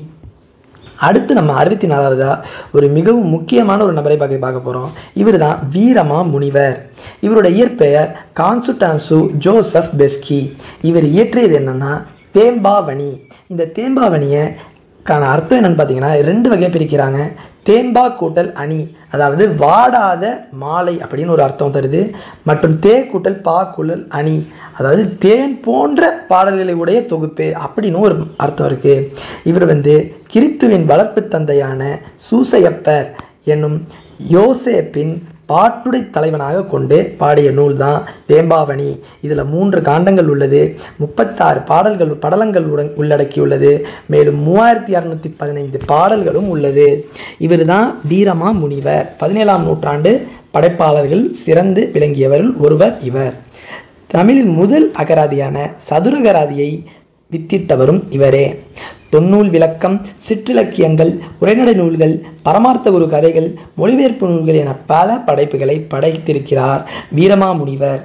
அடுத்து நம்ம 64ஆவதாக மிகவும் முக்கியமான ஒரு நபரை பார்க்க போகிறோம். இவர் தான் வீரமா முனிவர். இவருடைய இயற்பெயர் கான்சுடான்சு ஜோசப் பெஸ்கி. இவர் இயற்றியது என்னென்னா தேம்பாவணி. இந்த தேம்பாவணியை அர்த்தம் என்னன்னு பார்த்தீங்கன்னா 2 வகையாக பிரிக்கிறாங்க. தேம்பா கூட்டல் அணி, அதாவது வாடாத மாலை அப்படின்னு ஒரு அர்த்தம் தருது. மற்றும் தே கூட்டல் பா கூட்டல் அணி, அதாவது தேன் போன்ற பாடல்களை உடைய தொகுப்பு அப்படின்னு ஒரு அர்த்தம் இருக்குது. இவர் கிறித்துவின் வளர்ப்பு தந்தையான சூசையப்பர் என்னும் யோசேப்பின் பாட்டுடை தலைவனாக கொண்டு பாடிய நூல் தான் தேம்பாவணி. இதில் 3 காண்டங்கள் உள்ளது. 36 படலங்கள் உள்ளடக்கியுள்ளது. மேலும் 3615 பாடல்களும் உள்ளது. இவர் தான் வீரமா முனிவர். 17ஆம் நூற்றாண்டு படைப்பாளர்கள் சிறந்து விளங்கியவர்கள் ஒருவர் இவர். தமிழின் முதல் அகராதியான சதுரகராதியை வித்திட்டவரும் இவரே. தொன்னூல் விளக்கம், சிற்றிலக்கியங்கள், உரைநடை நூல்கள், பரமார்த்த குரு கதைகள், மொழிபெயர்ப்பு நூல்கள் என பல படைப்புகளை படைத்திருக்கிறார் வீரமாமுனிவர்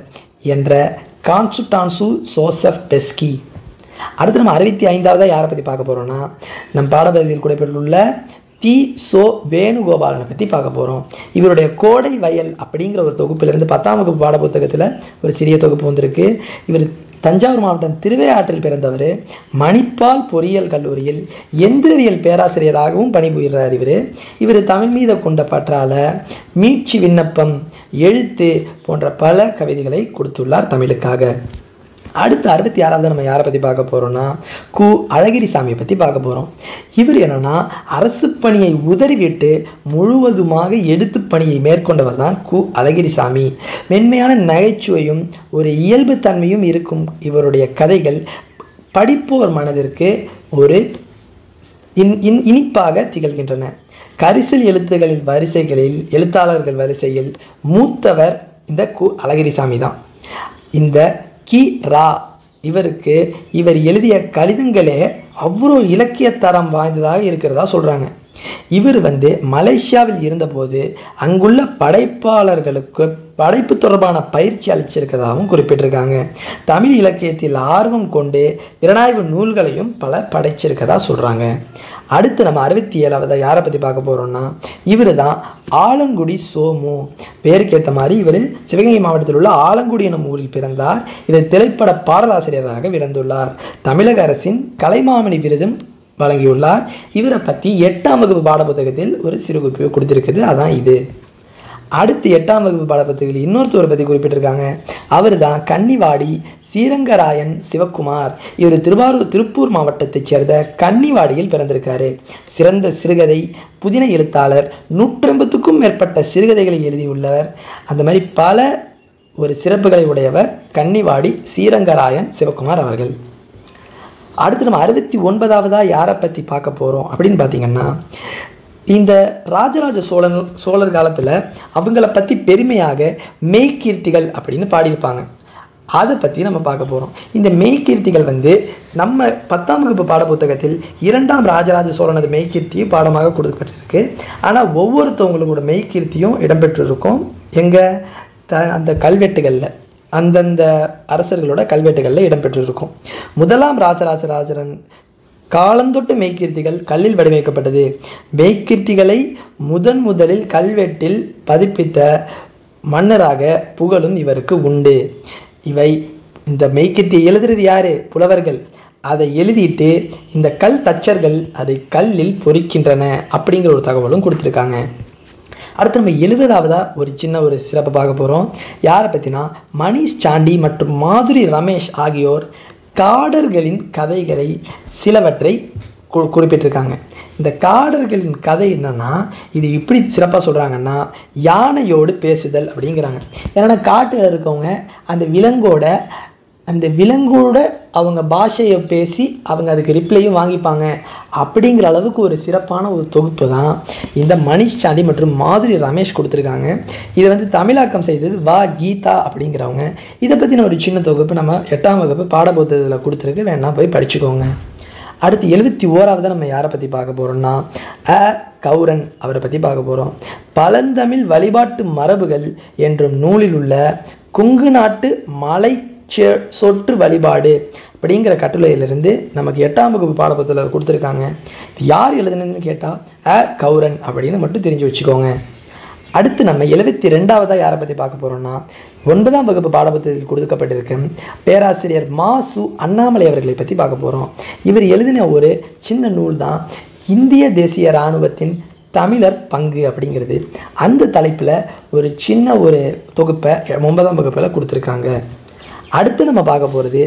என்ற கான்சுடான்சு ஜோசப் பெஸ்கி. அடுத்து நம்ம 65ஆவதாக யாரை பற்றி பார்க்க போகிறோம்னா, நம் பாடப்பகுதியில் குறிப்பிட்டுள்ள தி. சோ. வேணுகோபாலனை பற்றி பார்க்க போகிறோம். இவருடைய கோடை வயல் அப்படிங்கிற ஒரு தொகுப்பிலிருந்து 10ஆம் வகுப்பு பாடப்புத்தகத்தில் ஒரு சிறிய தொகுப்பு வந்திருக்கு. இவர் தஞ்சாவூர் மாவட்டம் திருவையாற்றில் பிறந்தவர். மணிப்பால் பொறியியல் கல்லூரியில் எந்திரவியல் பேராசிரியராகவும் பணிபுரிகிறார். இவர் தமிழ் மீது கொண்ட பற்றால மீட்சி விண்ணப்பம், எழுத்து போன்ற பல கவிதைகளை கொடுத்துள்ளார் தமிழுக்காக. அடுத்து 66ஆவது நம்ம யாரை பற்றி பார்க்க போகிறோம்னா, கு. அழகிரிசாமியை பற்றி பார்க்க போகிறோம். இவர் என்னன்னா அரசு பணியை உதறிவிட்டு முழுவதுமாக எடுத்து பணியை மேற்கொண்டவர் தான் கு. அழகிரிசாமி. மென்மையான நகைச்சுவையும் ஒரு இயல்பு தன்மையும் இருக்கும் இவருடைய கதைகள் படிப்போர் மனதிற்கு ஒரு இனிப்பாக திகழ்கின்றன. கரிசல் எழுத்தாளர்கள் வரிசையில் மூத்தவர் இந்த கு. அழகிரிசாமி தான். இந்த கி. ரா இவர் எழுதிய கடிதங்களே அவ்வளோ இலக்கிய தரம் வாய்ந்ததாக இருக்கிறதா சொல்கிறாங்க. இவர் வந்து மலேசியாவில் இருந்தபோது அங்குள்ள படைப்பாளர்களுக்கு படைப்பு தொடர்பான பயிற்சி அளிச்சிருக்கதாகவும் குறிப்பிட்டிருக்காங்க. தமிழ் இலக்கியத்தில் ஆர்வம் கொண்டு திறனாய்வு நூல்களையும் பல படைச்சிருக்கதா சொல்கிறாங்க. அடுத்து நம்ம 67வது யாரை பற்றி பார்க்க போகிறோம்னா, இவர் தான் ஆலங்குடி சோமு. பேருக்கேற்ற மாதிரி இவர் சிவகங்கை மாவட்டத்தில் உள்ள ஆலங்குடி எனும் ஊரில் பிறந்தார். இவர் திரைப்பட பாடலாசிரியராக விளந்துள்ளார். தமிழக அரசின் கலைமாமணி விருதும் வழங்கியுள்ளார். இவரை பற்றி 8ஆம் வகுப்பு பாடப்புத்தகத்தில் ஒரு சிறுகுறிப்பு கொடுத்துருக்குது, அதான் இது. அடுத்து 8ஆம் வகுப்பு பாடப்புத்தகத்தில் இன்னொருத்தவரை பற்றி குறிப்பிட்டிருக்காங்க. அவர் தான் கன்னிவாடி ஸ்ரீரங்கராயன் சிவக்குமார். இவர் திருப்பூர் மாவட்டத்தைச் சேர்ந்த கன்னிவாடியில் பிறந்திருக்காரு. சிறந்த சிறுகதை புதின எழுத்தாளர், 150க்கும் மேற்பட்ட சிறுகதைகளை எழுதியுள்ளவர். அந்த மாதிரி பல ஒரு சிறப்புகளை உடையவர் கன்னிவாடி ஸ்ரீரங்கராயன் சிவக்குமார் அவர்கள். அடுத்து நம்ம 69வது யாரை பற்றி பார்க்க போகிறோம் அப்படின்னு பார்த்தீங்கன்னா, இந்த ராஜராஜ சோழர் காலத்தில் அவங்கள பற்றி பெருமையாக மெய்கீர்த்திகள் அப்படின்னு பாடியிருப்பாங்க. அதை பற்றி நம்ம பார்க்க போகிறோம். இந்த மெய்கீர்த்திகள் வந்து நம்ம 10ஆம் வகுப்பு பாடப்புத்தகத்தில் 2ஆம் ராஜராஜ சோழனது மெய்கீர்த்தியும் பாடமாக கொடுக்கப்பட்டிருக்கு. ஆனால் ஒவ்வொருத்தவங்களோட மெய்கீர்த்தியும் இடம்பெற்றிருக்கும் அந்த கல்வெட்டுகளில், அந்தந்த அரசர்களோட கல்வெட்டுகளில் இடம்பெற்றிருக்கும். முதலாம் ராஜராஜன் காலந்தொட்டு மெய்கீர்த்திகள் கல்லில் வடிவமைக்கப்பட்டது. மெய்கீர்த்திகளை முதலில் கல்வெட்டில் பதிப்பித்த மன்னராக புகழும் இவருக்கு உண்டு. இந்த மெய்கீர்த்தி எழுதுறது யாரு? புலவர்கள். அதை எழுதிட்டு இந்த கல் தச்சர்கள் அதை கல்லில் பொறிக்கின்றன அப்படிங்கிற ஒரு தகவலும் கொடுத்துருக்காங்க. அடுத்து நம்ம 70வது ஒரு சின்ன ஒரு சிறப்பை பார்க்க போகிறோம். யாரை பற்றினா, மணிஷ் சாண்டி மற்றும் மாதுரி ரமேஷ் ஆகியோர் காடர்களின் கதைகளை சிலவற்றை குறிப்பிட்டிருக்காங்க. இந்த காடர்களின் கதை என்னன்னா, இது இப்படி சிறப்பாக சொல்கிறாங்கன்னா, யானையோடு பேசுதல் அப்படிங்கிறாங்க. ஏன்னா காட்டில் இருக்கவங்க அந்த விலங்கோட அவங்க பாஷையை பேசி அவங்க அதுக்கு ரிப்ளையும் வாங்கிப்பாங்க. அப்படிங்கிற அளவுக்கு ஒரு சிறப்பான ஒரு தொகுப்பு தான் இந்த மணிஷ் சாண்டி மற்றும் மாதுரி ரமேஷ் கொடுத்துருக்காங்க. இதை வந்து தமிழாக்கம் செய்தது கீதா அப்படிங்கிறவங்க. இதை பற்றின ஒரு சின்ன தொகுப்பு நம்ம 8ஆம் வகுப்பு பாடப்புத்தகத்தில் கொடுத்துருக்கு, வேணா போய் படிச்சுக்கோங்க. அடுத்து 71வது நம்ம யாரை பற்றி பார்க்க போகிறோம்னா, கௌரன் அவரை பற்றி பார்க்க போகிறோம். பழந்தமிழ் வழிபாட்டு மரபுகள் என்றும் நூலில் உள்ள குங்கு நாட்டு மலை சொற்று வழிபாடு அப்படிங்கிற கட்டுரையிலிருந்து நமக்கு 8ஆம் வகுப்பு பாடப்புத்தகத்தில் கொடுத்துருக்காங்க. யார் எழுதுனதுன்னு கேட்டால் கௌரன் அப்படின்னு மட்டும் தெரிஞ்சு வச்சுக்கோங்க. அடுத்து நம்ம 72வது யாரை பற்றி பார்க்க போகிறோம்னா, 9ஆம் வகுப்பு பாடப்புத்தகத்தில் கொடுக்கப்பட்டிருக்க பேராசிரியர் மாசு அண்ணாமலை அவர்களை பற்றி பார்க்க போகிறோம். இவர் எழுதின ஒரு சின்ன நூல் தான் இந்திய தேசிய இராணுவத்தின் தமிழர் பங்கு அப்படிங்கிறது. அந்த தலைப்பில் ஒரு சின்ன ஒரு தொகுப்பை 9ஆம் வகுப்பில் கொடுத்துருக்காங்க. அடுத்து நம்ம பார்க்க போகிறது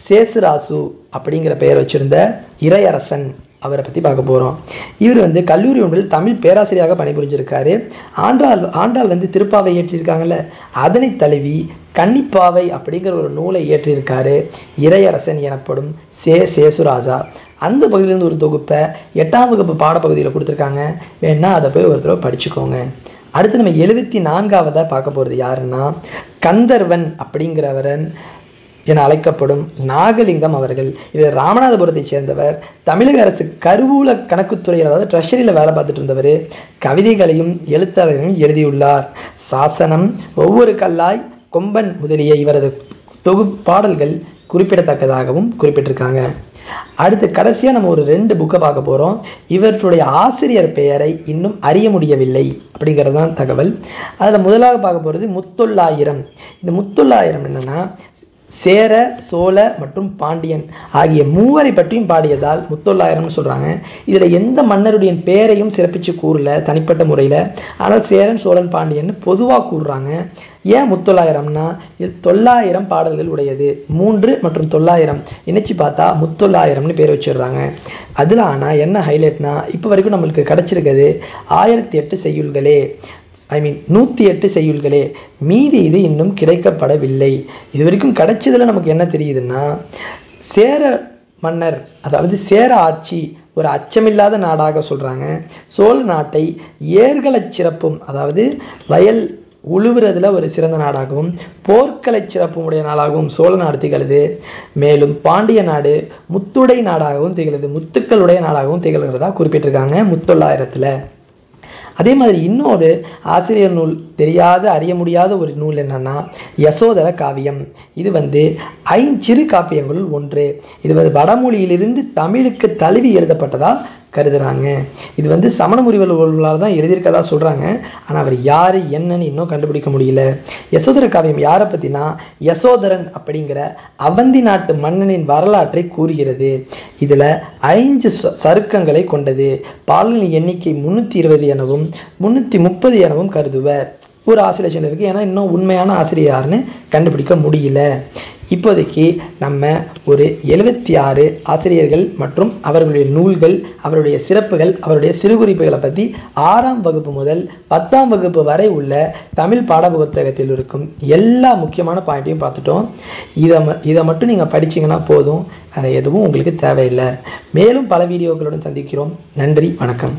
சேசுராசு அப்படிங்கிற பெயர் வச்சுருந்த இறையரசன் அவரை பற்றி பார்க்க போகிறோம். இவர் வந்து கல்லூரி ஒன்றில் தமிழ் பேராசிரியராக பணிபுரிஞ்சிருக்காரு. ஆண்டாள் வந்து திருப்பாவை இயற்றியிருக்காங்கல்ல, அதனை தழுவி கன்னிப்பாவை அப்படிங்கிற ஒரு நூலை இயற்றியிருக்காரு இறையரசன் எனப்படும் சேசுராஜா. அந்த பகுதியிலேருந்து ஒரு தொகுப்பை 8ஆம் வகுப்பு பாடப்பகுதியில் கொடுத்துருக்காங்க, வேணா அதை போய் ஒரு தடவை படிச்சுக்கோங்க. அடுத்து நம்ம 74வது பார்க்க போகிறது யாருன்னா, கந்தர்வன் அப்படிங்கிறவரன் என அழைக்கப்படும் நாகலிங்கம் அவர்கள். இவர் ராமநாதபுரத்தை சேர்ந்தவர். தமிழக அரசு கருவூல கணக்குத்துறையில், அதாவது ட்ரெஷரியில் வேலை பார்த்துட்டு இருந்தவர். கவிதைகளையும் எழுத்தாளர்களையும் எழுதியுள்ளார். சாசனம், ஒவ்வொரு கல்லாய், கொம்பன் முதலிய இவரது தொகுப்பாடல்கள் குறிப்பிடத்தக்கதாகவும் குறிப்பிட்டிருக்காங்க. அடுத்து கடைசியாக நம்ம ஒரு 2 புக்கை பார்க்க போகிறோம். இவற்றுடைய ஆசிரியர் பெயரை இன்னும் அறிய முடியவில்லை அப்படிங்கிறது தான் தகவல். அதில் முதலாக பார்க்க போகிறது முத்தொள்ளாயிரம். இந்த முத்தொள்ளாயிரம் என்னென்னா, சேர, சோழ மற்றும் பாண்டியன் ஆகிய மூவரை பற்றியும் பாடியதால் முத்தொள்ளாயிரம்னு சொல்கிறாங்க. இதில் எந்த மன்னருடைய பெயரையும் சிறப்பித்து கூறல தனிப்பட்ட முறையில். ஆனால் சேரன், சோழன், பாண்டியன் பொதுவாக கூறுறாங்க. ஏன் முத்தொள்ளாயிரம்னா, இது 900 பாடல்கள் உடையது. 3 மற்றும் 900 இணைச்சி பார்த்தா முத்தொள்ளாயிரம்னு பேர் வச்சிடுறாங்க. அதில் ஆனால் என்ன ஹைலைட்னா, இப்போ வரைக்கும் நம்மளுக்கு கிடச்சிருக்கிறது 1008 செய்யுள்களே, 108 செய்யுள்களே. மீதி இது இன்னும் கிடைக்கப்படவில்லை. இது வரைக்கும் கிடைச்சதில் நமக்கு என்ன தெரியுதுன்னா, சேர மன்னர், அதாவது சேர ஆட்சி ஒரு அச்சமில்லாத நாடாக சொல்கிறாங்க. சோழ நாட்டை ஏர்களச் சிறப்பும், அதாவது வயல் உழுவுறதுல ஒரு சிறந்த நாடாகவும் போர்க்கலை சிறப்பு உடைய நாடாகவும் சோழ நாடு திகழுது. மேலும் பாண்டிய நாடு முத்துடை நாடாகவும் திகழுது, முத்துக்களுடைய நாடாகவும் திகழ்கிறதா குறிப்பிட்டிருக்காங்க முத்தொள்ளாயிரத்தில். அதே மாதிரி இன்னொரு ஆசிரியர் நூல் தெரியாத அறிய முடியாத ஒரு நூல் என்னன்னா யசோதர காவியம். இது ஐஞ்சிறு காப்பியங்களுள் ஒன்று. இது வடமொழியிலிருந்து தமிழுக்கு தழுவி எழுதப்பட்டதா கருதுறாங்க. இது சமண முனிவர்களால் தான் எழுதியிருக்கதா சொல்கிறாங்க. ஆனால் அவர் யார் என்னன்னு இன்னும் கண்டுபிடிக்க முடியல. யசோதர காவியம் யாரை பற்றினா யசோதரன் அப்படிங்கிற அவந்தி நாட்டு மன்னனின் வரலாற்றை கூறுகிறது. இதில் 5 சருக்கங்களை கொண்டது. பாடலின் எண்ணிக்கை 320 எனவும் 330 எனவும் கருதுவர். ஒரு ஆசிலேஷன் இருக்குது, ஏன்னா இன்னும் உண்மையான ஆசிரியர் யாருன்னு கண்டுபிடிக்க முடியல. இப்போதைக்கு நம்ம ஒரு 76 ஆசிரியர்கள் மற்றும் அவர்களுடைய நூல்கள், அவருடைய சிறப்புகள், அவருடைய சிறுகுறிப்புகளை பற்றி 6ஆம் வகுப்பு முதல் 10ஆம் வகுப்பு வரை உள்ள தமிழ் பாடப்புத்தகத்தில் இருக்கும் எல்லா முக்கியமான பாயிண்ட்டையும் பார்த்துட்டோம். இதை மட்டும் நீங்கள் படிச்சிங்கன்னா போதும், வேறு எதுவும் உங்களுக்கு தேவையில்லை. மேலும் பல வீடியோக்களுடன் சந்திக்கிறோம். நன்றி, வணக்கம்.